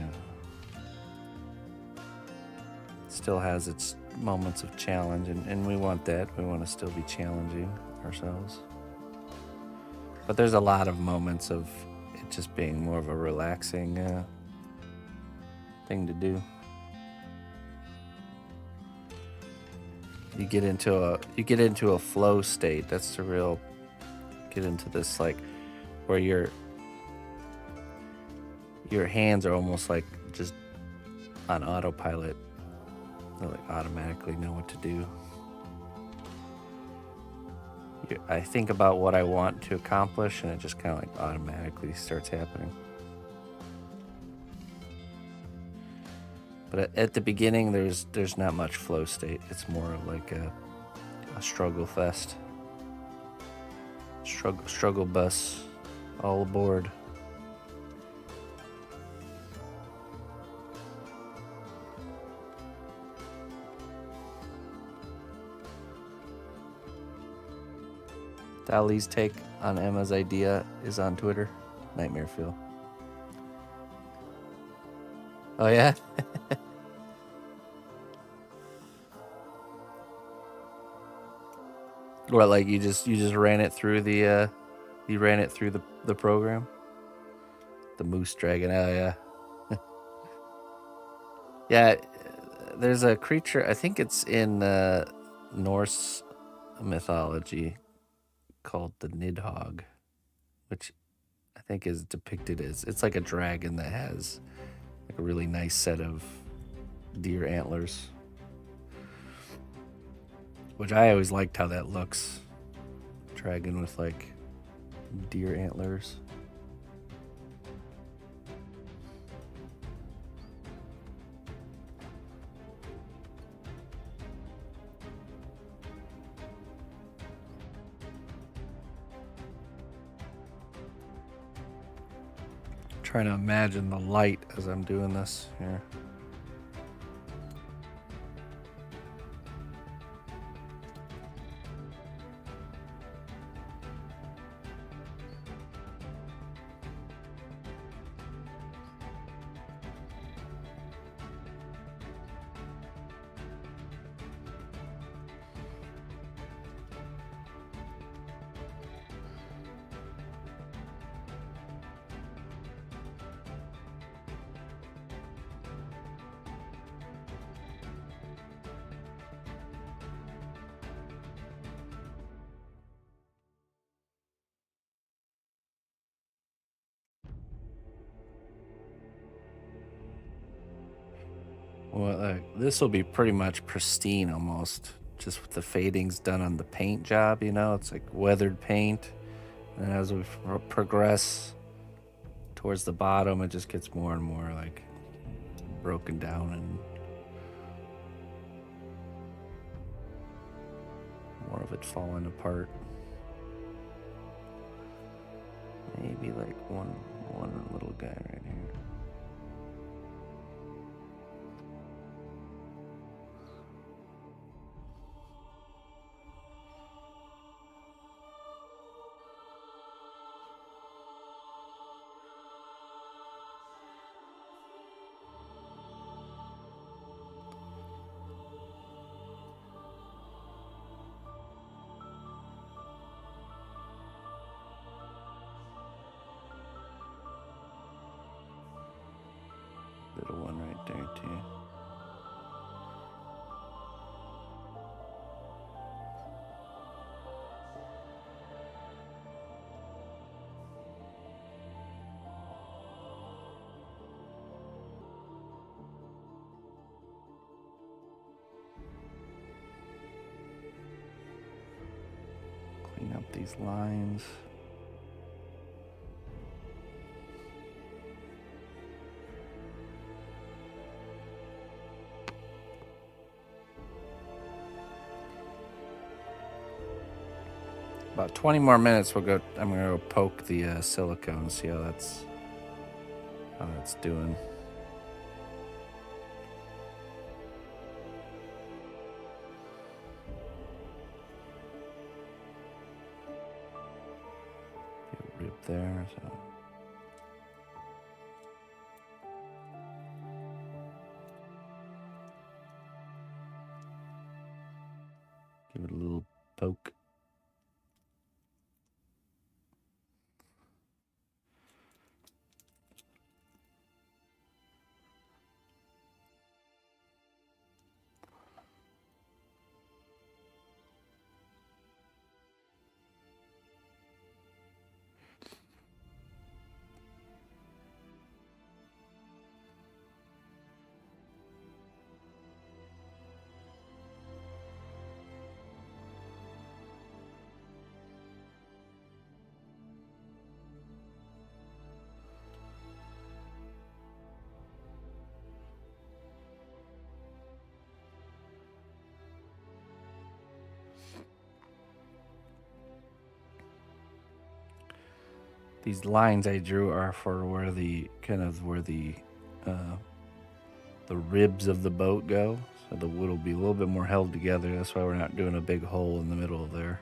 It still has its moments of challenge, and we want that. We want to still be challenging ourselves. But there's a lot of moments of it just being more of a relaxing thing to do. You get into a flow state. That's the real get into this, like, where your hands are almost like just on autopilot. They like automatically know what to do. I think about what I want to accomplish, and it just kind of like automatically starts happening. But at the beginning, there's not much flow state. It's more of like a struggle fest. Struggle bus, all aboard. Dali's take on Emma's idea is on Twitter. Nightmare Phil. Oh yeah? What, like you just ran it through the the program? The moose dragon. Oh yeah. Yeah, there's a creature, I think it's in Norse mythology, called the Nidhogg, which I think is depicted as, it's like a dragon that has like a really nice set of deer antlers, which I always liked how that looks. Dragon with like deer antlers. Trying to imagine the light as I'm doing this here. Well, this will be pretty much pristine almost, just with the fadings done on the paint job, you know? It's like weathered paint. And as we progress towards the bottom, it just gets more and more like broken down and more of it falling apart. Maybe like one little guy right here. Little one right there too. Clean up these lines. About 20 more minutes, I'm gonna go poke the silicone, see how that's doing. Get a rib there, so. Give it a little poke. These lines I drew are for where the ribs of the boat go. So the wood will be a little bit more held together. That's why we're not doing a big hole in the middle there.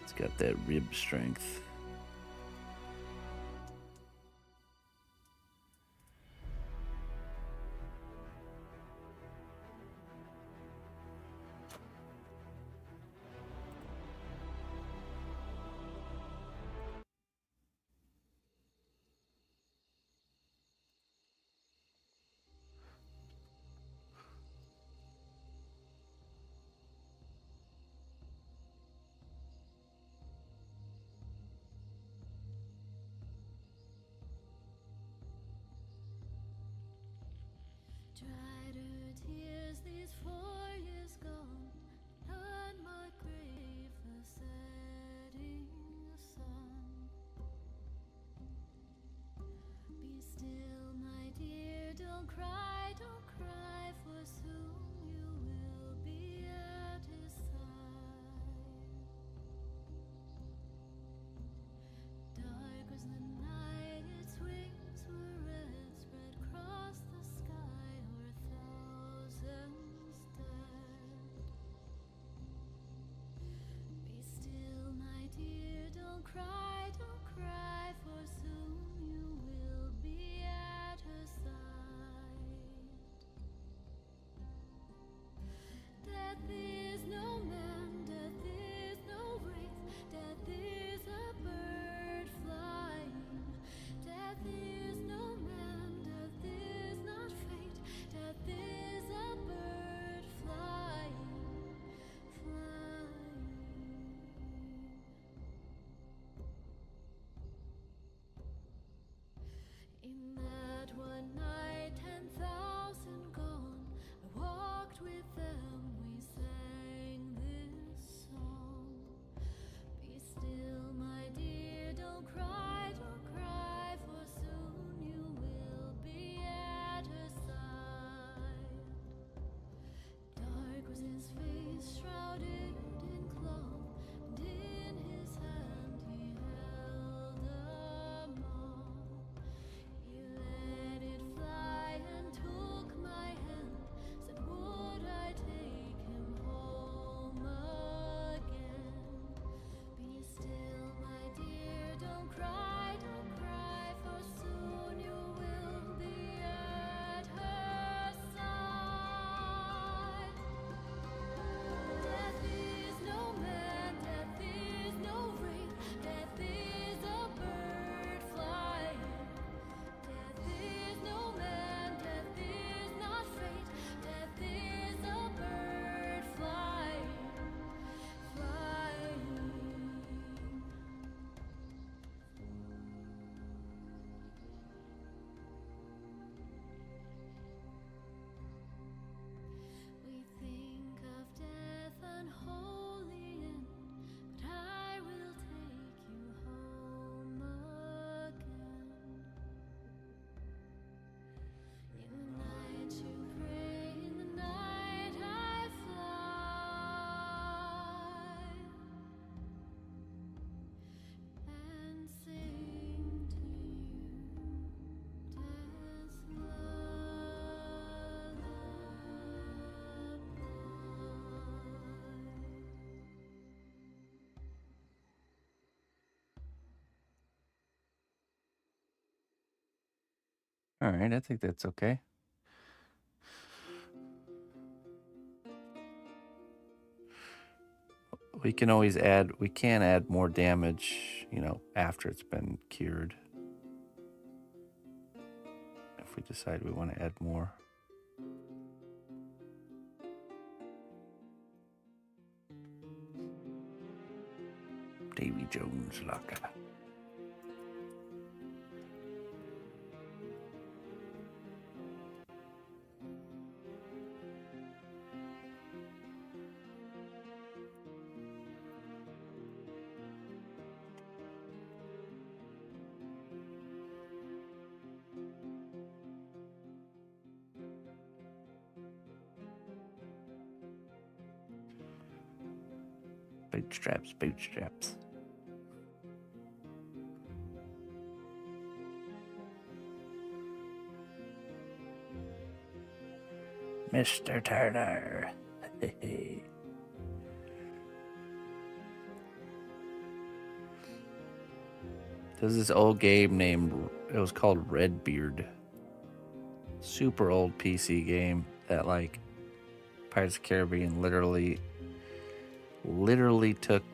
It's got that rib strength. Dried her tears these 4 years gone, on my grave a setting sun. Be still, my dear, don't cry, for soon you will be at his side. Dark was the night, its wings were red, spread across the sky were thousands dead. Be still, my dear, don't cry, for soon you will be at her side. Death is no man, death is no wraith, death is a bird flying. Death is no man, death is not fate, death is a bird flying, flying. In that one night, 10,000 gone, I walked with them, we sang this song. Be still, my dear, don't cry, for soon you will be at her side. Dark was his face, shrouded in cloth, and in his hand he held a moth. He let it fly and took my hand, said, would I take him home again? Be still, my dear, don't cry, for soon you will be at her side. Death is no man, death is no wraith, death is a bird flying. Death is no man, death is not fate, death is a bird flying, flying. We think of death unholy end, but I will take you home again. In the night you pray, in the night I fly and sing to you death's All right, I think that's okay. We can add more damage, after it's been cured. If we decide we want to add more. Davy Jones locker. Bootstraps, bootstraps. Mr. Turner. There's this old game it was called Redbeard. Super old PC game that like Pirates of the Caribbean literally took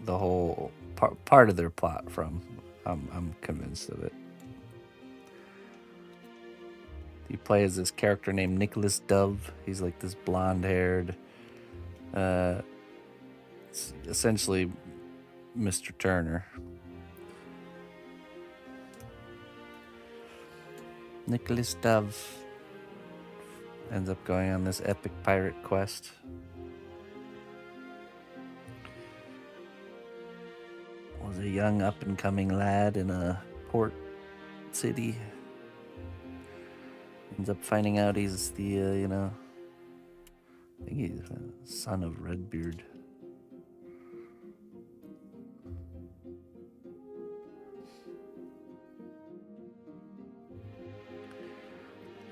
the whole part of their plot from. I'm convinced of it. You play as this character named Nicholas Dove. He's like this blonde-haired, essentially Mr. Turner. Nicholas Dove ends up going on this epic pirate quest. Was a young up-and-coming lad in a port city. Ends up finding out he's the, I think he's a son of Redbeard.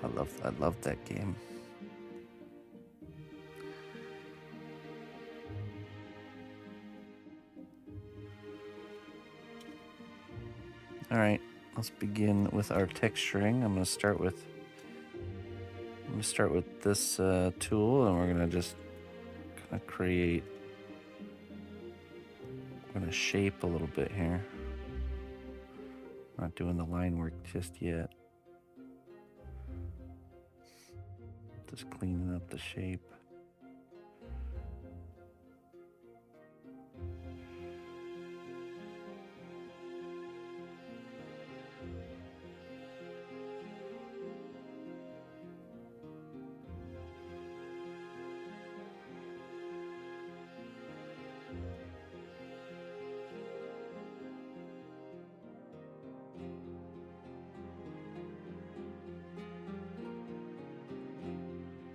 I love that game. All right, let's begin with our texturing. I'm going to start with this tool, and we're going to just kind of create. I'm going to shape a little bit here. Not doing the line work just yet. Just cleaning up the shape.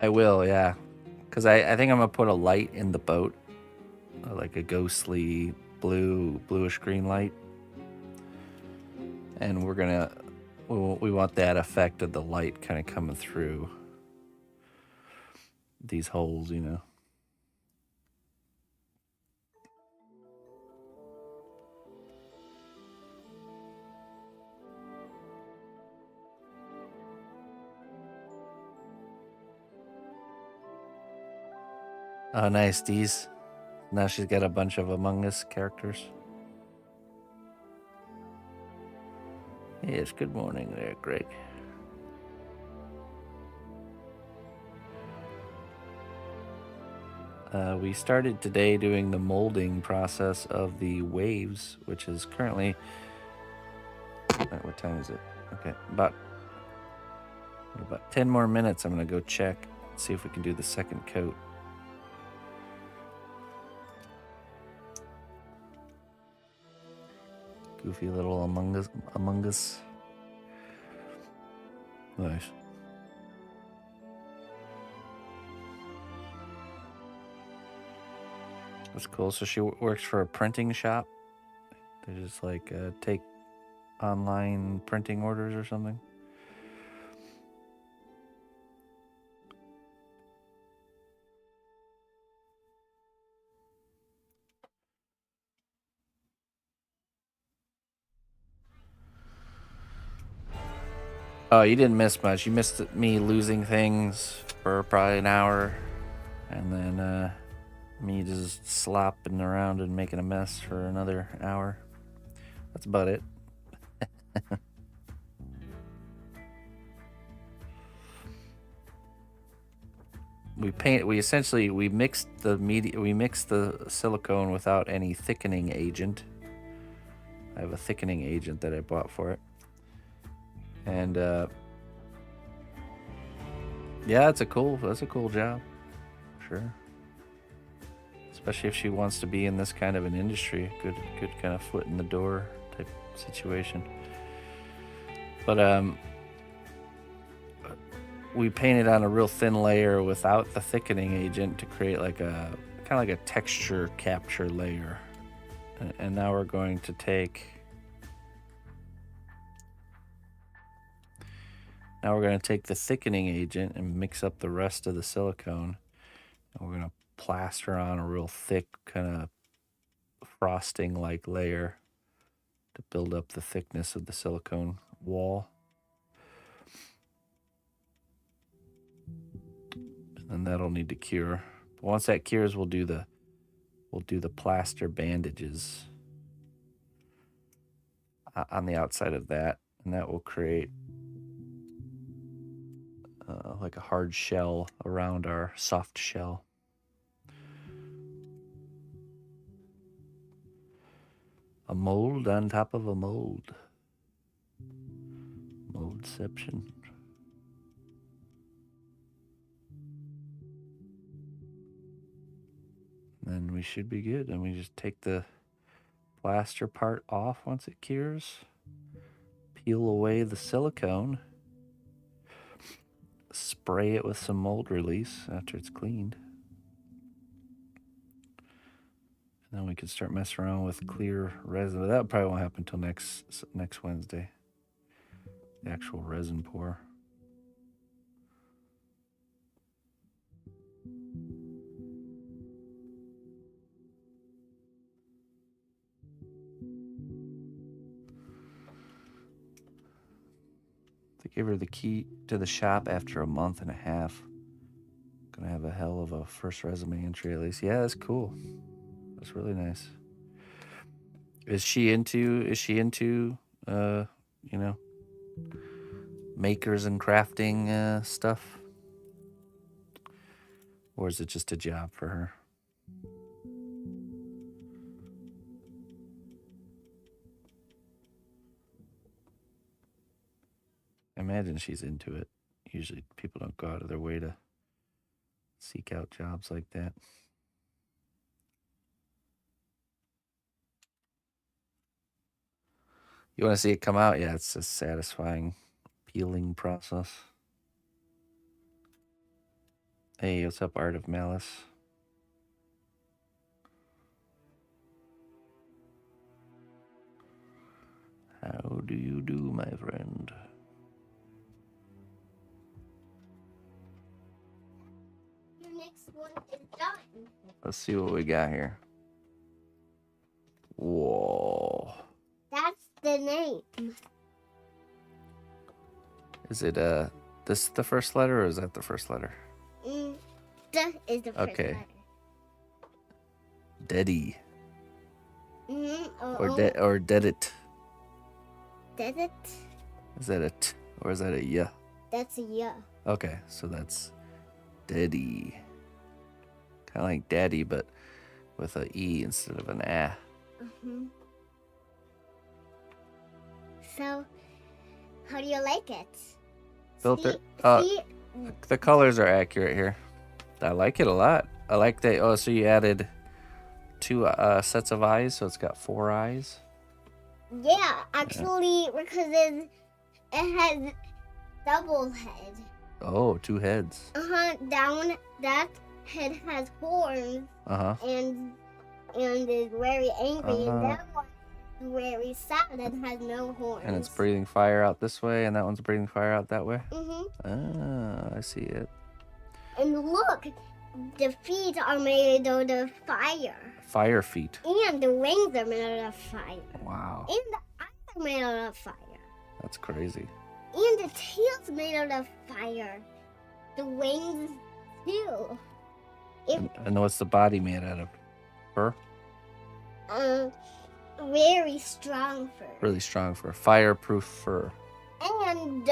I will, yeah. Because I think I'm going to put a light in the boat. Like a ghostly bluish green light. And we're going to... We want that effect of the light kind of coming through these holes, you know. Oh, nice. These. Now she's got a bunch of Among Us characters. Yes, good morning there, Greg. We started today doing the molding process of the waves, which is currently... What time is it? Okay, about 10 more minutes. I'm going to go check, see if we can do the second coat. Goofy little Among Us. Nice. That's cool. So she works for a printing shop. They just like take online printing orders or something. Oh, you didn't miss much. You missed me losing things for probably an hour, and then me just slopping around and making a mess for another hour. That's about it. We mixed the silicone without any thickening agent. I have a thickening agent that I bought for it. And yeah, that's a cool job. Sure. Especially if she wants to be in this kind of an industry. Good kind of foot in the door type situation. But we painted on a real thin layer without the thickening agent to create like a kind of like a texture capture layer. And now we're going to take... Now we're going to take the thickening agent and mix up the rest of the silicone. And we're going to plaster on a real thick kind of frosting-like layer to build up the thickness of the silicone wall. And then that'll need to cure. But once that cures, we'll do the plaster bandages on the outside of that, and that will create like a hard shell around our soft shell. A mold on top of a mold. Moldception. Then we should be good. And we just take the plaster part off once it cures. Peel away the silicone. Spray it with some mold release after it's cleaned. And then we can start messing around with clear resin. But that probably won't happen until next Wednesday. The actual resin pour. They gave her the key to the shop after a month and a half. Gonna have a hell of a first resume entry at least. Yeah, that's cool. That's really nice. Is she into you know, makers and crafting stuff? Or is it just a job for her? I imagine she's into it. Usually people don't go out of their way to seek out jobs like that. You want to see it come out? Yeah, it's a satisfying peeling process. Hey, what's up, Art of Malice? How do you do, my friend? Your next one is done. Let's see what we got here. Whoa. That's the name. Is it this the first letter or is that the first letter? That is the first Okay. letter. Deddy. Mm-hmm. Or did it? Did it? Is that a t or is that a yeah? That's a yeah. Okay, so that's Deddy. Kind of like daddy, but with a E instead of an A. So, how do you like it? Filter. See? The colors are accurate here. I like it a lot. I like that. Oh, so you added 2 sets of eyes, so it's got 4 eyes. Yeah, actually, because it has double head. Oh, 2 heads. That head has horns and is very angry, and that one is very sad and has no horns. And it's breathing fire out this way, and that one's breathing fire out that way. Ah, I see it. And look, the feet are made out of fire. Fire feet. And the wings are made out of fire. Wow. And the eyes are made out of fire. That's crazy. And the tail's made out of fire. The wings too. And what's the body made out of? Fur? Very strong fur. Really strong fur. Fireproof fur. And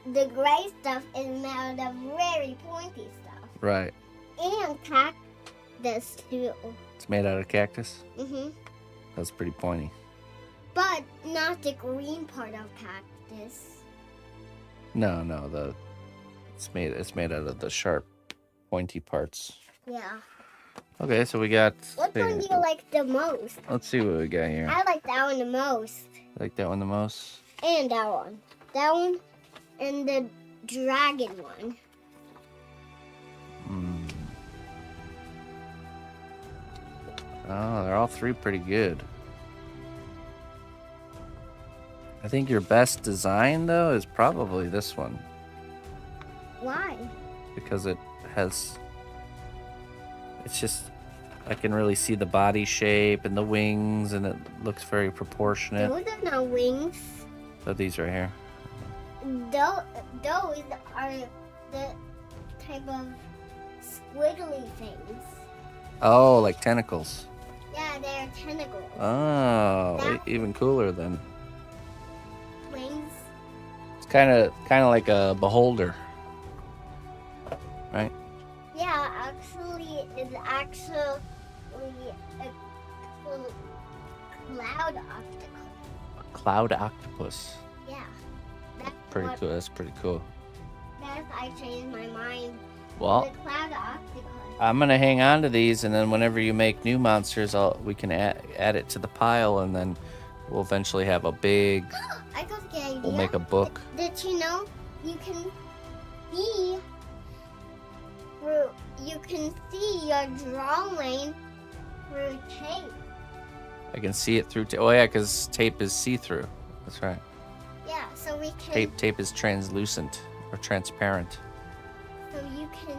the gray stuff is made out of very pointy stuff. Right. And cactus too. It's made out of cactus? Mhm. That's pretty pointy. But not the green part of cactus. No, it's made out of the sharp, pointy parts. Yeah. Okay, so we got. What one do you like the most? Let's see what we got here. I like that one the most. Like that one the most? And that one. That one and the dragon one. Oh, they're all three pretty good. I think your best design, though, is probably this one. Why? Because it has... It's just... I can really see the body shape and the wings, and it looks very proportionate. Those are not wings. So these right here. Those are the type of squiggly things. Oh, like tentacles. Yeah, they're tentacles. Oh, That- even cooler then. Wings. It's kind of like a beholder, right? Yeah, actually, it's actually a cloud optical. Cloud octopus. Yeah. That's Pretty what, cool. That's pretty cool. That's I changed my mind. Well, The cloud optical. I'm gonna hang on to these, and then whenever you make new monsters, we can add it to the pile, and then we'll eventually have a big. I got the idea. We'll make a book. Did you know you can see through? You can see your drawing through tape. I can see it through. Oh yeah, because tape is see-through. That's right. Yeah, so we can. Tape is translucent or transparent. So you can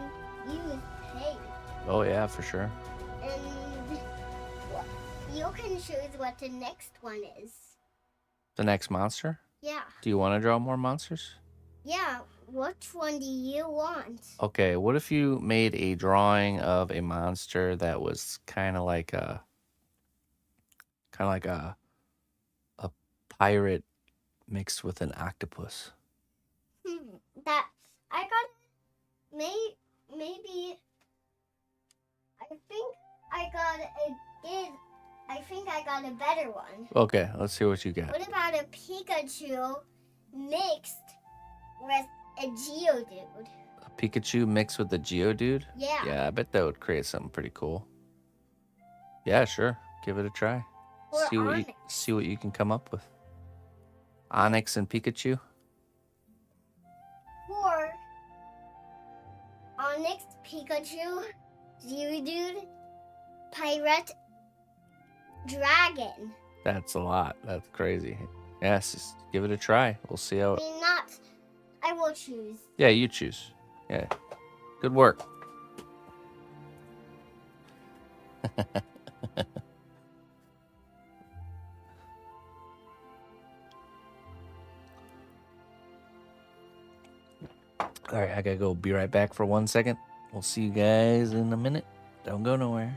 use tape, Oh yeah, for sure. and you can choose what the next one is. The next monster. Yeah, Do you want to draw more monsters? yeah. Which one do you want? Okay, what if you made a drawing of a monster that was kind of like a pirate mixed with an octopus? That I got. Maybe. I think I got I think I got a better one. Okay, let's see what you got. What about a Pikachu mixed with a Geodude? A Pikachu mixed with a Geodude? Yeah. Yeah, I bet that would create something pretty cool. Yeah, sure. Give it a try. Or See Onyx. what you can come up with. Onyx and Pikachu? Or Onyx, Pikachu, Geodude, Pirate, Dragon. That's a lot. That's crazy. Yes, just give it a try. We'll see how. I mean, not. I will choose. Yeah, you choose. Yeah. Good work. All right, I gotta go. Be right back for 1 second. We'll see you guys in a minute. Don't go nowhere.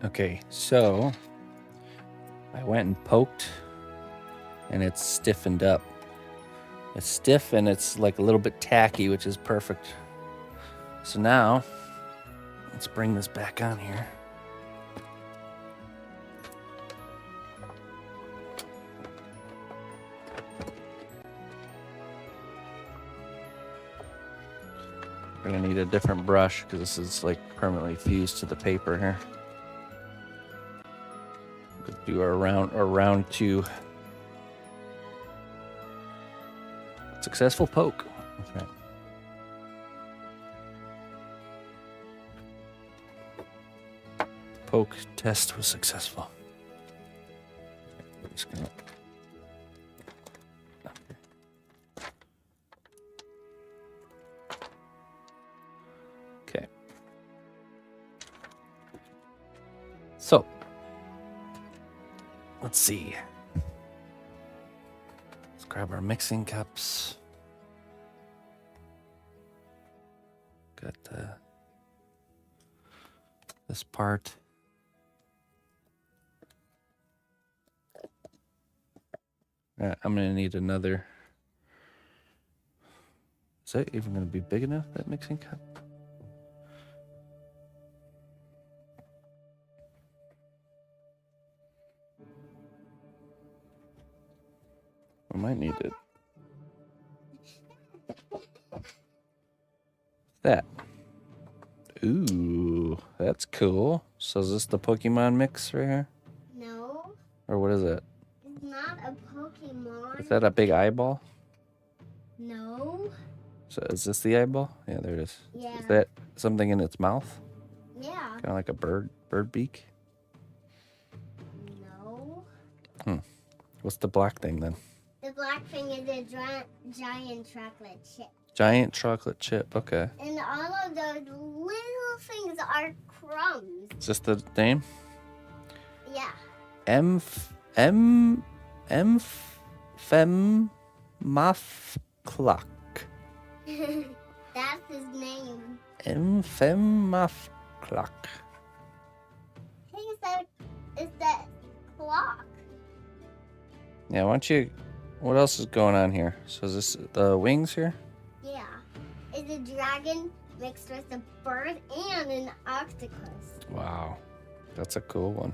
Okay, so I went and poked and it's stiffened up. It's stiff and it's like a little bit tacky, which is perfect. So now, let's bring this back on here. We're gonna need a different brush because this is like permanently fused to the paper here. Let's do our round 2. Successful poke. Okay. Poke test was successful. I'm just gonna... Okay. So, let's see. Let's grab our mixing cups. Got this part. I'm gonna need another. Is that even gonna be big enough, that mixing cup? I might need it. That. Ooh, that's cool. So is this the Pokemon mix right here? No, Or what is it? it's not a Pokemon. Is that a big eyeball? No. So is this the eyeball? Yeah, there it is. Yeah. Is that something in its mouth? Yeah. Kind of like a bird beak? No. What's the black thing then? The black thing is a giant chocolate chip. Giant chocolate chip. Okay. And all of those little things are crumbs. Is this the name? Yeah. Fem Muff Clock. That's his name. Fem Muff Clock. Hey, is that clock? Yeah, why don't you... What else is going on here? So is this the wings here? Yeah. It's a dragon mixed with a bird and an octopus. Wow. That's a cool one.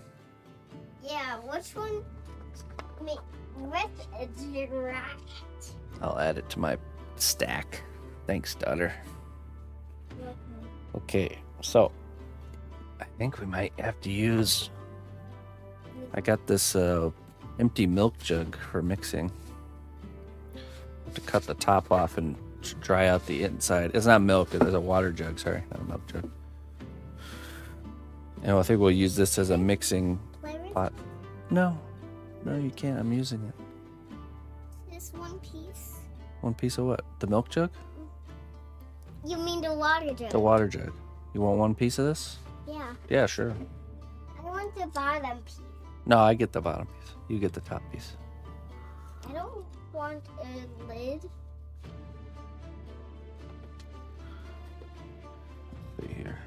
Yeah, which one? With a giraffe. I'll add it to my stack. Thanks, daughter. Okay, so I think we might have to use... I got this empty milk jug for mixing. Have to cut the top off and dry out the inside. It's not milk, it's a water jug, sorry, not a milk jug. And I think we'll use this as a mixing pot. No, you can't. I'm using it. This one piece. One piece of what? The milk jug? You mean the water jug? The water jug. You want one piece of this? Yeah. Yeah, sure. I want the bottom piece. No, I get the bottom piece. You get the top piece. I don't want a lid. Let's see here.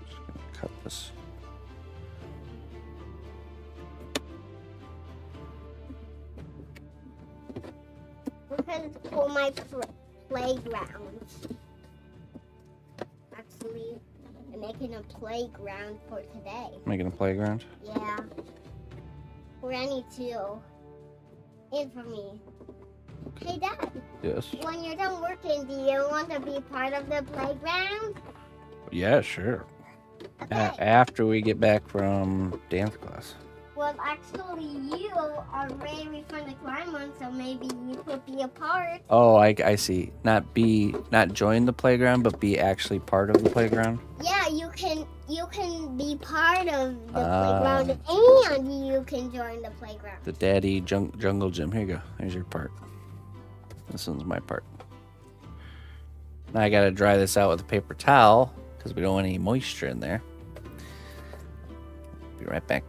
Just gonna cut this. Because for my playground. Actually, I'm making a playground for today. Making a playground? Yeah. For Annie too. And for me. Hey Dad, Yes. when you're done working, do you want to be part of the playground? Yeah, sure. Okay. After we get back from dance class. Well, actually, you are very fun to climb on, so maybe you could be a part. Oh, I see. Not join the playground, but be actually part of the playground. Yeah, you can be part of the Ah. playground, and you can join the playground. The daddy jungle gym. Here you go. Here's your part. This one's my part. Now I gotta dry this out with a paper towel because we don't want any moisture in there. Be right back.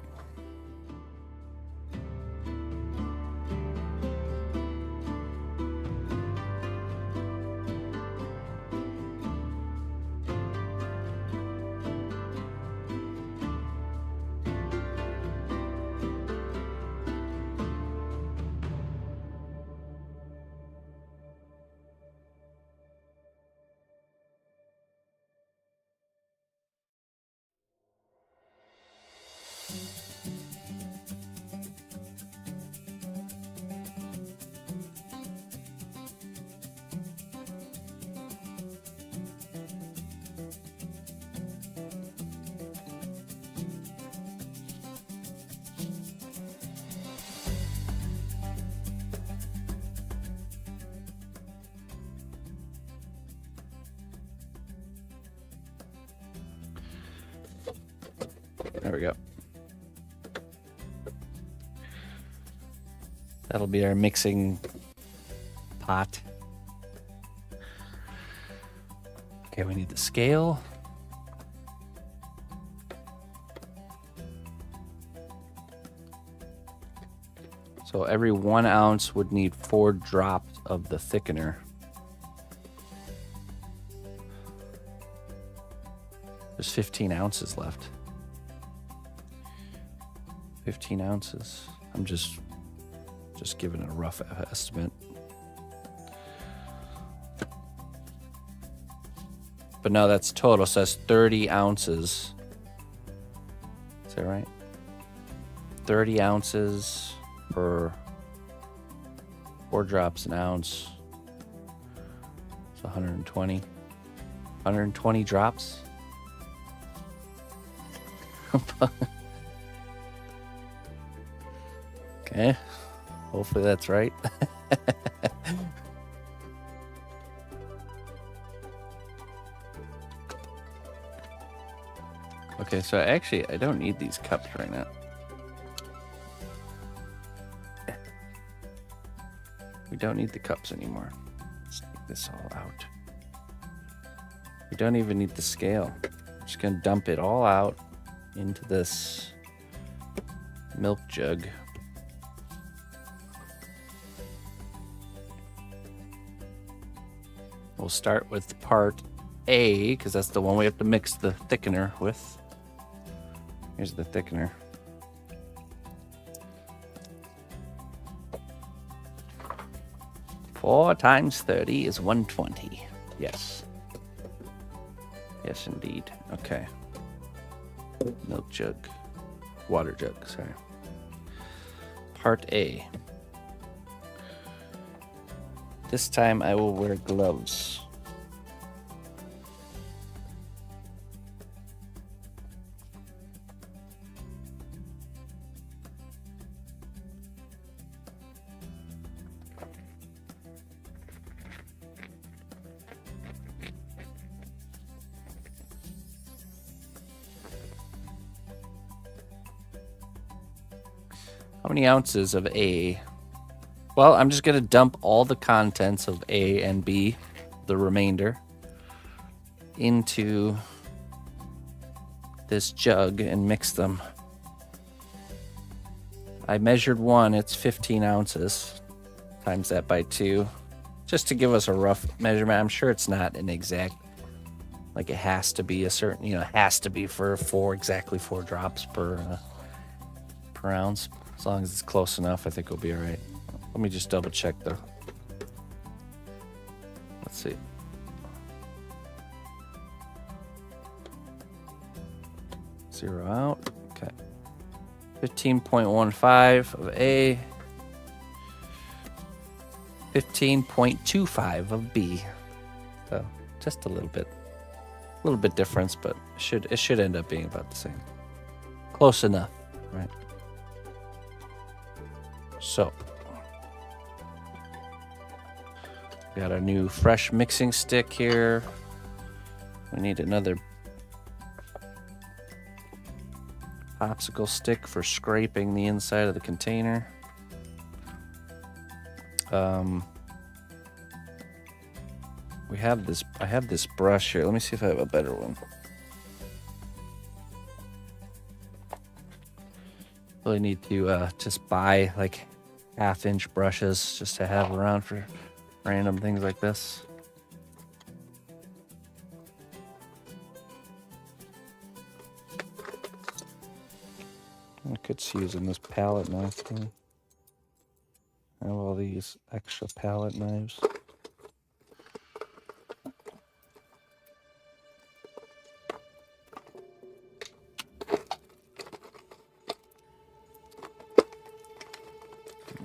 There we go. That'll be our mixing pot. Okay, we need the scale. So every 1 ounce would need 4 drops of the thickener. There's 15 ounces left. 15 ounces. I'm just giving a rough estimate. But no, that's total, so that's 30 ounces. Is that right? 30 ounces per 4 drops an ounce. So 120. 120 drops. Okay. Hopefully that's right. Okay, so actually I don't need these cups right now. We don't need the cups anymore. Let's take this all out. We don't even need the scale. I'm just gonna dump it all out into this milk jug. We'll start with part A, because that's the one we have to mix the thickener with. Here's the thickener. Four times 30 is 120. Yes. Yes, indeed. Okay. Milk jug. Water jug, sorry. Part A. This time I will wear gloves. How many ounces of A? Well, I'm just going to dump all the contents of A and B, the remainder, into this jug and mix them. I measured one, it's 15 ounces. Times that by 2. Just to give us a rough measurement. I'm sure it's not an exact, like it has to be a certain, it has to be for exactly 4 drops per ounce. As long as it's close enough, I think we'll be all right. Let me just double check though. Let's see. Zero out. Okay. 15.15 of A. 15.25 of B. So just a little bit difference, but it should end up being about the same. Close enough, right? So. Got our new fresh mixing stick here. We need another popsicle stick for scraping the inside of the container. I have this brush here. Let me see if I have a better one. Really need to just buy like 1/2-inch brushes just to have around for random things like this. I could see using this palette knife thing. I have all these extra palette knives.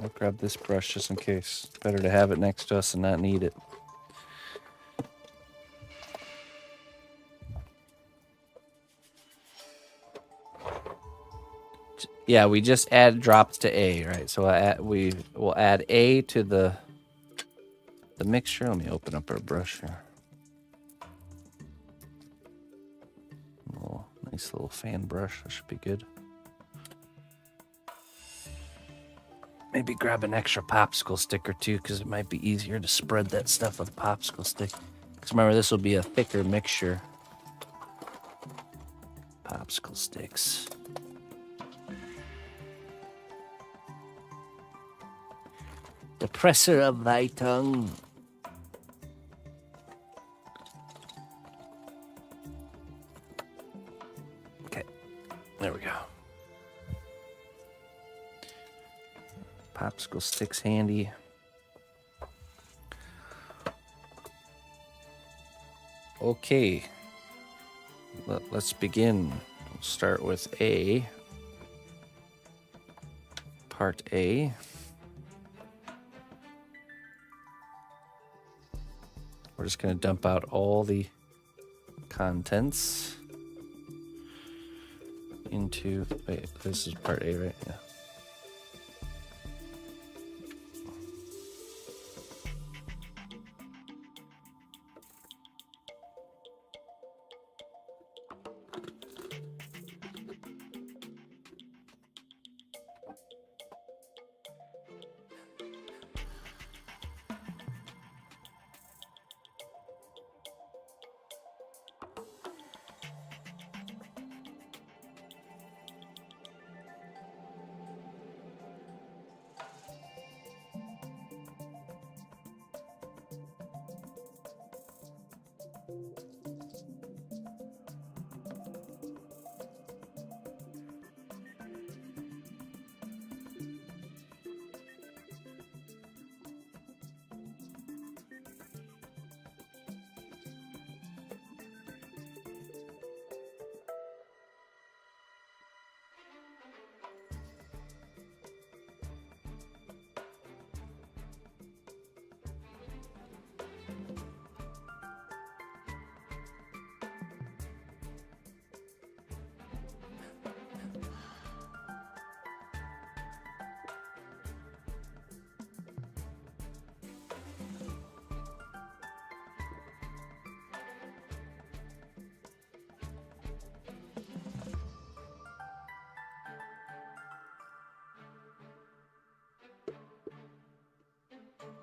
I'll grab this brush just in case. Better to have it next to us and not need it. Yeah, we just add drops to A, right? So we will add A to the mixture. Let me open up our brush here. Oh, nice little fan brush. That should be good. Maybe grab an extra popsicle stick or two because it might be easier to spread that stuff with a popsicle stick. Because remember, this will be a thicker mixture. Popsicle sticks. The presser of thy tongue. Okay, there we go. Popsicle sticks handy. Okay, let's begin. We'll start with A. Part A. We're just going to dump out all the contents into... Wait, this is part A, right? Yeah.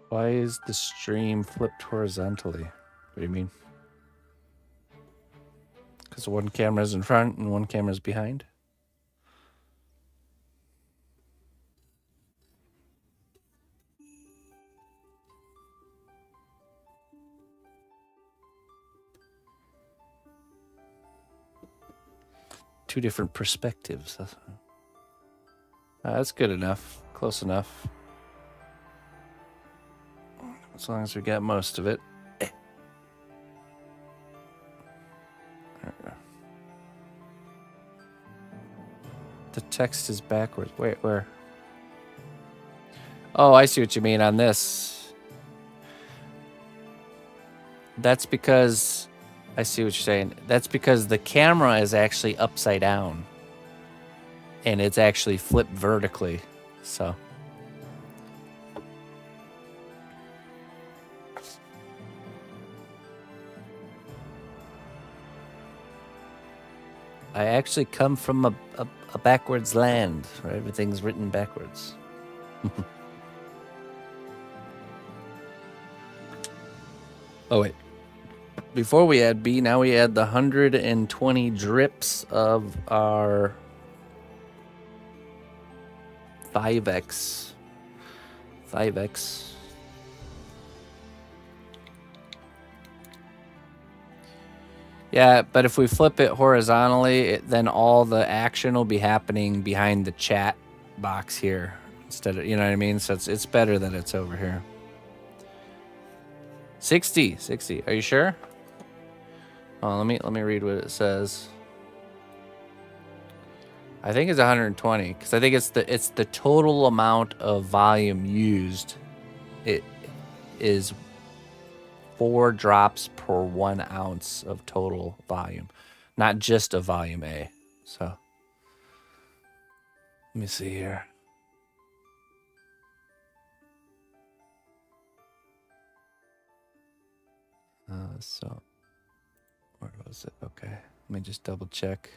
Why is the stream flipped horizontally? What do you mean? Because one camera's in front and one camera's behind? Two different perspectives. That's good enough. Close enough. As long as we got most of it. There we go. The text is backwards. Wait, where? Oh, I see what you mean on this. That's because... I see what you're saying. That's because the camera is actually upside down. And it's actually flipped vertically. So... I actually come from a backwards land where everything's written backwards. Oh, wait. Before we add B, now we add the 120 drips of our 5X. 5X. Yeah, but if we flip it horizontally, then all the action will be happening behind the chat box here instead of, you know what I mean? So it's better that it's over here. 60. Are you sure? Oh, let me read what it says. I think it's 120 because I think it's the total amount of volume used. It is 4 drops per 1 ounce of total volume, not just a volume A. So let me see here. So where was it? Okay, let me just double check.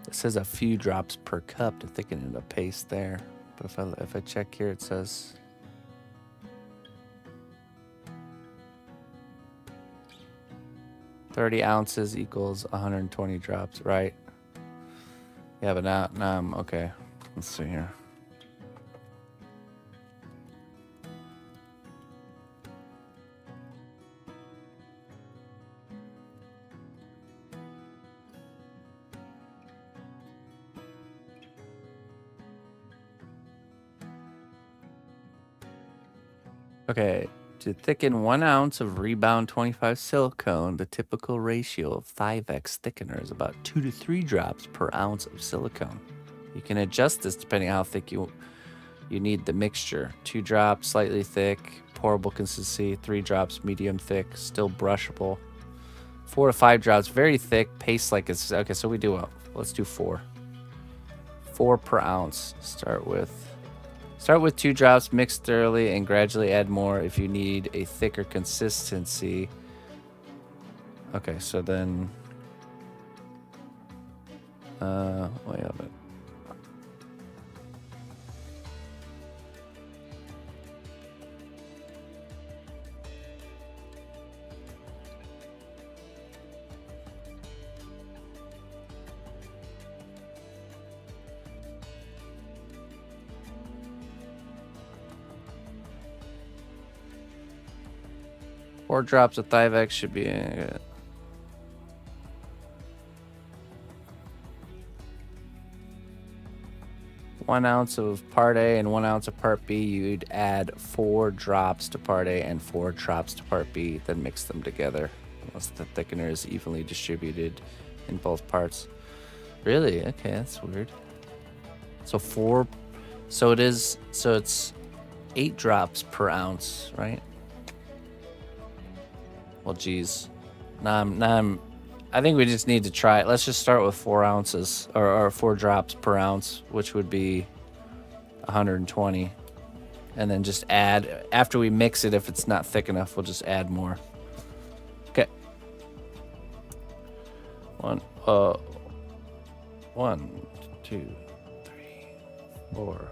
It says a few drops per cup to thicken it a paste there. But if I check here, it says 30 ounces equals 120 drops, right? Yeah, but now I'm okay. Let's see here. Okay, to thicken 1 ounce of Rebound 25 silicone, the typical ratio of 5x thickener is about 2 to 3 drops per ounce of silicone. You can adjust this depending on how thick you need the mixture. 2 drops, slightly thick, pourable consistency. 3 drops, medium thick, still brushable. 4 to 5 drops, very thick, paste like it's okay. So we do let's do 4. 4 per ounce. Start with 2 drops, mix thoroughly, and gradually add more if you need a thicker consistency. Okay, so then wait a minute. 4 drops of Thivex should be 1 ounce of part A and 1 ounce of part B. You'd add 4 drops to part A and 4 drops to part B, then mix them together unless the thickener is evenly distributed in both parts. Really? Okay, that's weird. So it's 8 drops per ounce, right? Well, geez. I think we just need to try it. Let's just start with 4 ounces or 4 drops per ounce, which would be 120. And then just add, after we mix it, if it's not thick enough, we'll just add more. Okay. 1, 2, 3, 4,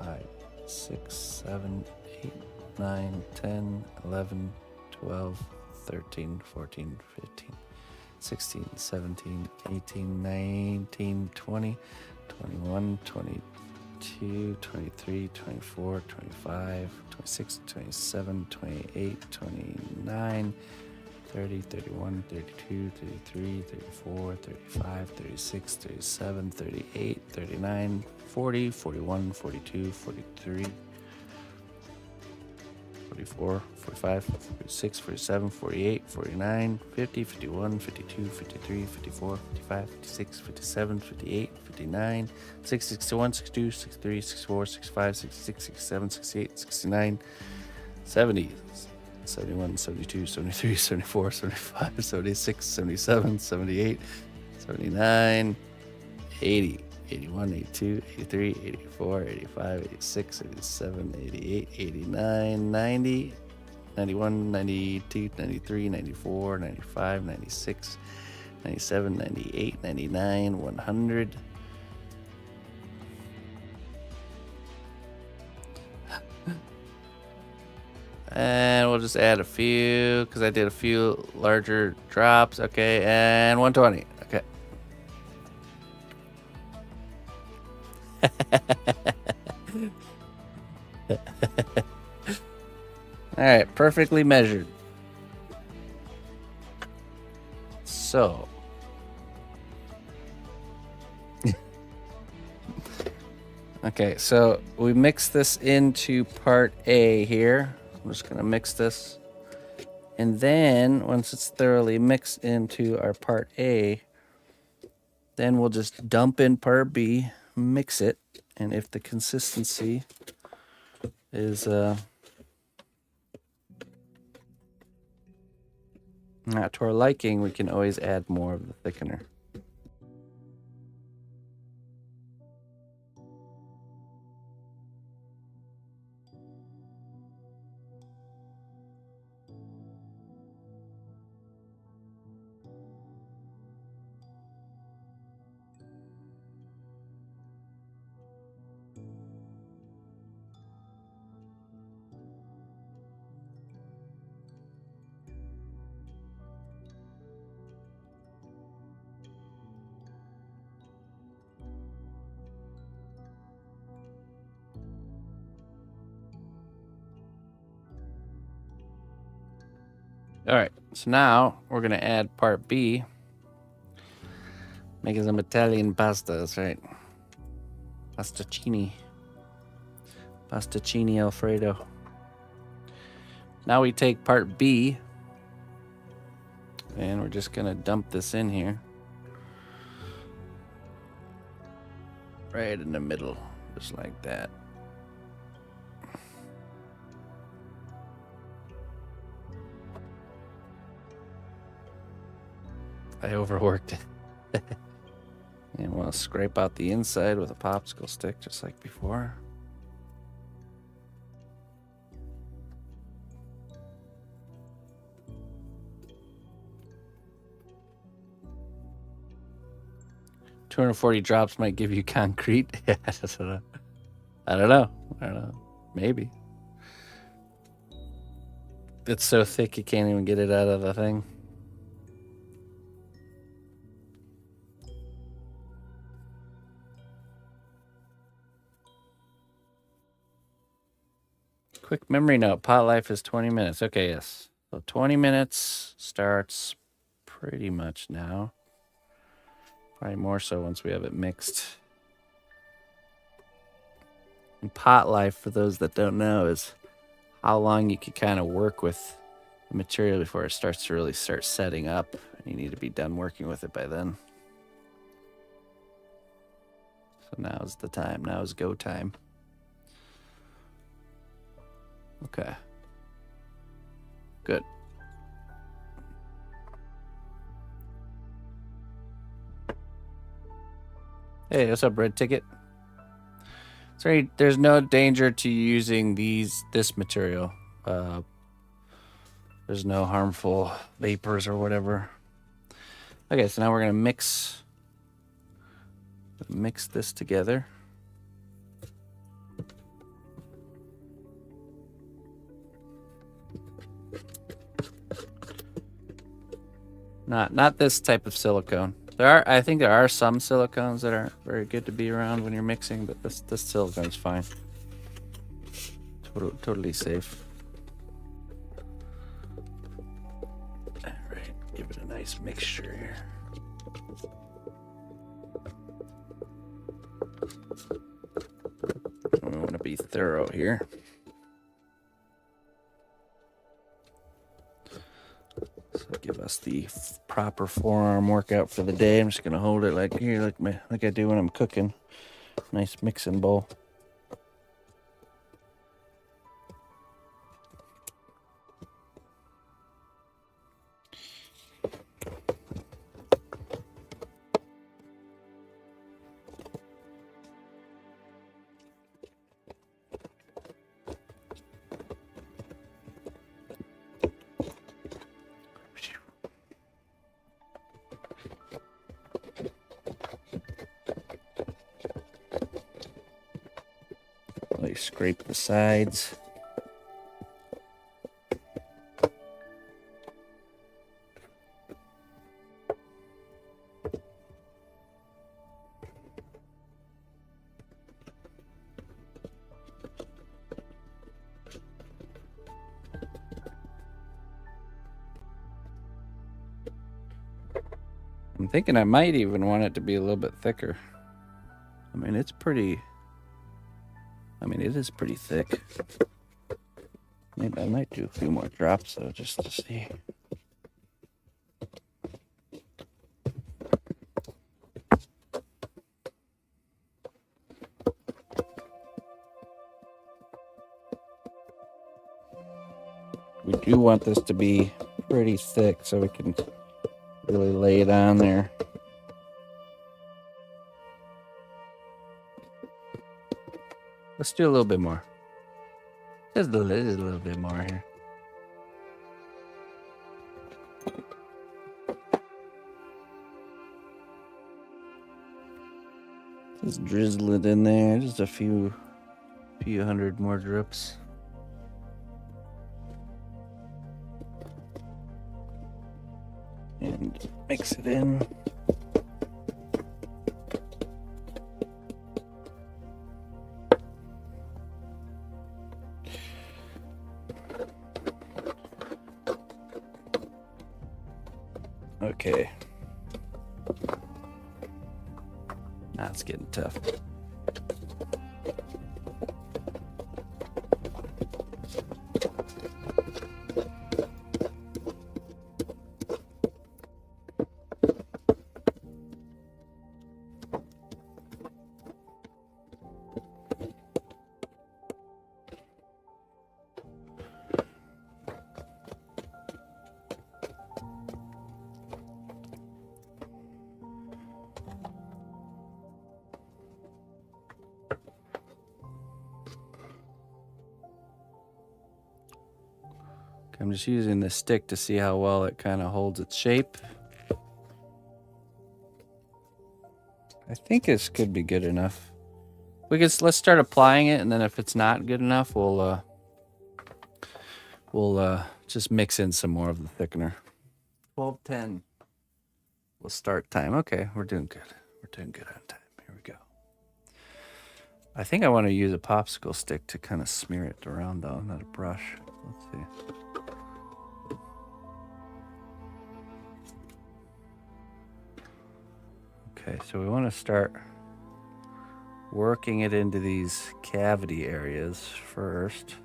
5, 6, 7, 8, 9, 10, 11, 12, 13, 14, 15, 16, 17, 18, 19, 20, 21, 22, 23, 24, 25, 26, 27, 28, 29, 30, 31, 32, 33, 34, 35, 36, 37, 38, 39, 40, 41, 42, 43, 44, 45, 46, 47, 48, 49, 50, 51, 52, 53, 54, 55, 56, 57, 58, 59, 60, 61, 62, 63, 64, 65, 66, 67, 68, 69, 70, 71, 72, 73, 74, 75, 76, 77, 78, 79, 80. 81, 82, 83, 84, 85, 86, 87, 88, 89, 90, 91, 92, 93, 94, 95, 96, 97, 98, 99, 100. And we'll just add a few because I did a few larger drops. Okay, and 120. Okay. All right, perfectly measured. So. Okay, so we mix this into part A here. I'm just going to mix this. And then once it's thoroughly mixed into our part A, then we'll just dump in part B, mix it, and if the consistency is not to our liking, we can always add more of the thickener. All right, so now we're going to add part B. Making some Italian pastas, right? Pastaccini Alfredo. Now we take part B, and we're just going to dump this in here. Right in the middle, just like that. I overworked it. And we'll scrape out the inside with a popsicle stick, just like before. $240 drops might give you concrete. Yeah, I don't know. Maybe. It's so thick you can't even get it out of the thing. Quick memory note, pot life is 20 minutes. Okay, yes. So 20 minutes starts pretty much now. Probably more so once we have it mixed. And pot life, for those that don't know, is how long you can kind of work with the material before it starts to really start setting up. You need to be done working with it by then. So now's the time. Now is go time. Okay. Good. Hey, what's up, Red Ticket? Sorry, there's no danger to using this material. There's no harmful vapors or whatever. Okay, so now we're gonna mix this together. Not this type of silicone. I think there are some silicones that aren't very good to be around when you're mixing, but this silicone's fine. Totally safe. All right, give it a nice mixture here. We want to be thorough here. So give us the proper forearm workout for the day. I'm just gonna hold it like here, like I do when I'm cooking. Nice mixing bowl. Like scrape the sides. I'm thinking I might even want it to be a little bit thicker. I mean, it is pretty thick. Maybe I might do a few more drops though, just to see. We do want this to be pretty thick so we can really lay it on there. Let's do a little bit more. Just a little bit more here. Just drizzle it in there. Just a few hundred more drips. And mix it in. Okay. Now it's getting tough. I'm just using the stick to see how well it kind of holds its shape. I think this could be good enough. Let's start applying it, and then if it's not good enough, we'll just mix in some more of the thickener. 12:10. We'll start time. Okay, we're doing good. We're doing good on time. Here we go. I think I want to use a popsicle stick to kind of smear it around though, not a brush. Let's see. Okay, so we want to start working it into these cavity areas first.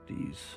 These.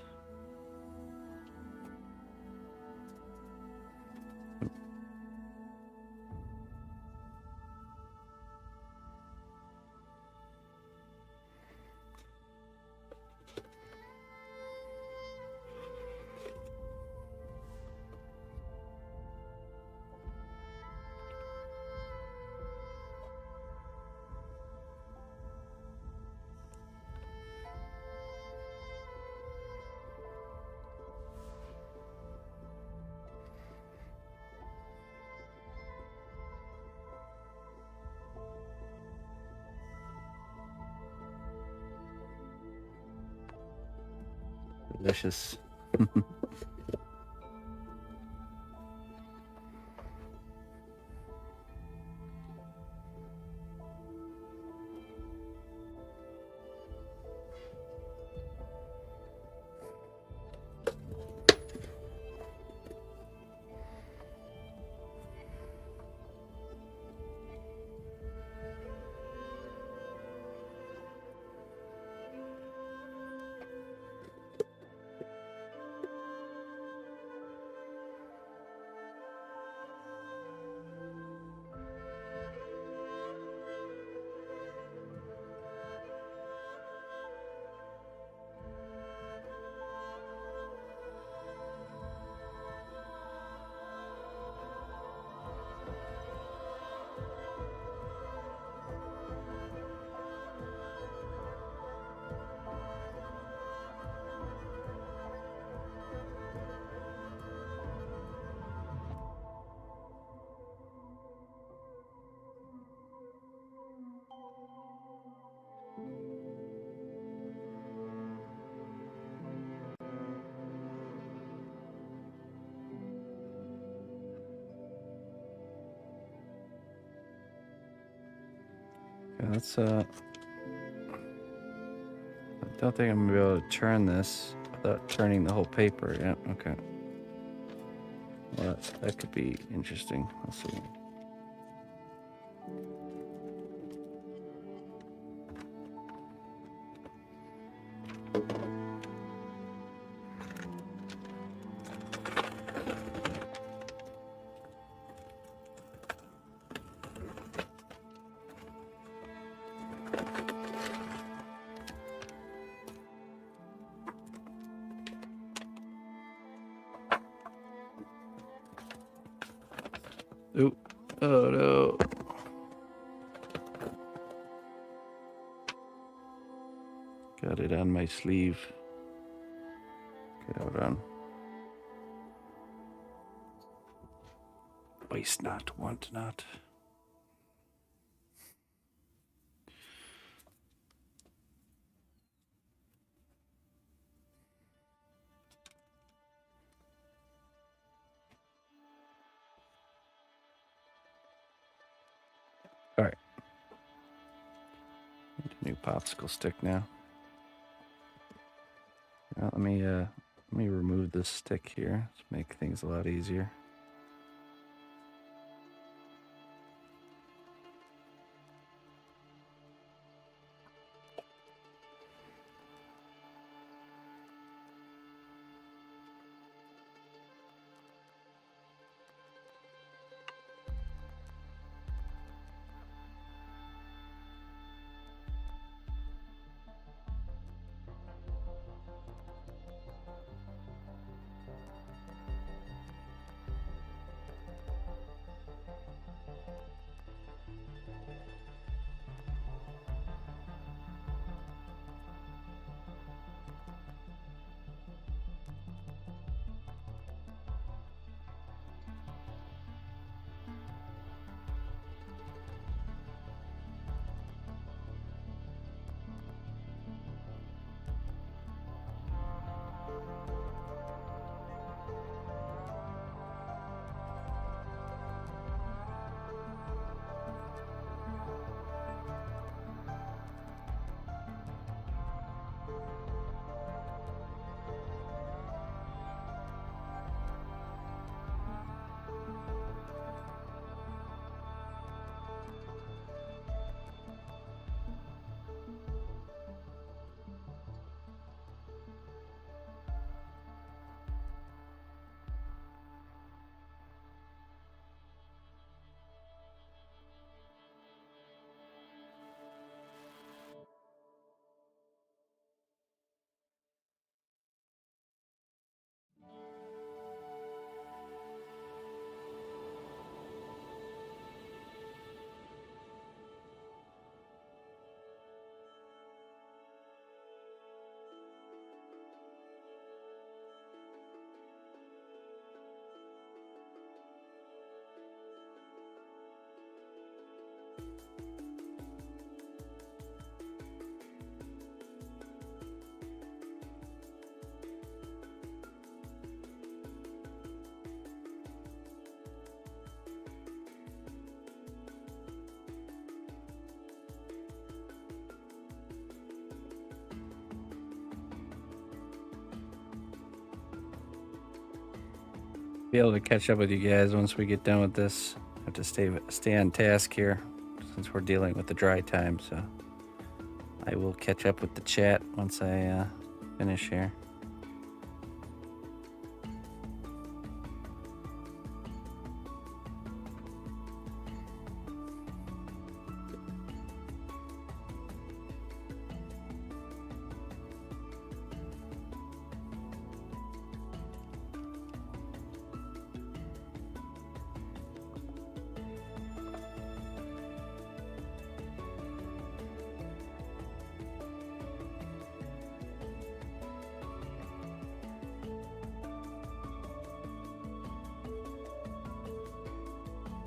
Delicious. Okay, let's I don't think I'm gonna be able to turn this without turning the whole paper. Yeah, okay. Well, that could be interesting. Let's see. Oop. Oh no. Got it on my sleeve. Okay, hold on. Waste not, want not. All right. New popsicle stick now. Let me remove this stick here to make things a lot easier. Be able to catch up with you guys once we get done with this. Have to stay on task here since we're dealing with the dry time, so I will catch up with the chat once I finish here.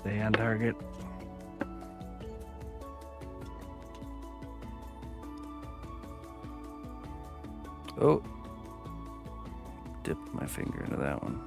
Stay on target. Oh, dipped my finger into that one.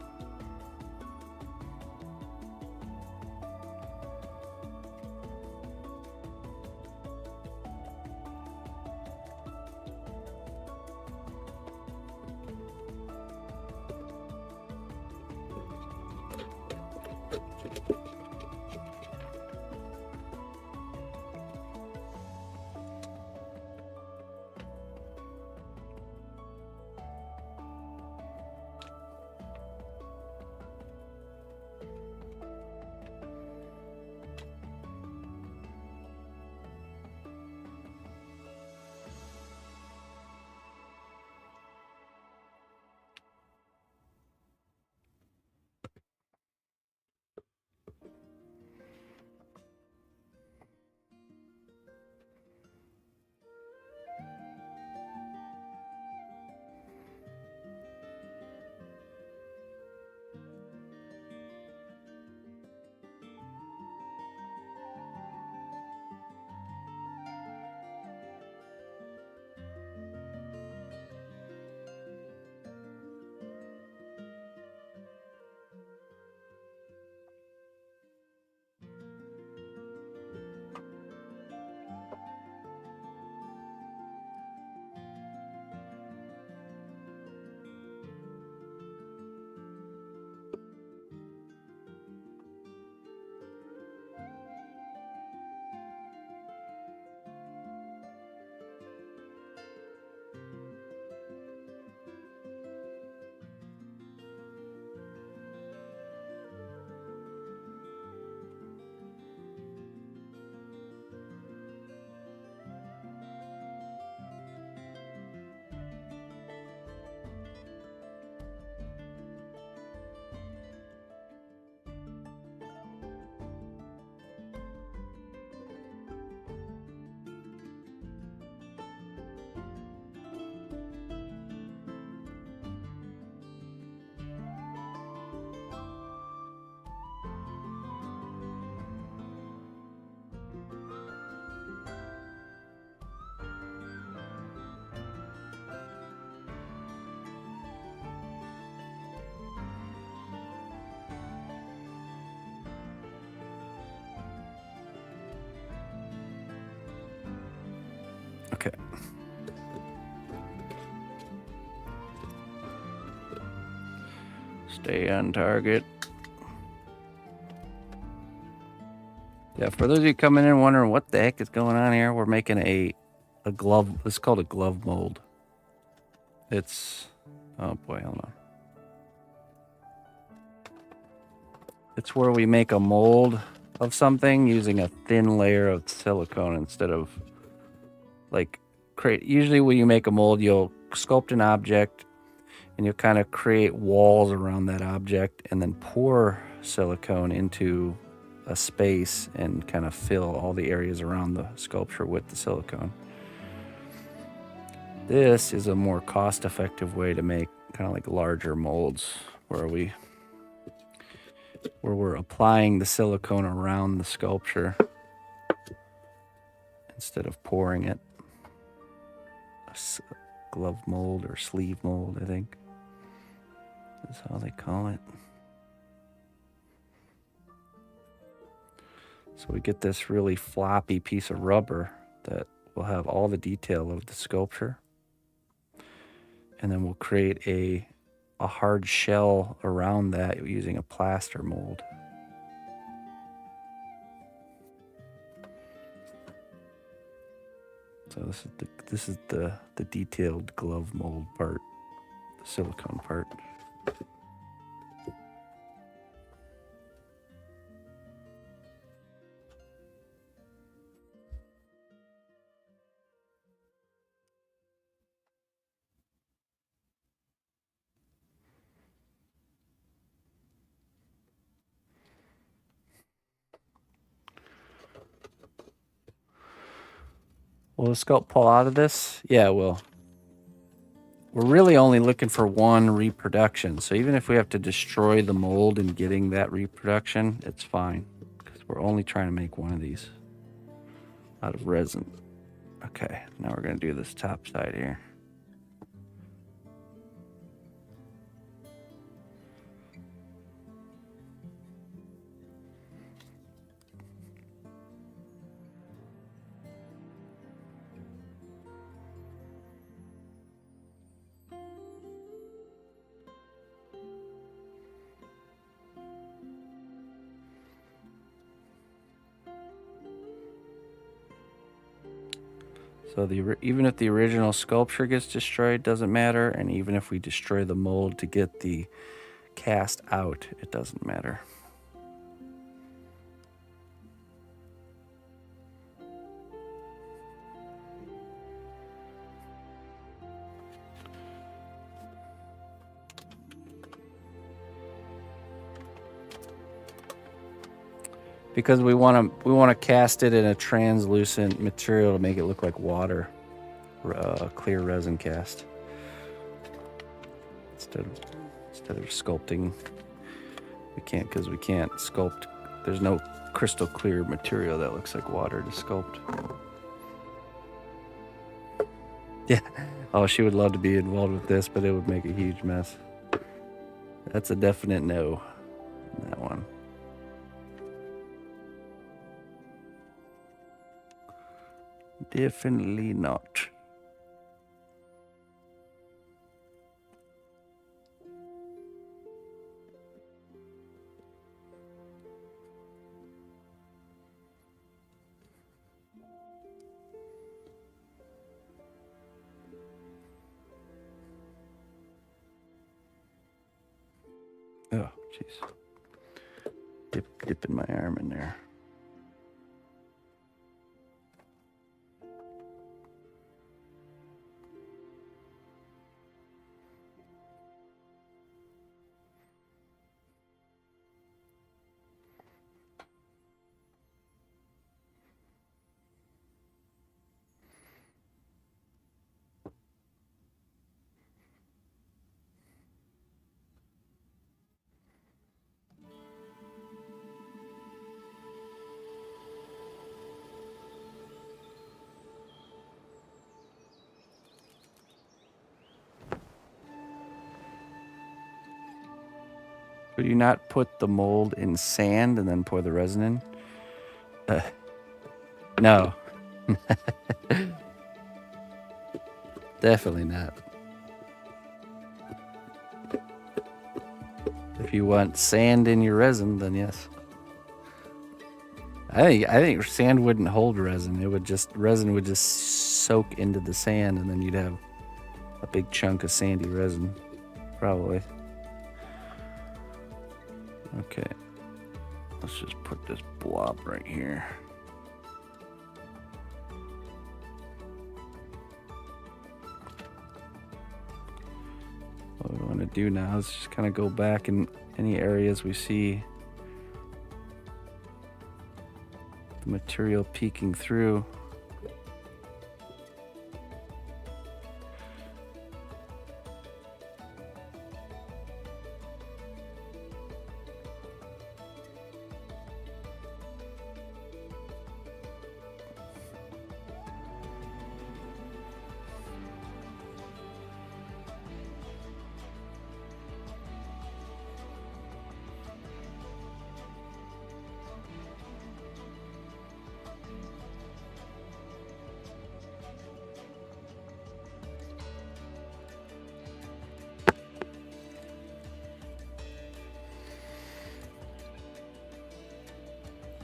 Okay. Stay on target. Yeah, for those of you coming in wondering what the heck is going on here, we're making a glove. It's called a glove mold. It's, oh boy, hold on. It's where we make a mold of something using a thin layer of silicone instead of like usually when you make a mold, you'll sculpt an object and you'll kind of create walls around that object and then pour silicone into a space and kind of fill all the areas around the sculpture with the silicone. This is a more cost-effective way to make kind of like larger molds where we're applying the silicone around the sculpture instead of pouring it. Glove mold or sleeve mold, I think. That's how they call it. So we get this really floppy piece of rubber that will have all the detail of the sculpture. And then we'll create a hard shell around that using a plaster mold. So this is the detailed glove mold part, the silicone part. Will the sculpt pull out of this? Yeah, it will. We're really only looking for one reproduction. So even if we have to destroy the mold in getting that reproduction, it's fine. Because we're only trying to make one of these out of resin. Okay, now we're going to do this top side here. So even if the original sculpture gets destroyed, doesn't matter. And even if we destroy the mold to get the cast out, it doesn't matter. Because we want to cast it in a translucent material to make it look like water, clear resin cast. Instead of sculpting, we can't sculpt. There's no crystal clear material that looks like water to sculpt. Yeah. Oh, she would love to be involved with this, but it would make a huge mess. That's a definite no on that one. Definitely not. Oh, jeez. Dipping my arm in there. Would you not put the mold in sand and then pour the resin in? No. Definitely not. If you want sand in your resin, then yes. I think sand wouldn't hold resin. Resin would just soak into the sand, and then you'd have a big chunk of sandy resin, probably. Okay, let's just put this blob right here. What we want to do now is just kind of go back in any areas we see the material peeking through.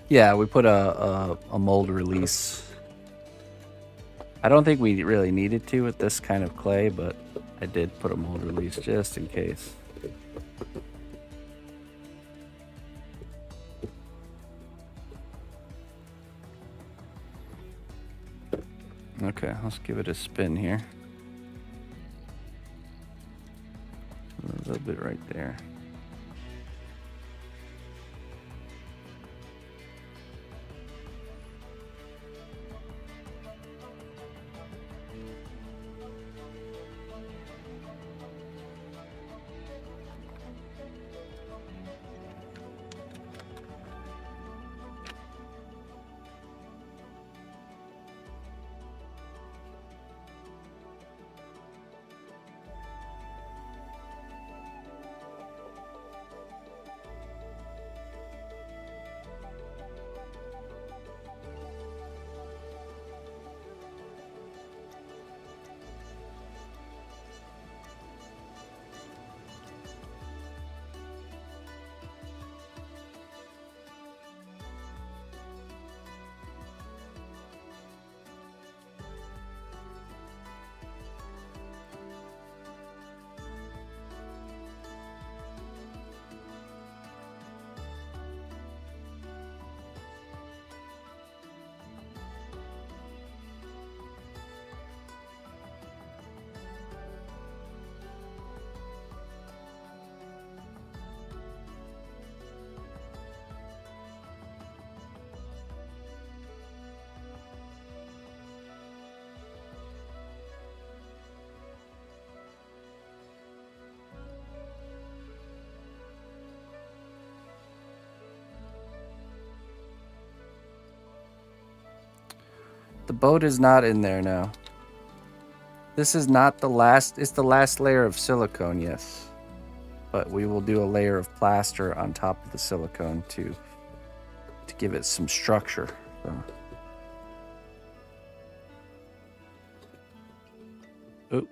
Yeah, we put a mold release. I don't think we really needed to with this kind of clay, but I did put a mold release just in case. Okay, let's give it a spin here. A little bit right there. The boat is not in there now. This is not the last, it's the last layer of silicone, yes. But we will do a layer of plaster on top of the silicone to give it some structure. So. Oop.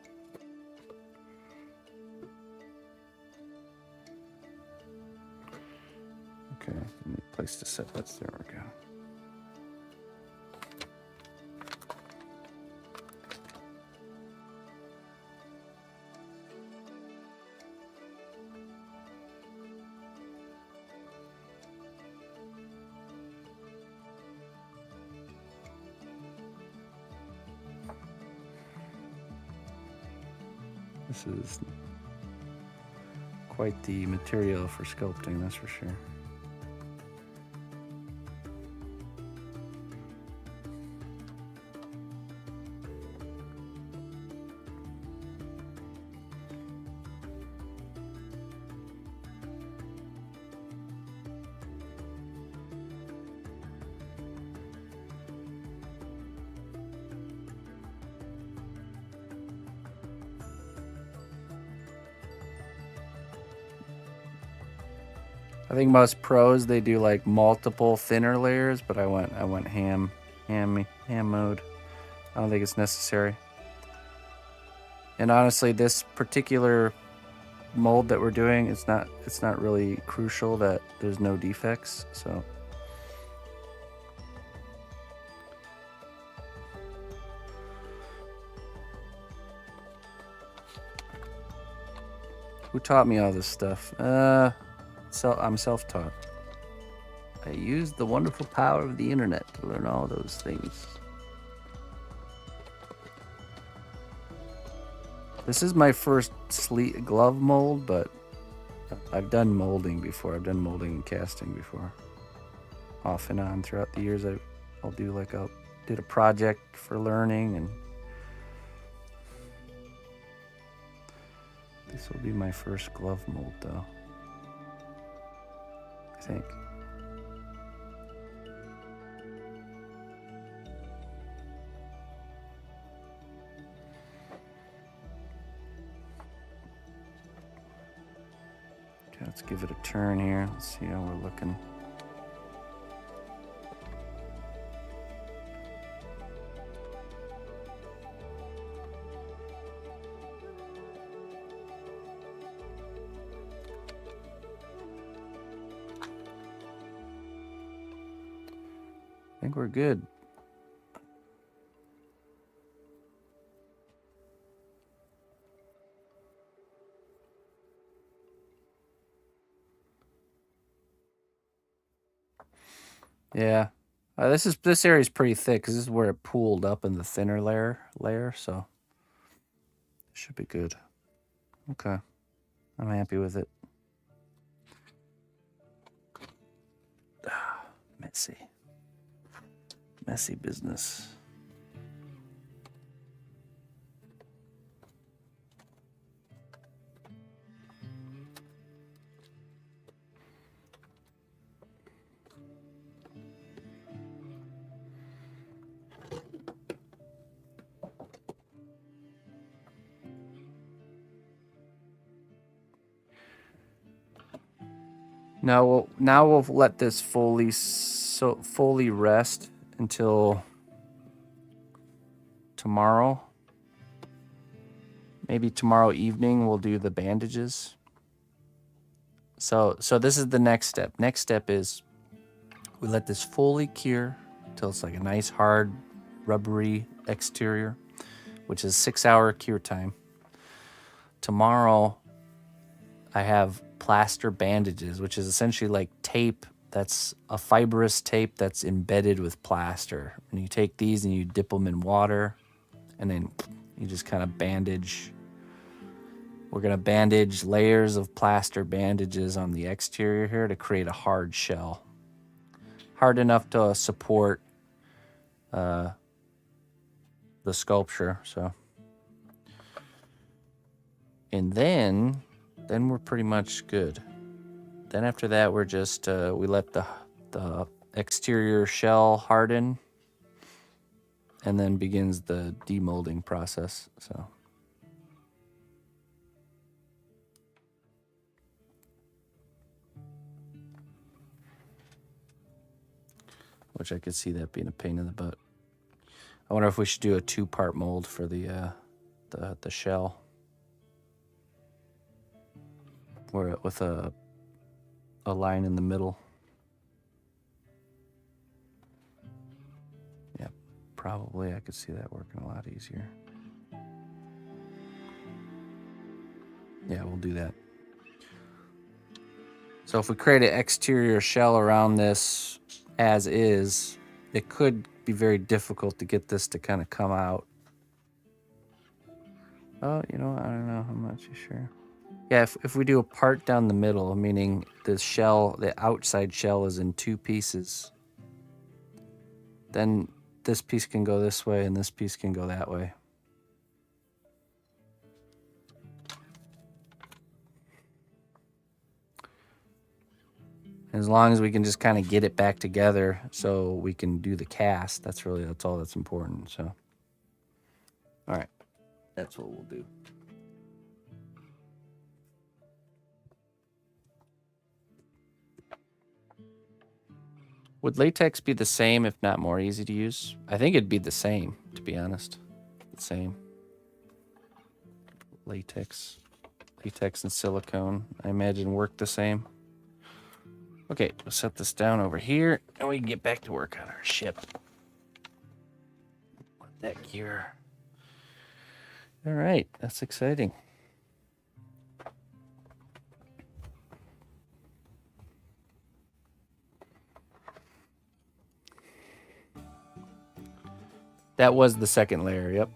Okay, need a place to set that. There we go. This is quite the material for sculpting, that's for sure. I think most pros, they do like multiple thinner layers, but I went ham mode. I don't think it's necessary. And honestly, this particular mold that we're doing, it's not really crucial that there's no defects, so. Who taught me all this stuff? I'm self-taught. I used the wonderful power of the internet to learn all those things. This is my first glove mold, but I've done molding before. I've done molding and casting before. Off and on throughout the years, I'll do like did a project for learning, and this will be my first glove mold though, I think. Okay, let's give it a turn here. Let's see how we're looking. I think we're good. Yeah, this area is pretty thick because this is where it pooled up in the thinner layer, so it should be good. Okay, I'm happy with it. Messy business. Now we'll let this fully rest until tomorrow. Maybe tomorrow evening we'll do the bandages. So this is the next step. Next step is we let this fully cure till it's like a nice hard rubbery exterior, which is 6-hour cure time. Tomorrow I have plaster bandages, which is essentially like tape that's a fibrous tape that's embedded with plaster. And you take these and you dip them in water, and then you just kind of bandage. We're going to bandage layers of plaster bandages on the exterior here to create a hard shell. Hard enough to support the sculpture, so. And then we're pretty much good. Then after that, we're just, we let the exterior shell harden, and then begins the demolding process, so. Which I could see that being a pain in the butt. I wonder if we should do a 2-part mold for the shell. Where with a line in the middle. Yeah, probably I could see that working a lot easier. Yeah, we'll do that. So if we create an exterior shell around this as is, it could be very difficult to get this to kind of come out. Oh, you know, I don't know, I'm not too sure. Yeah, if we do a part down the middle, meaning the shell, the outside shell is in 2 pieces, then this piece can go this way and this piece can go that way. As long as we can just kind of get it back together so we can do the cast, that's all that's important, so. All right, that's what we'll do. Would latex be the same, if not more easy to use? I think it'd be the same, to be honest. The same. latex. Latex and silicone, I imagine, work the same. Okay, we'll set this down over here, and we can get back to work on our ship. Put that gear. All right, that's exciting. That was the second layer, yep.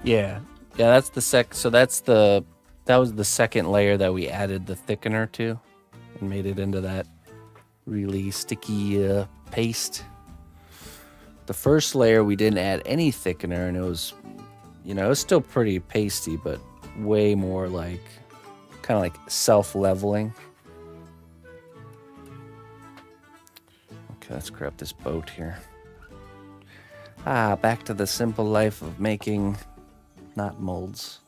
Yeah, that's the so that was the second layer that we added the thickener to and made it into that really sticky paste. The first layer we didn't add any thickener, and it was, it was still pretty pasty, but way more like kind of like self-leveling. Okay, let's grab this boat here. Back to the simple life of making knot molds.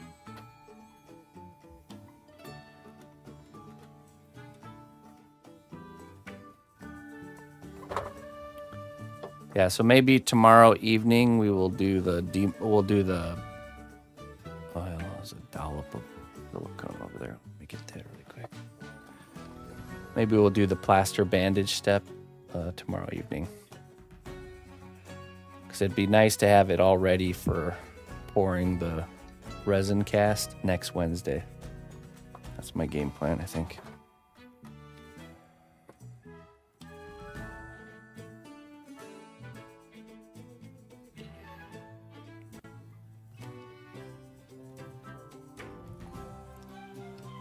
Yeah, so maybe tomorrow evening we will do the there's a dollop of silicone over there. Let me get that really quick. Maybe we'll do the plaster bandage step tomorrow evening. Because it'd be nice to have it all ready for pouring the resin cast next Wednesday. That's my game plan, I think.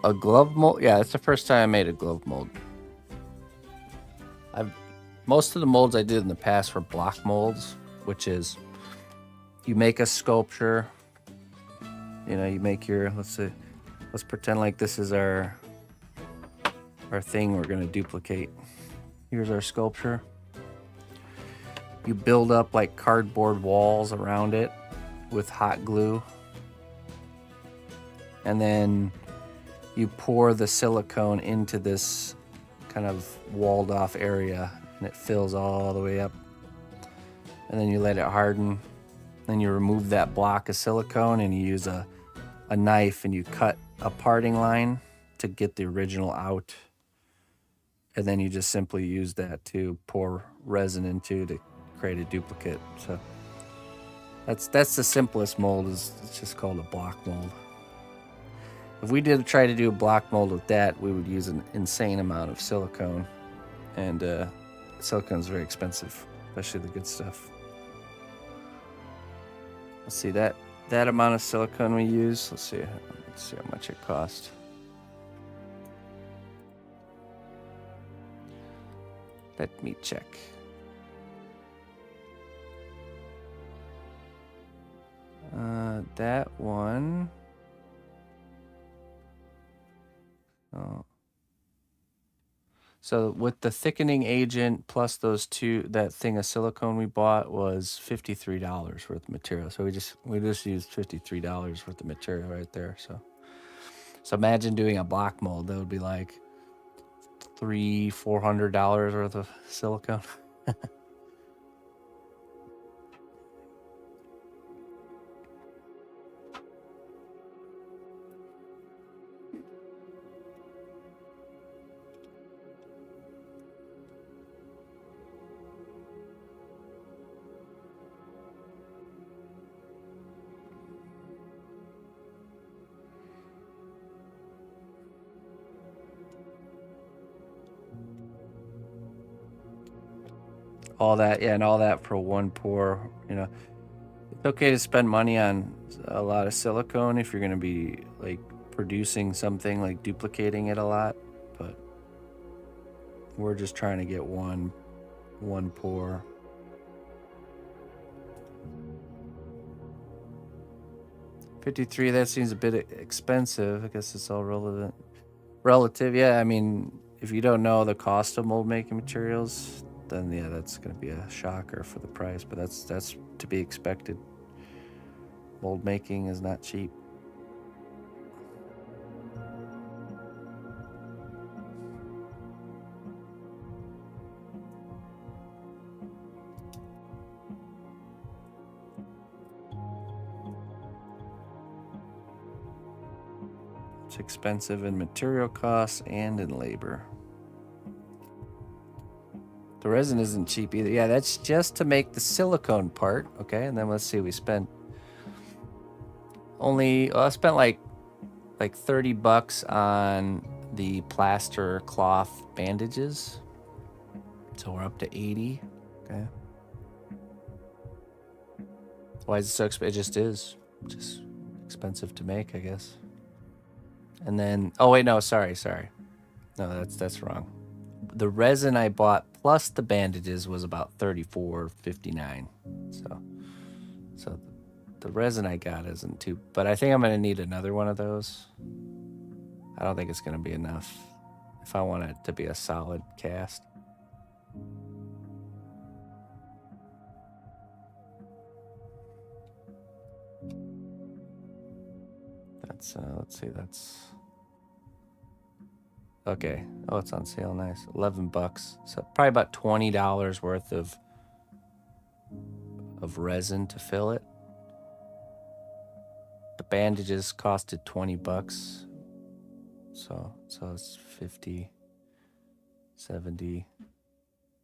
A glove mold? Yeah, it's the first time I made a glove mold. Most of the molds I did in the past were block molds, which is you make a sculpture. You make your, let's pretend like this is our thing we're gonna duplicate. Here's our sculpture. You build up like cardboard walls around it with hot glue. And then you pour the silicone into this kind of walled off area, and it fills all the way up. And then you let it harden. Then you remove that block of silicone and you use a knife and you cut a parting line to get the original out. And then you just simply use that to pour resin into to create a duplicate. So that's the simplest mold. It's just called a block mold. If we did try to do a block mold with that, we would use an insane amount of silicone. And silicone is very expensive, especially the good stuff. Let's see, that amount of silicone we use, let's see how much it cost. Let me check. That one. Oh. So with the thickening agent plus those that thing of silicone we bought was $53 worth of material. So we just used $53 worth of material right there. So imagine doing a block mold. That would be like $400 worth of silicone. All that, yeah, and all that for one pour. It's okay to spend money on a lot of silicone if you're going to be like producing something, like duplicating it a lot, but we're just trying to get one pour. $53, that seems a bit expensive. I guess it's all relevant. Relative, yeah. I mean, if you don't know the cost of mold making materials, then yeah, that's going to be a shocker for the price. But that's to be expected. Mold making is not cheap. It's expensive in material costs and in labor. The resin isn't cheap either. Yeah, that's just to make the silicone part. Okay, and then let's see, we spent I spent like $30 on the plaster cloth bandages. So we're up to 80. Okay. Why is it so expensive? It just is. Just expensive to make, I guess. And then, oh wait, no, sorry. No, that's wrong. The resin I bought plus the bandages was about $34.59. So the resin I got isn't too, but I think I'm gonna need another one of those. I don't think it's gonna be enough if I want it to be a solid cast. That's let's see, that's okay. Oh, it's on sale. Nice. $11. So probably about $20 worth of resin to fill it. The bandages costed $20. So it's $50, $70,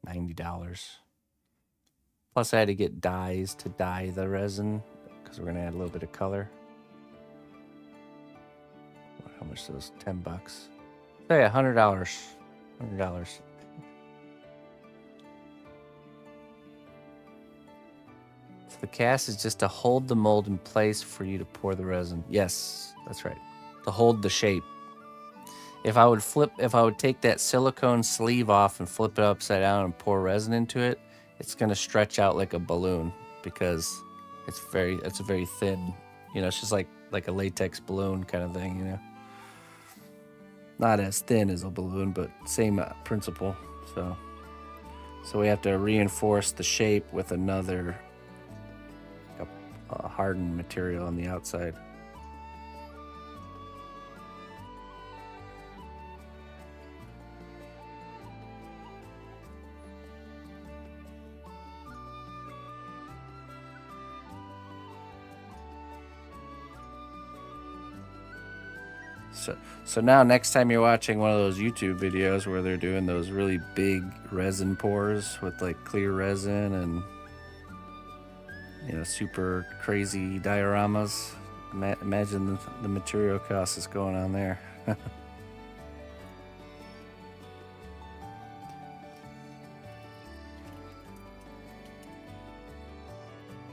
$90. Plus I had to get dyes to dye the resin because we're gonna add a little bit of color. How much is those? $10. So yeah, $100. $100. So the cast is just to hold the mold in place for you to pour the resin. Yes, that's right. To hold the shape. If I would take that silicone sleeve off and flip it upside down and pour resin into it, it's gonna stretch out like a balloon because it's very thin. You know, it's just like a latex balloon kind of thing, you know. Not as thin as a balloon, but same principle. So we have to reinforce the shape with another hardened material on the outside. So now next time you're watching one of those YouTube videos where they're doing those really big resin pours with like clear resin and, you know, super crazy dioramas, imagine the material cost that's going on there.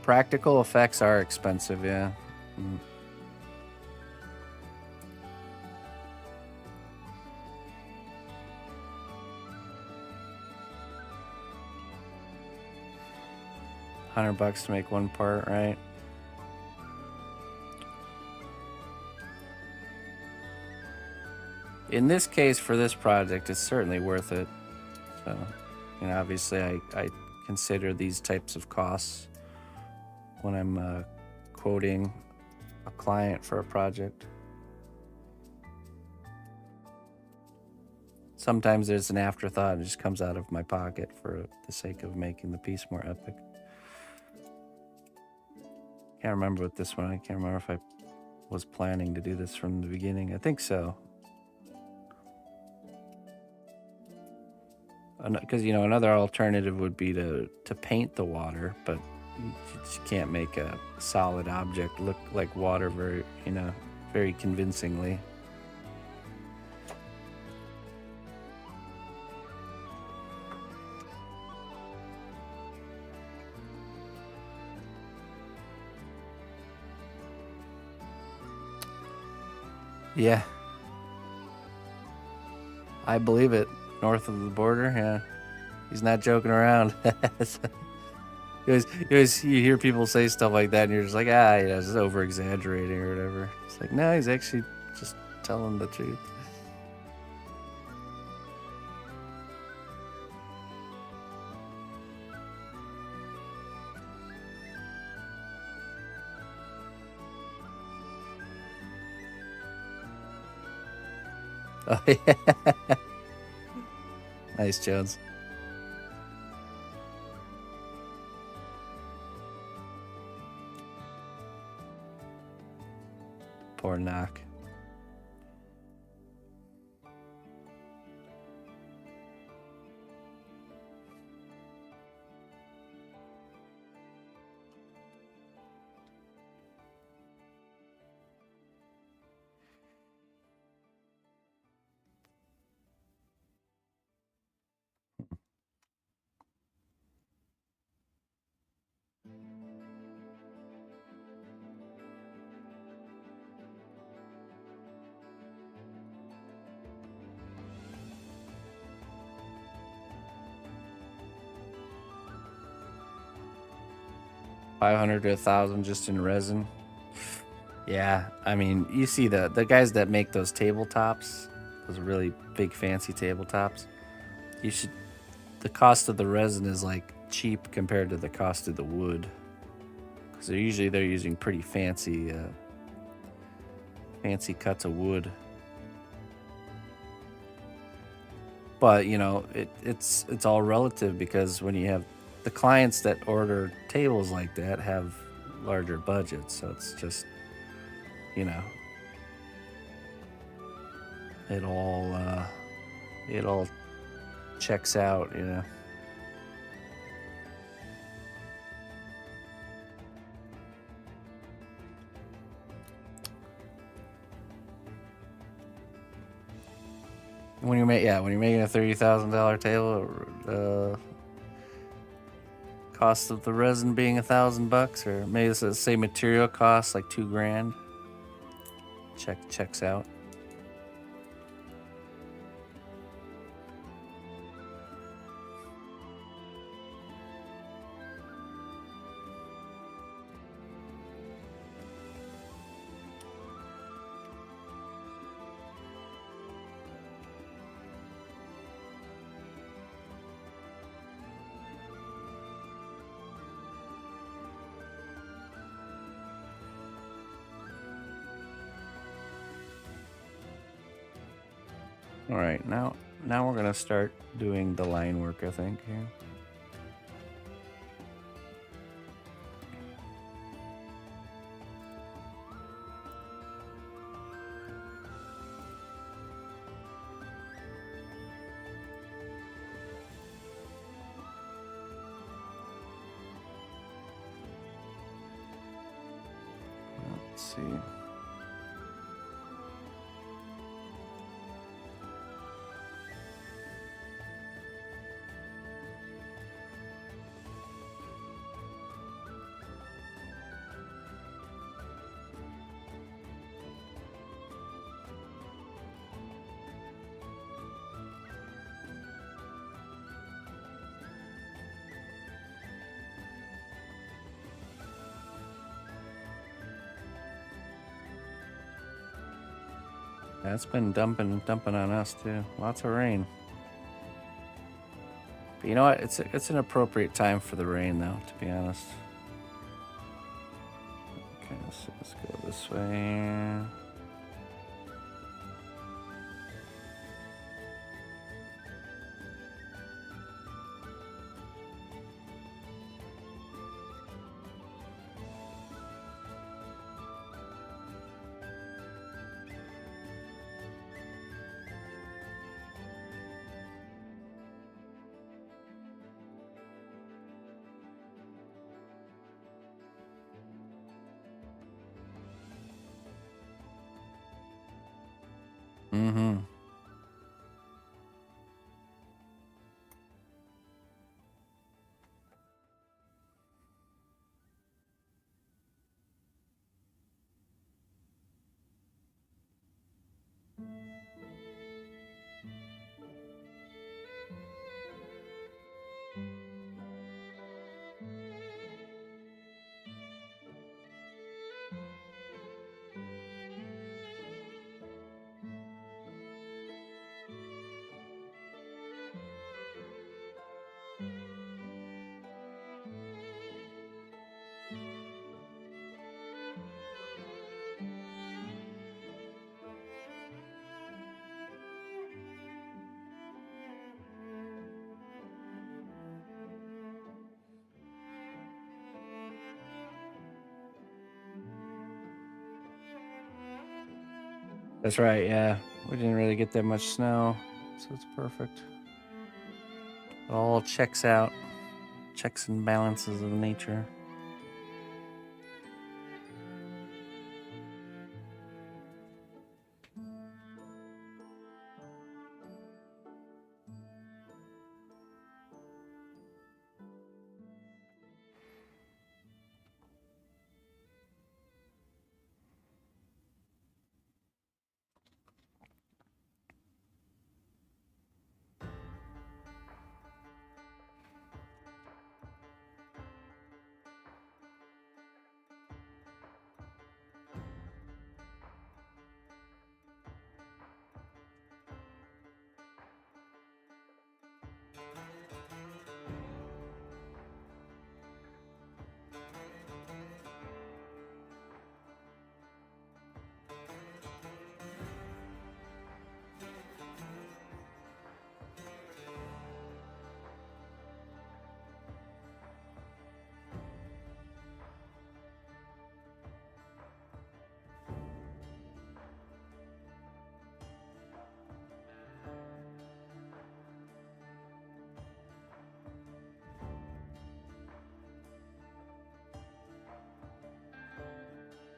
Practical effects are expensive, yeah. Mm. $100 to make one part, right? In this case, for this project, it's certainly worth it. So, you know, obviously I consider these types of costs when I'm quoting a client for a project. Sometimes there's an afterthought and it just comes out of my pocket for the sake of making the piece more epic. Can't remember with this one. I can't remember if I was planning to do this from the beginning. I think so. Because, you know, another alternative would be to paint the water, but you just can't make a solid object look like water very convincingly. Yeah. I believe it. North of the border, yeah. He's not joking around. You hear people say stuff like that and you're just like, just over exaggerating or whatever. It's like, no, he's actually just telling the truth. Oh, yeah. Nice, Jones. Poor knock. $500 to $1,000 just in resin. Yeah, I mean, you see the guys that make those tabletops, those really big fancy tabletops. You should. The cost of the resin is like cheap compared to the cost of the wood, because they're using pretty fancy cuts of wood. But you know, it's all relative, because when you have the clients that order tables like that have larger budgets, so it's just, you know, it all checks out, you know. When you're making a $30,000 table, cost of the resin being $1,000, or maybe it's the same material cost, like $2,000. Checks out. All right, now we're gonna start doing the line work, I think, here. Let's see. Yeah, it's been dumping on us too. Lots of rain. But you know what? It's an appropriate time for the rain, though, to be honest. Okay, let's go this way. Mm-hmm. That's right, yeah. We didn't really get that much snow, so it's perfect. It all checks out. Checks and balances of nature.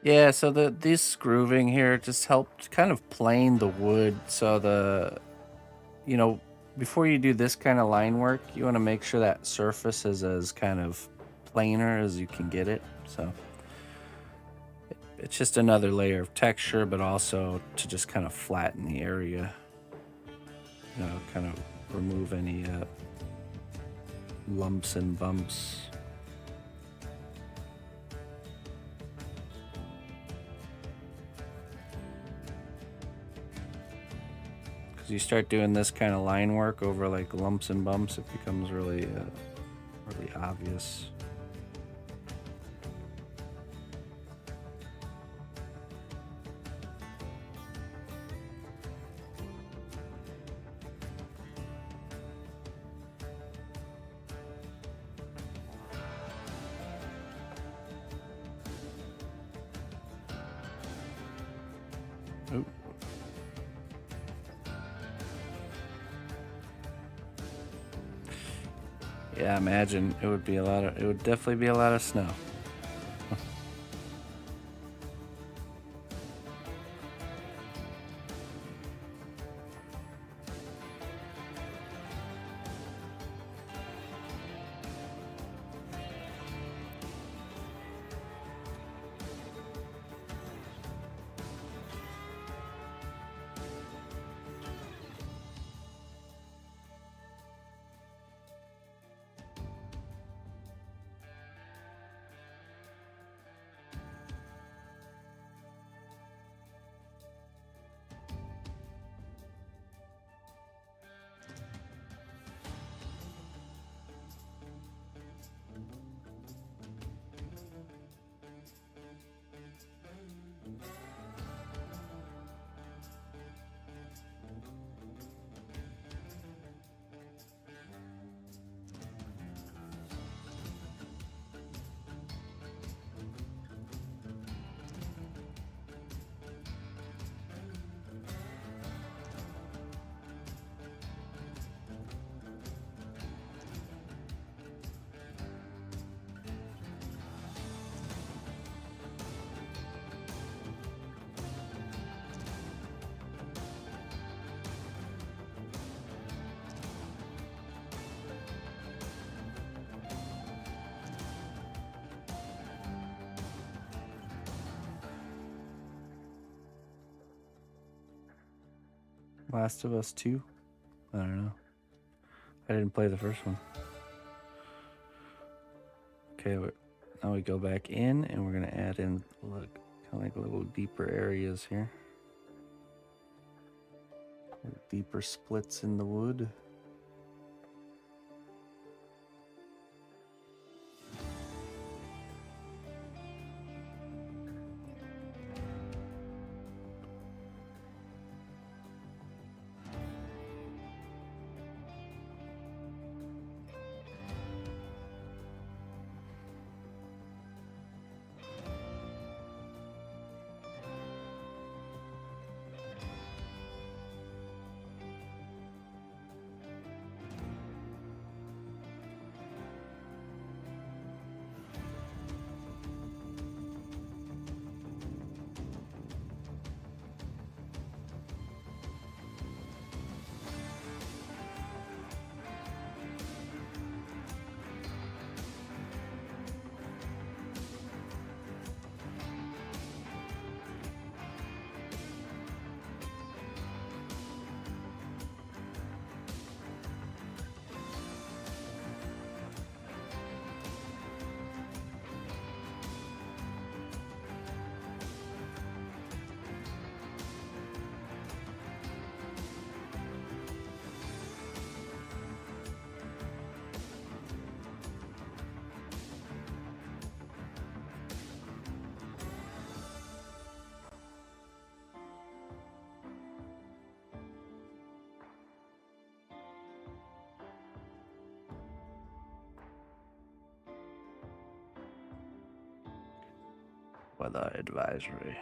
Yeah, so this grooving here just helped kind of plane the wood. So you know, before you do this kind of line work, you want to make sure that surface is as kind of planar as you can get it. So it's just another layer of texture, but also to just kind of flatten the area. You know, kind of remove any lumps and bumps. Because you start doing this kind of line work over like lumps and bumps, it becomes really, really obvious. Oop. Yeah, imagine it would definitely be a lot of snow. Last of Us 2? I don't know. I didn't play the first one. Okay, now we go back in and we're gonna add in kind of like little deeper areas here. Deeper splits in the wood. Weather advisory.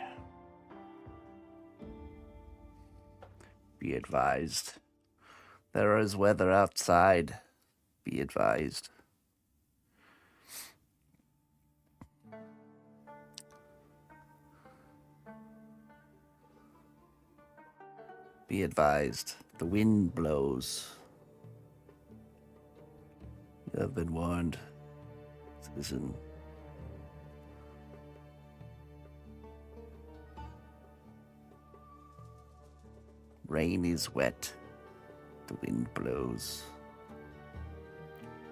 Be advised. There is weather outside. Be advised. Be advised. The wind blows. You have been warned, citizen. Rain is wet. The wind blows.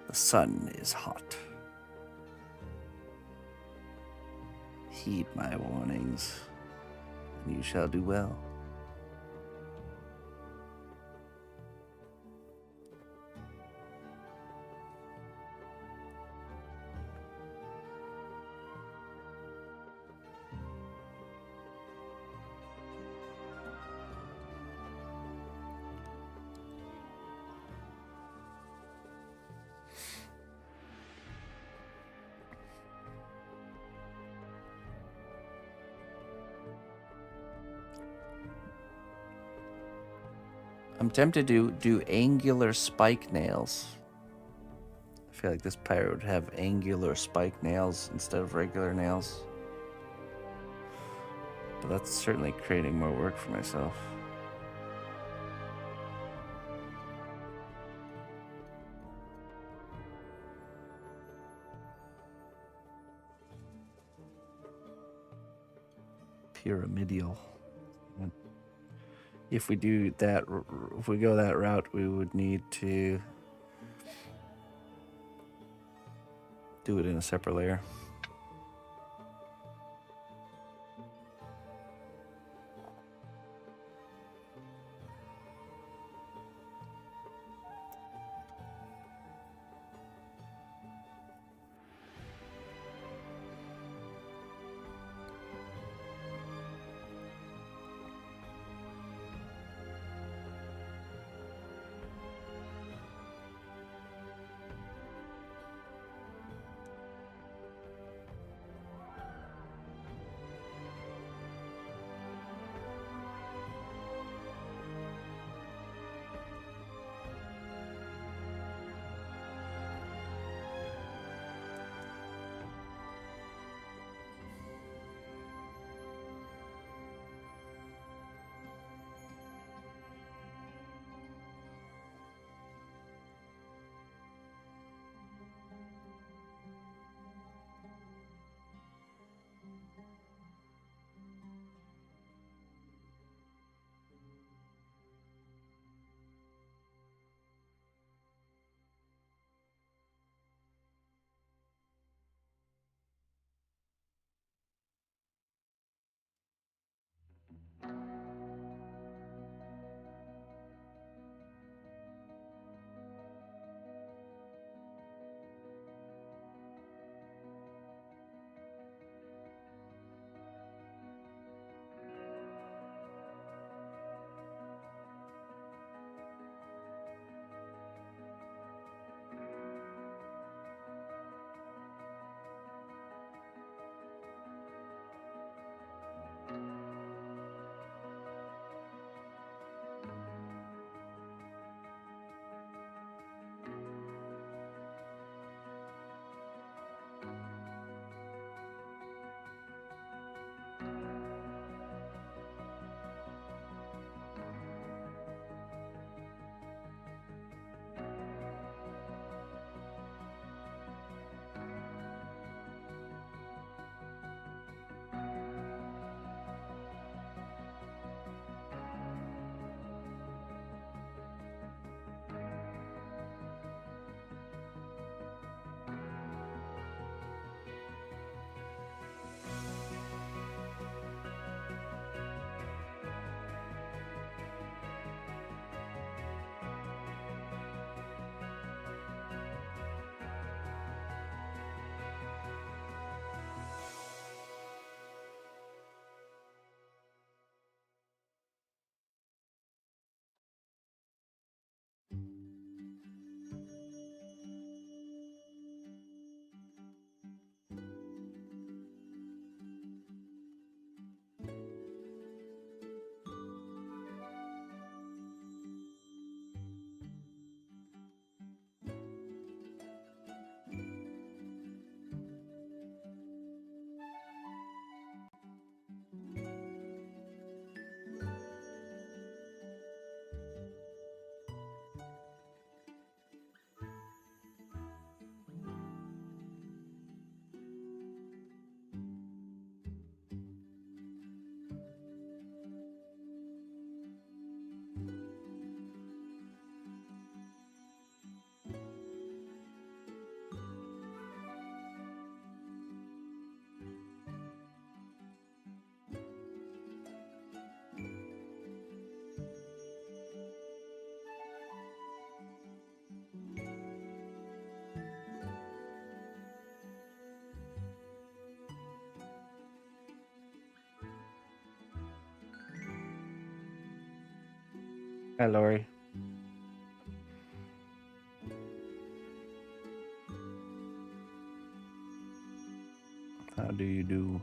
The sun is hot. Heed my warnings, and you shall do well. I'm tempted to do angular spike nails. I feel like this pirate would have angular spike nails instead of regular nails. But that's certainly creating more work for myself. Pyramidal. If we do that, if we go that route, we would need to do it in a separate layer. Hi, Lori. How do you do?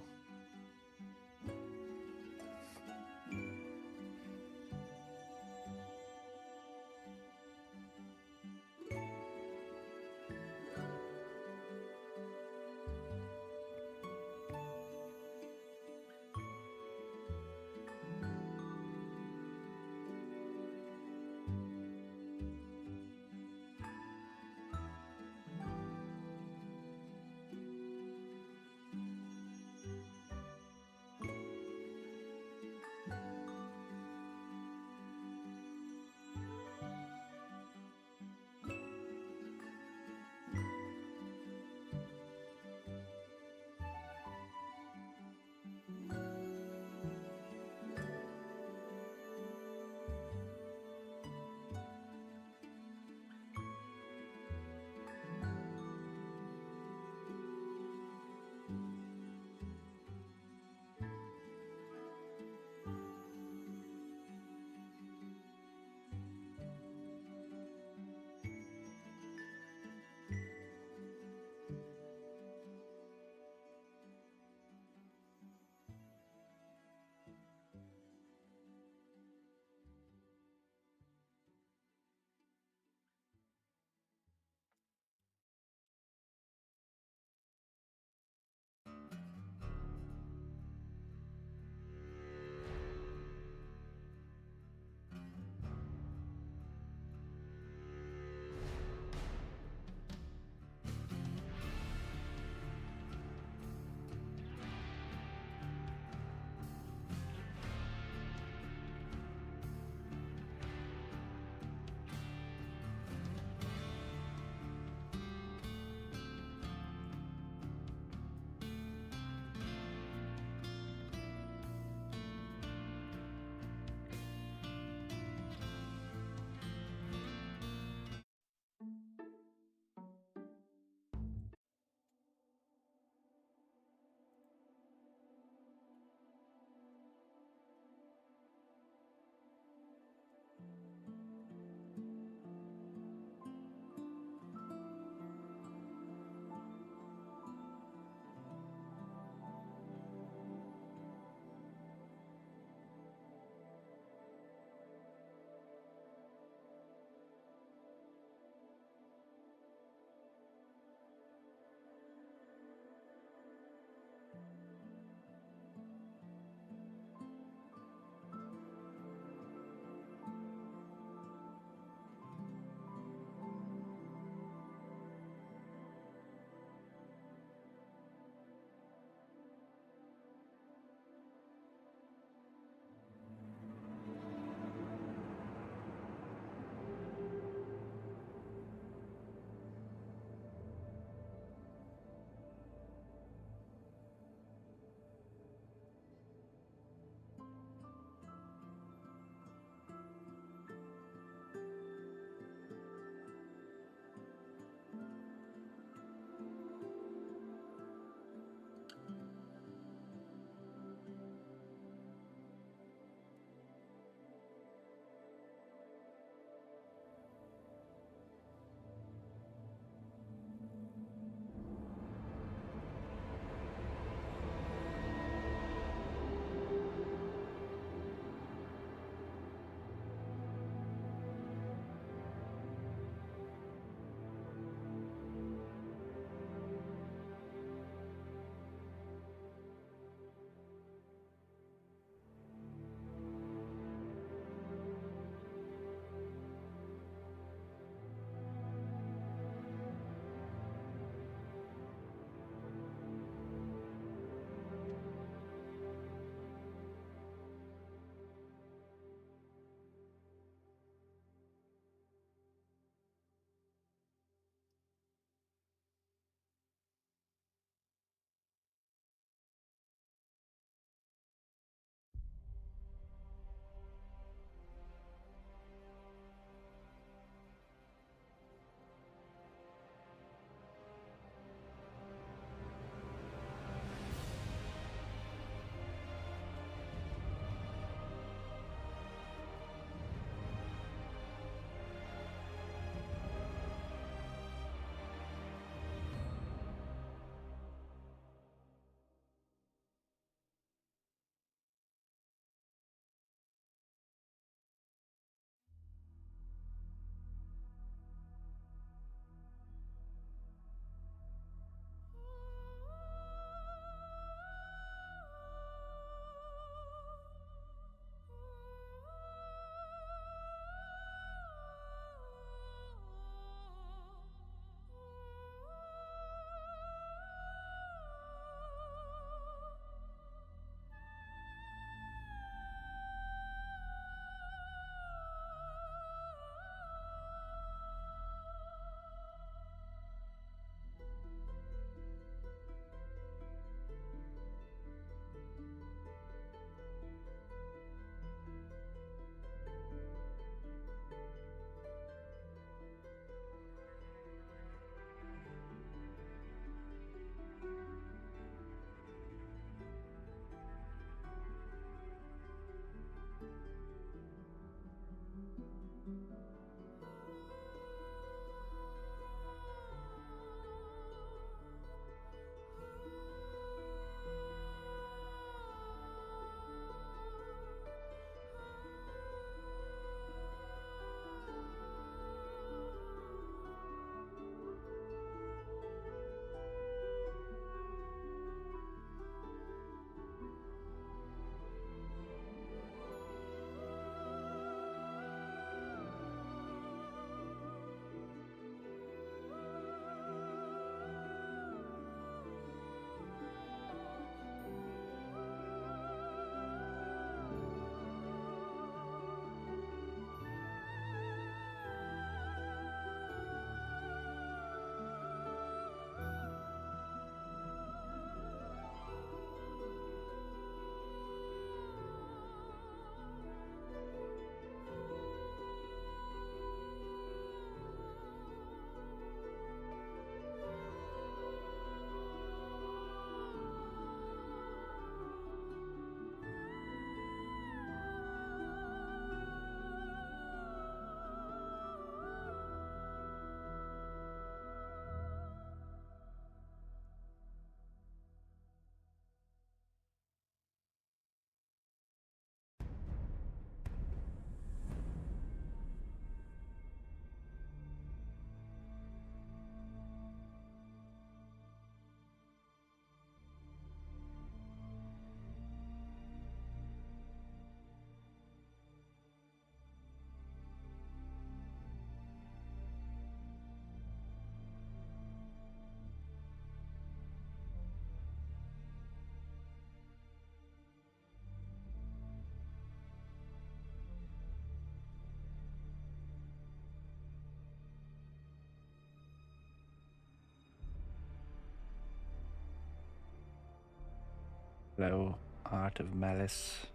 Hello, Art of Malice.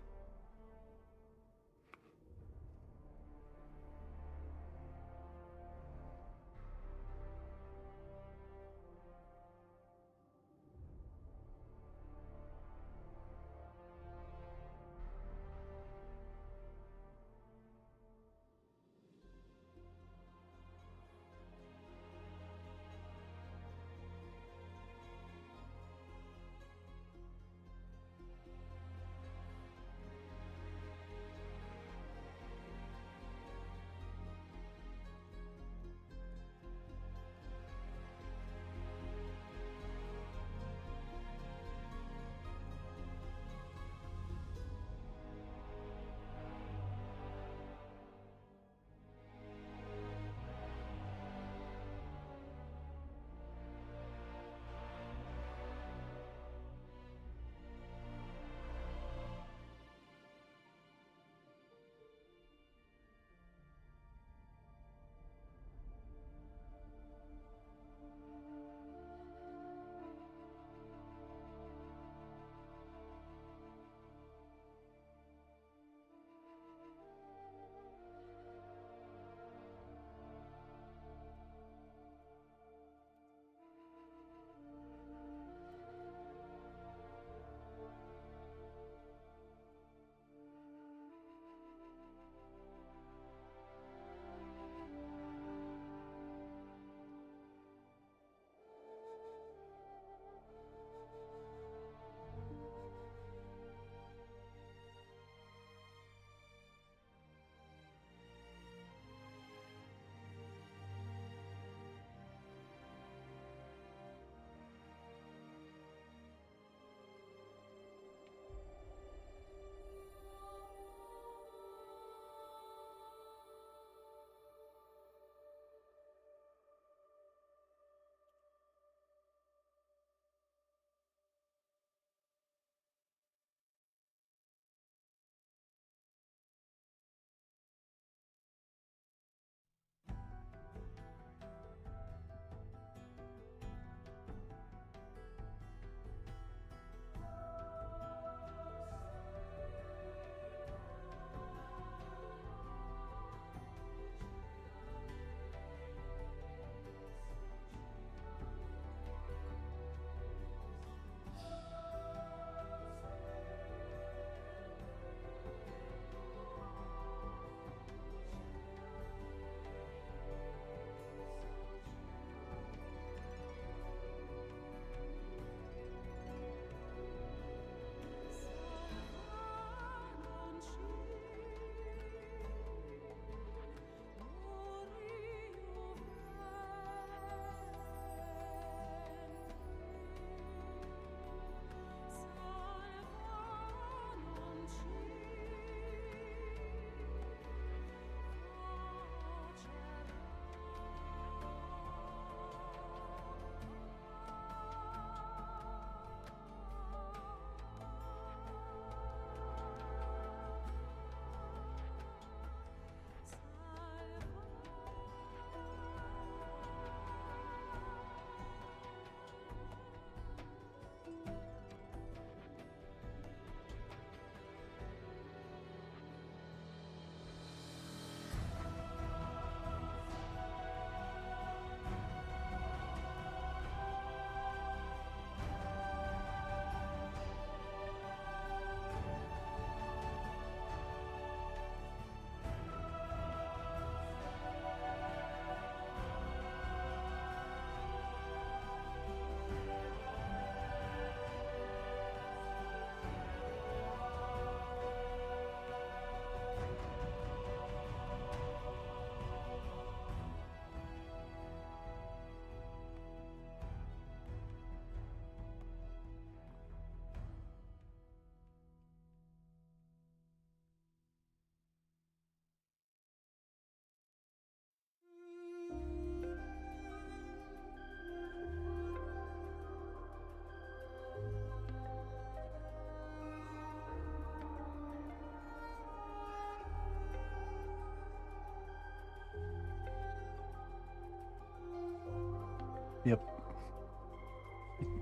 Yep.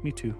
Me too.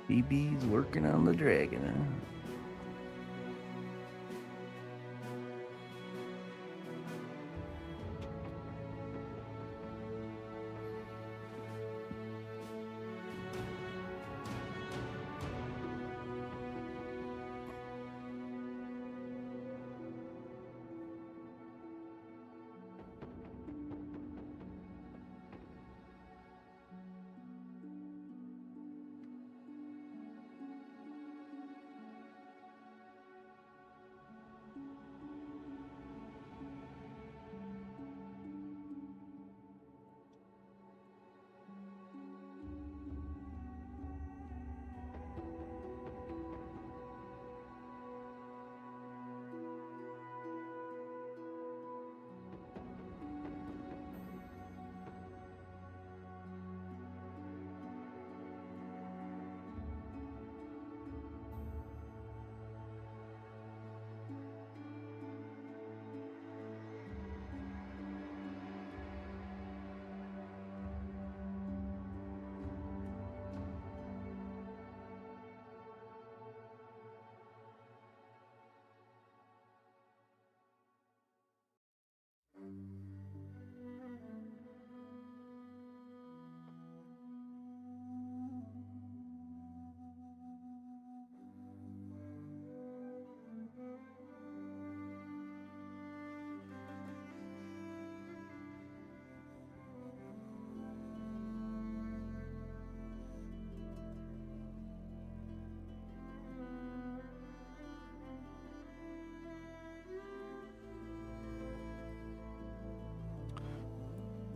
BB's working on the dragon, huh?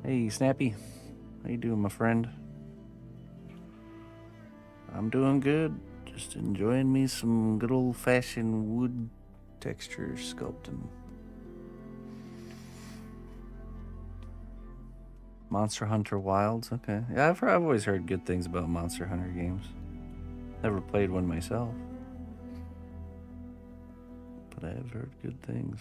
Hey, Snappy. How you doing, my friend? I'm doing good. Just enjoying me some good old-fashioned wood texture sculpting. Monster Hunter Wilds. Okay. Yeah, I've always heard good things about Monster Hunter games. Never played one myself, but I have heard good things.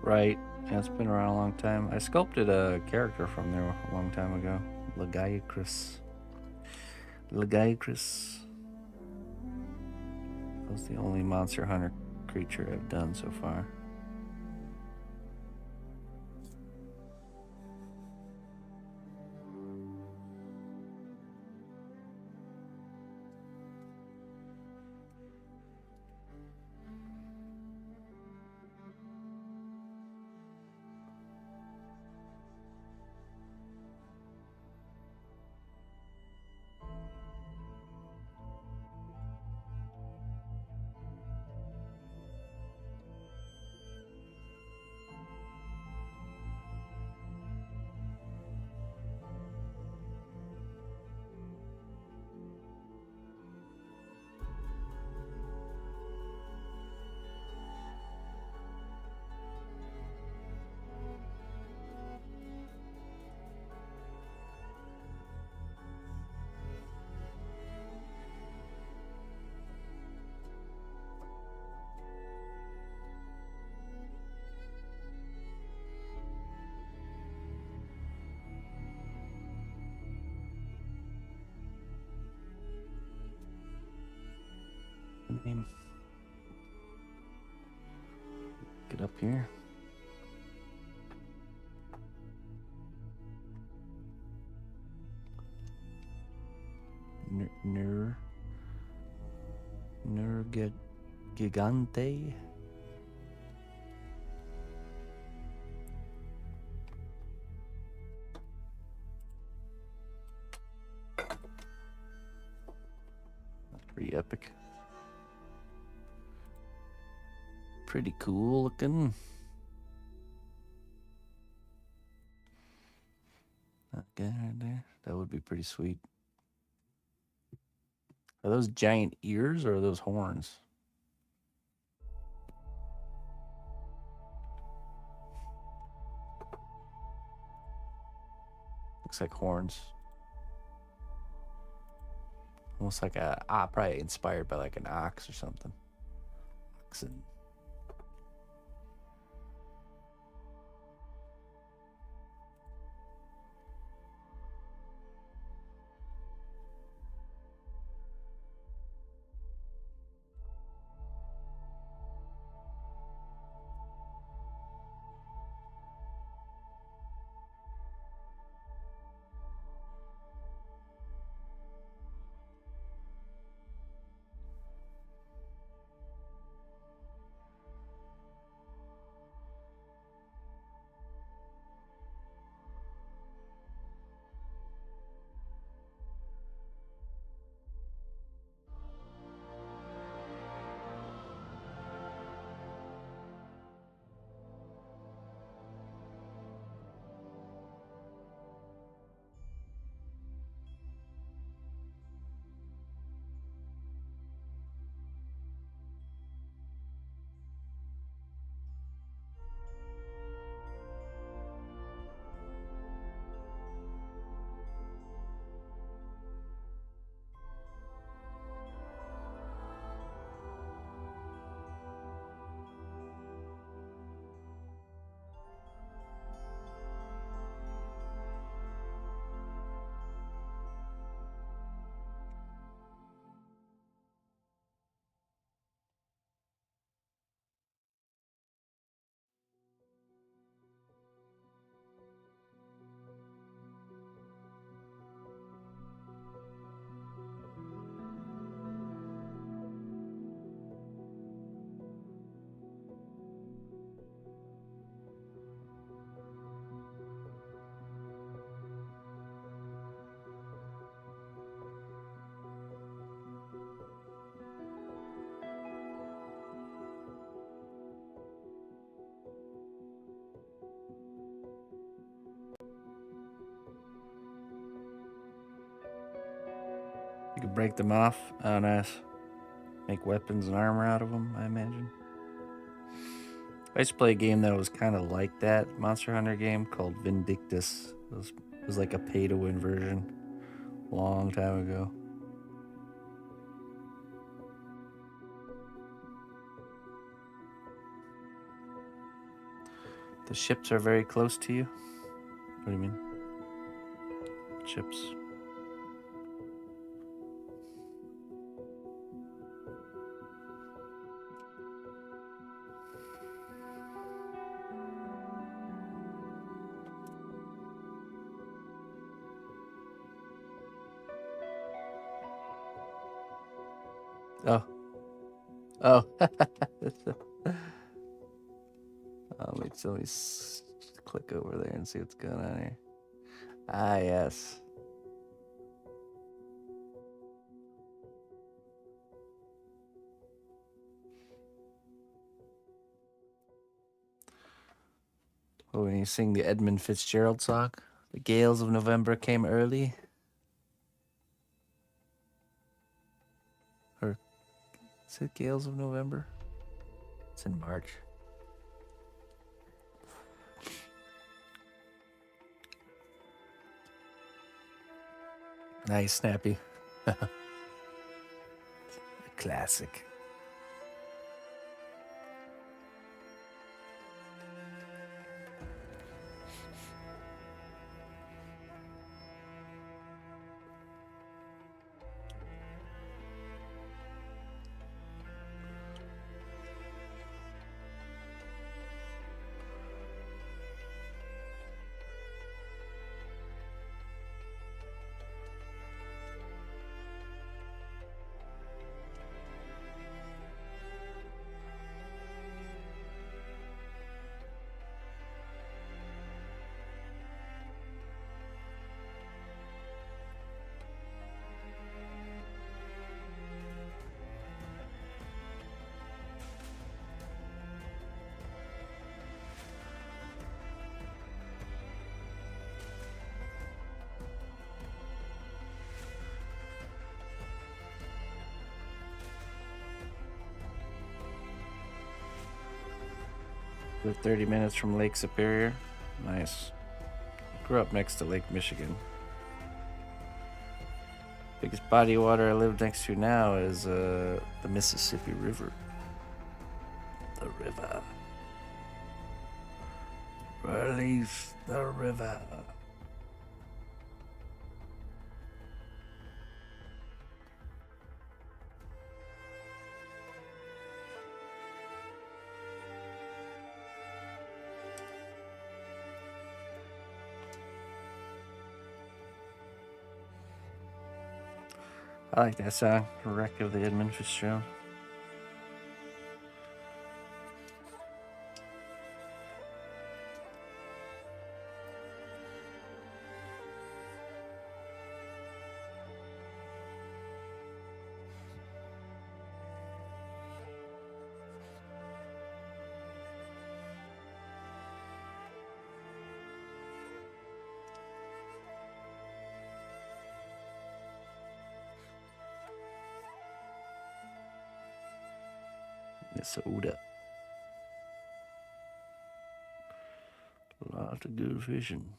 Right. Yeah, it's been around a long time. I sculpted a character from there a long time ago. Legiacris. Legiacris. That was the only Monster Hunter creature I've done so far. name. Get up here. Gigante. Pretty epic. Pretty cool looking. That guy right there. That would be pretty sweet. Are those giant ears or are those horns? Looks like horns. Almost like probably inspired by like an ox or something. Oxen. You could break them off. Oh, nice. Make weapons and armor out of them, I imagine. I used to play a game that was kind of like that Monster Hunter game called Vindictus. It was like a pay-to-win version a long time ago. The ships are very close to you? What do you mean? Ships. Oh. Oh. Let me click over there and see what's going on here. Ah, yes. Oh, when you sing the Edmund Fitzgerald song, the gales of November came early. Or is it gales of November? It's in March. Nice, Snappy. A classic. Live 30 minutes from Lake Superior. Nice. Grew up next to Lake Michigan. Biggest body of water I live next to now is the Mississippi River. The river. Release the river. I like that song, Wreck of the Edmund Fitzgerald. Minnesota. A lot of good fishing.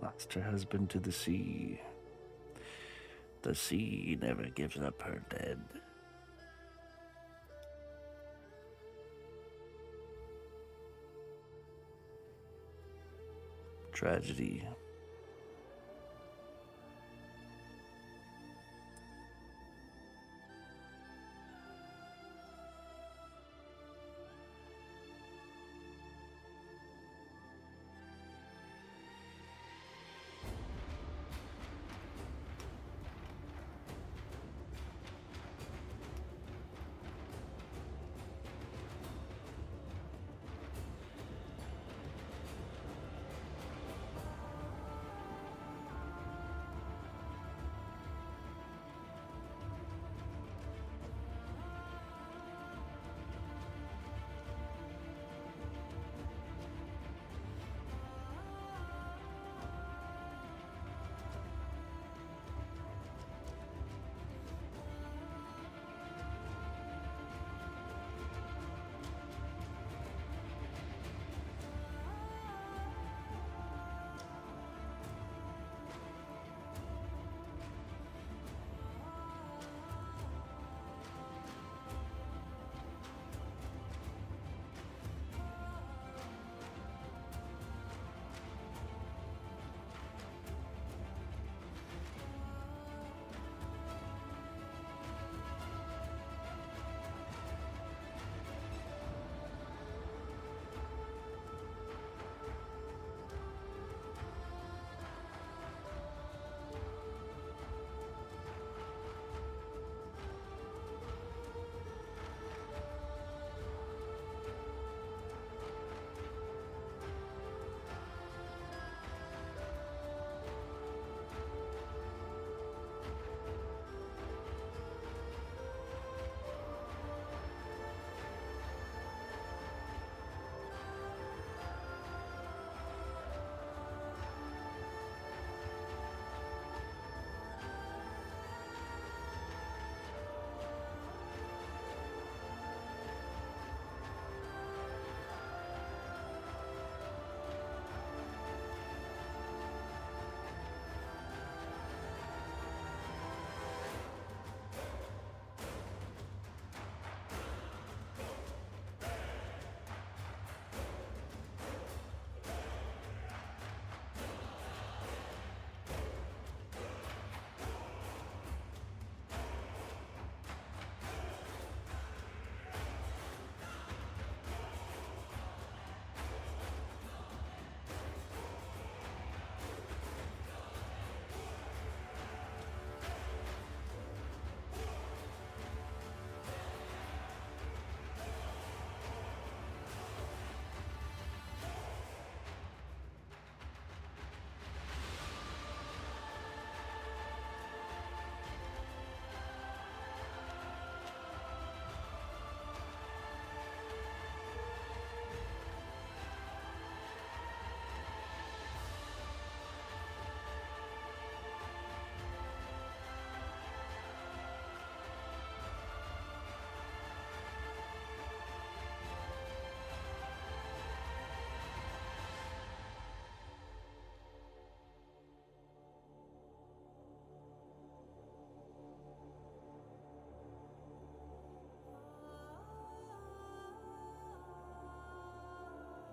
Lost her husband to the sea. The sea never gives up her dead. Tragedy.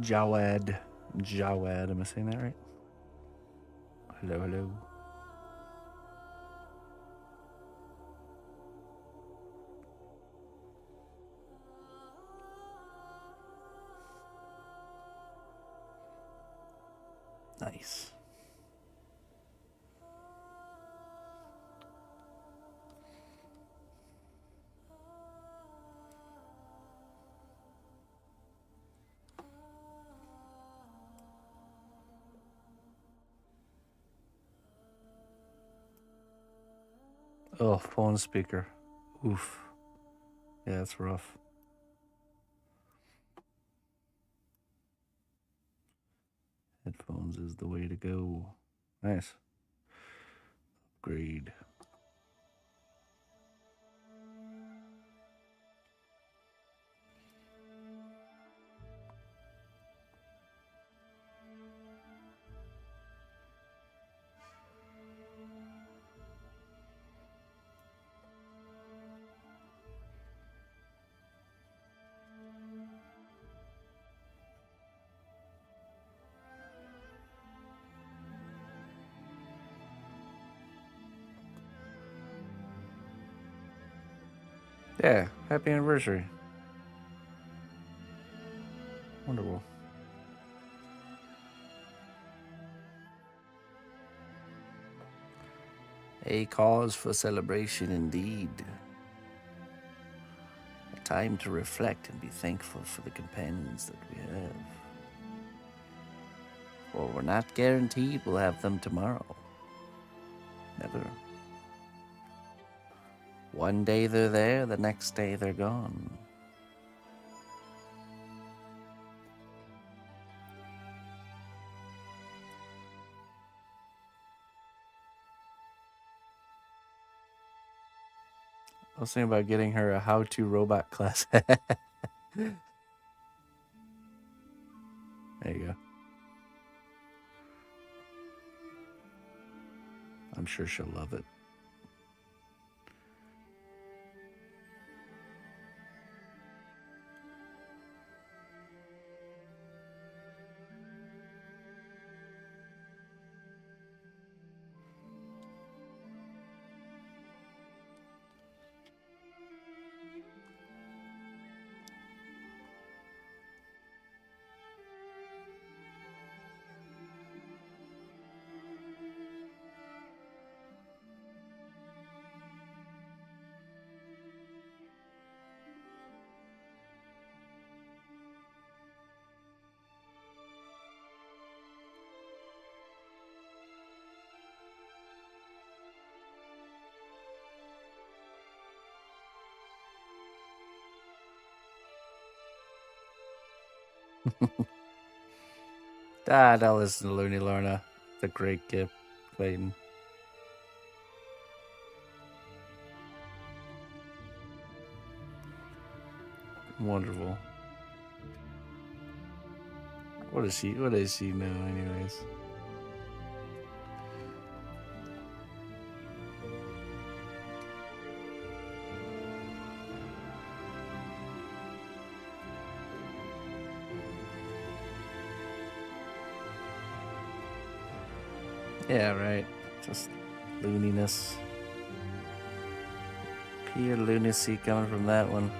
Jawad. Jawad, am I saying that right? Hello, hello. Nice. Oh, phone speaker. Oof. Yeah, it's rough. Headphones is the way to go. Nice. Upgrade. Yeah, happy anniversary. Wonderful. A cause for celebration indeed. A time to reflect and be thankful for the companions that we have. For we're not guaranteed we'll have them tomorrow. Never. One day they're there, the next day they're gone. I was thinking about getting her a how-to robot class. There you go. I'm sure she'll love it. Don't listen to Looney Lorna. It's a great gift, Clayton. Wonderful. What does she know anyways? Yeah, right. Just looniness. Pure lunacy coming from that one.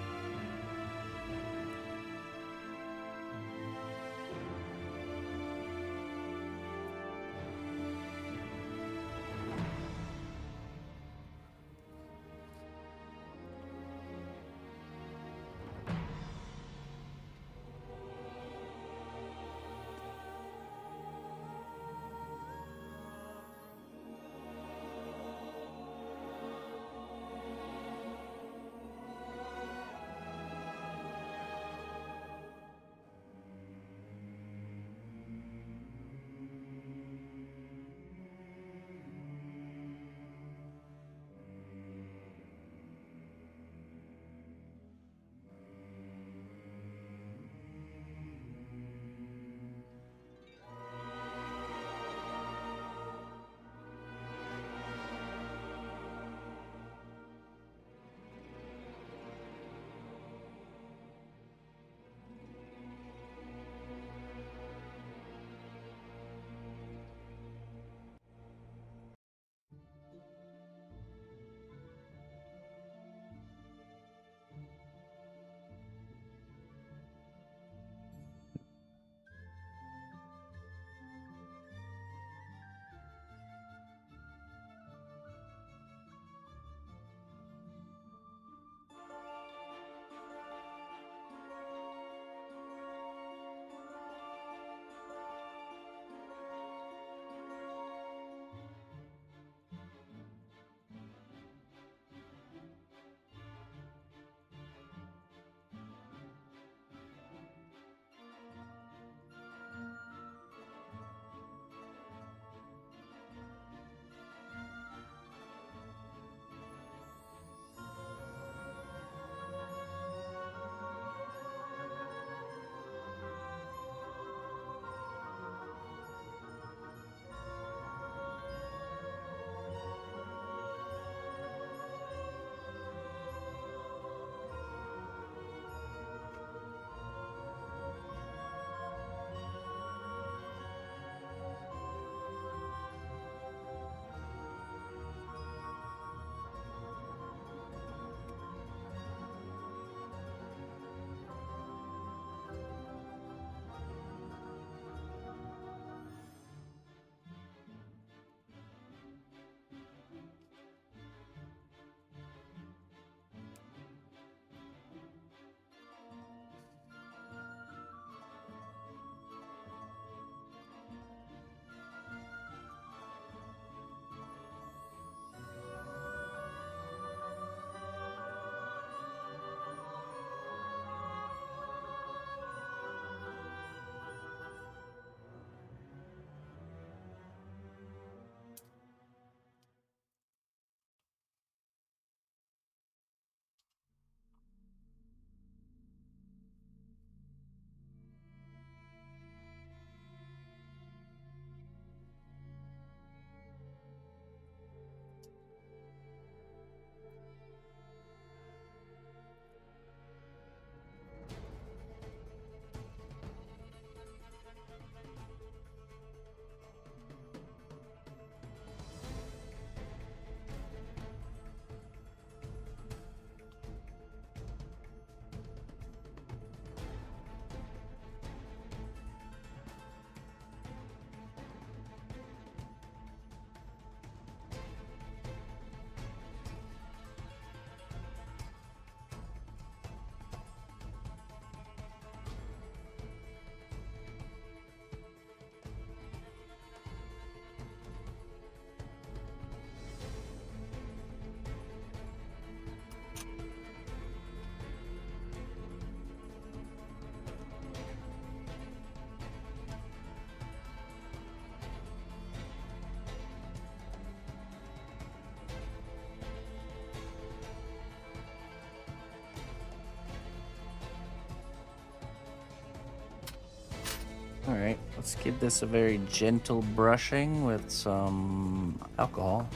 All right, let's give this a very gentle brushing with some alcohol.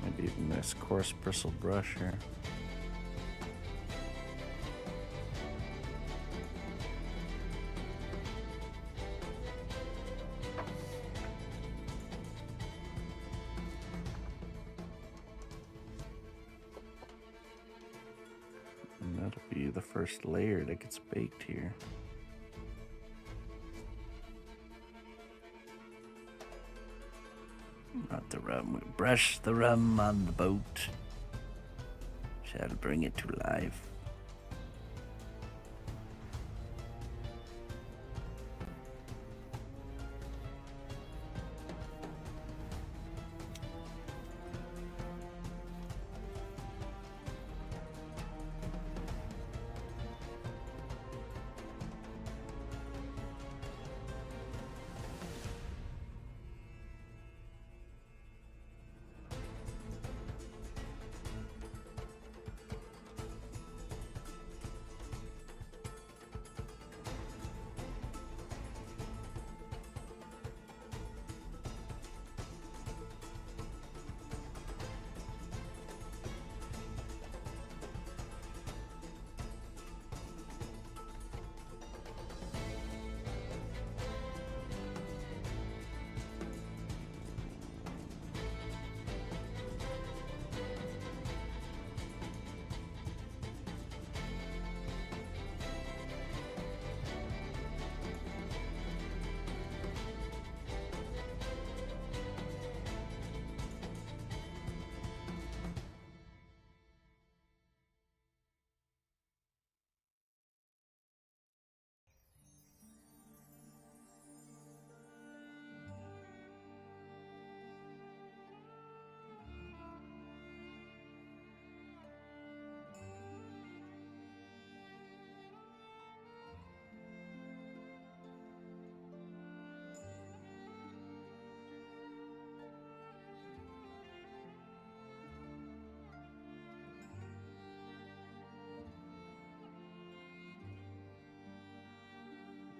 Maybe even this coarse bristle brush here. And that'll be the first layer that gets baked here. Not the rum. We brush the rum on the boat. Shall bring it to life.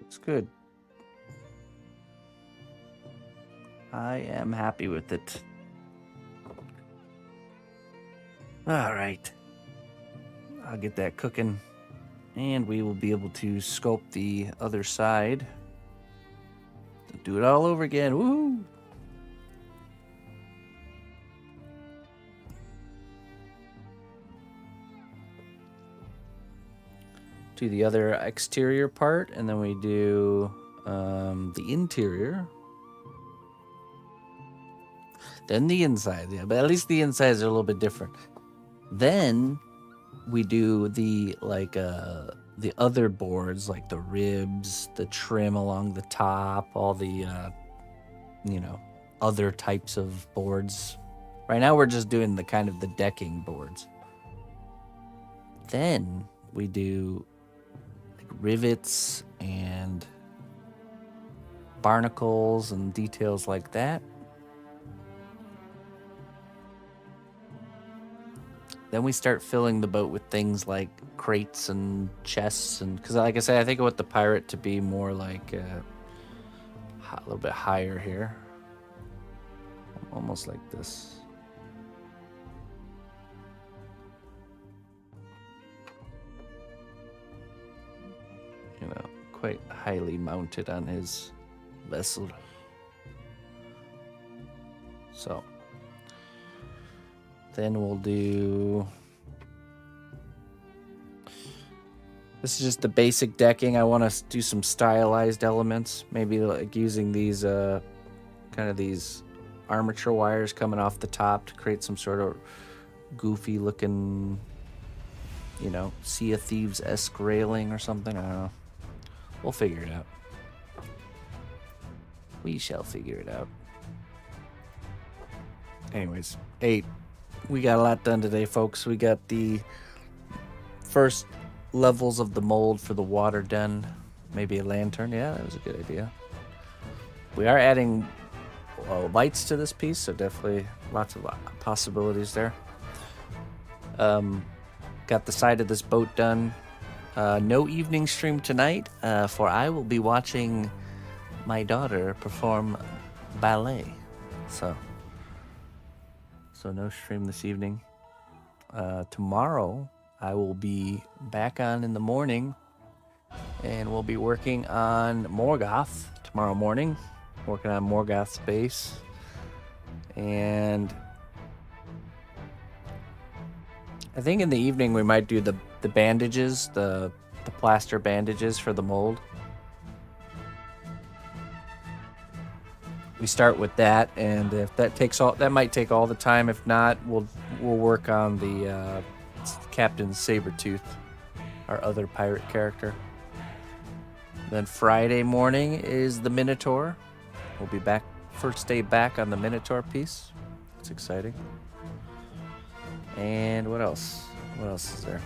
Looks good. I am happy with it. All right. I'll get that cooking, and we will be able to sculpt the other side. Do it all over again. Woo! Do the other exterior part, and then we do the interior. Then the inside, yeah, but at least the insides are a little bit different. Then we do the other boards, like the ribs, the trim along the top, all the other types of boards. Right now we're just doing the kind of the decking boards. Then we do like rivets and barnacles and details like that. Then we start filling the boat with things like crates and chests, and because, like I said, I think I want the pirate to be more like a little bit higher here, almost like this. You know, quite highly mounted on his vessel. So. Then we'll do... This is just the basic decking. I want to do some stylized elements. Maybe like using these kind of these armature wires coming off the top to create some sort of goofy looking, Sea of Thieves-esque railing or something. I don't know. We'll figure it out. We shall figure it out. Anyways, 8. We got a lot done today, folks. We got the first levels of the mold for the water done. Maybe a lantern. Yeah, that was a good idea. We are adding lights to this piece, so definitely lots of possibilities there. Got the side of this boat done. No evening stream tonight, for I will be watching my daughter perform ballet. So no stream this evening. Tomorrow, I will be back on in the morning, and we'll be working on Morgoth tomorrow morning. Working on Morgoth's base. And I think in the evening we might do the bandages, the plaster bandages for the mold. We start with that, and if that takes all, that might take all the time. If not, we'll work on the Captain Sabretooth, our other pirate character. Then Friday morning is the Minotaur. We'll be back, first day back on the Minotaur piece. It's exciting. And what else? What else is there?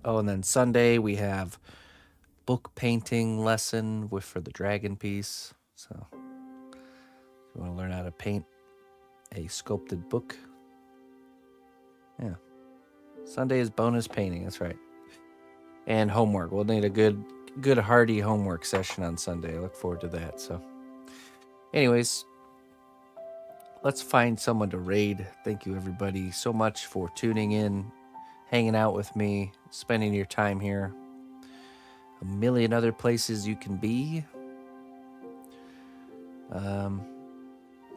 Oh, and then Sunday we have book painting lesson for the dragon piece. So if you want to learn how to paint a sculpted book, yeah. Sunday is bonus painting, that's right. And homework. We'll need a good hearty homework session on Sunday. I look forward to that. So anyways, let's find someone to raid. Thank you everybody so much for tuning in, hanging out with me, spending your time here. A million other places you can be.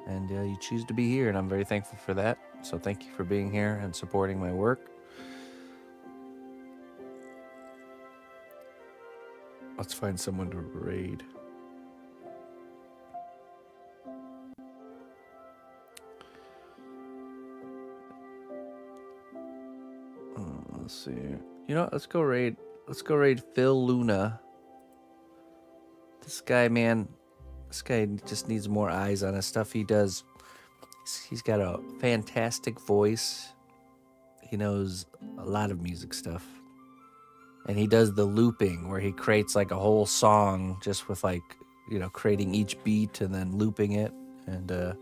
And you choose to be here, and I'm very thankful for that. So thank you for being here and supporting my work. Let's find someone to raid. Let's see. You know, let's go raid Phil Luna. This guy, man, this guy just needs more eyes on his stuff he does. He's got a fantastic voice. He knows a lot of music stuff. And he does the looping where he creates like a whole song just with like, you know, creating each beat and then looping it. And I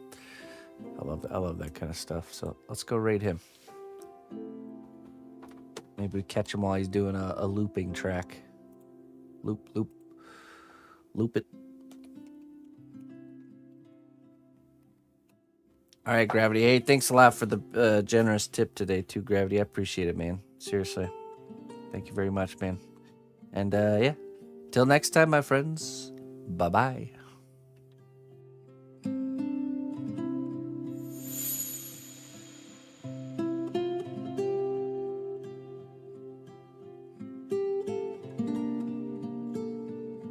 love that kind of stuff. So let's go raid him. Maybe we catch him while he's doing a looping track. Loop it. All right, Gravity. Hey, thanks a lot for the generous tip today, too, Gravity. I appreciate it, man. Seriously. Thank you very much, man. And, yeah. Till next time, my friends. Bye-bye.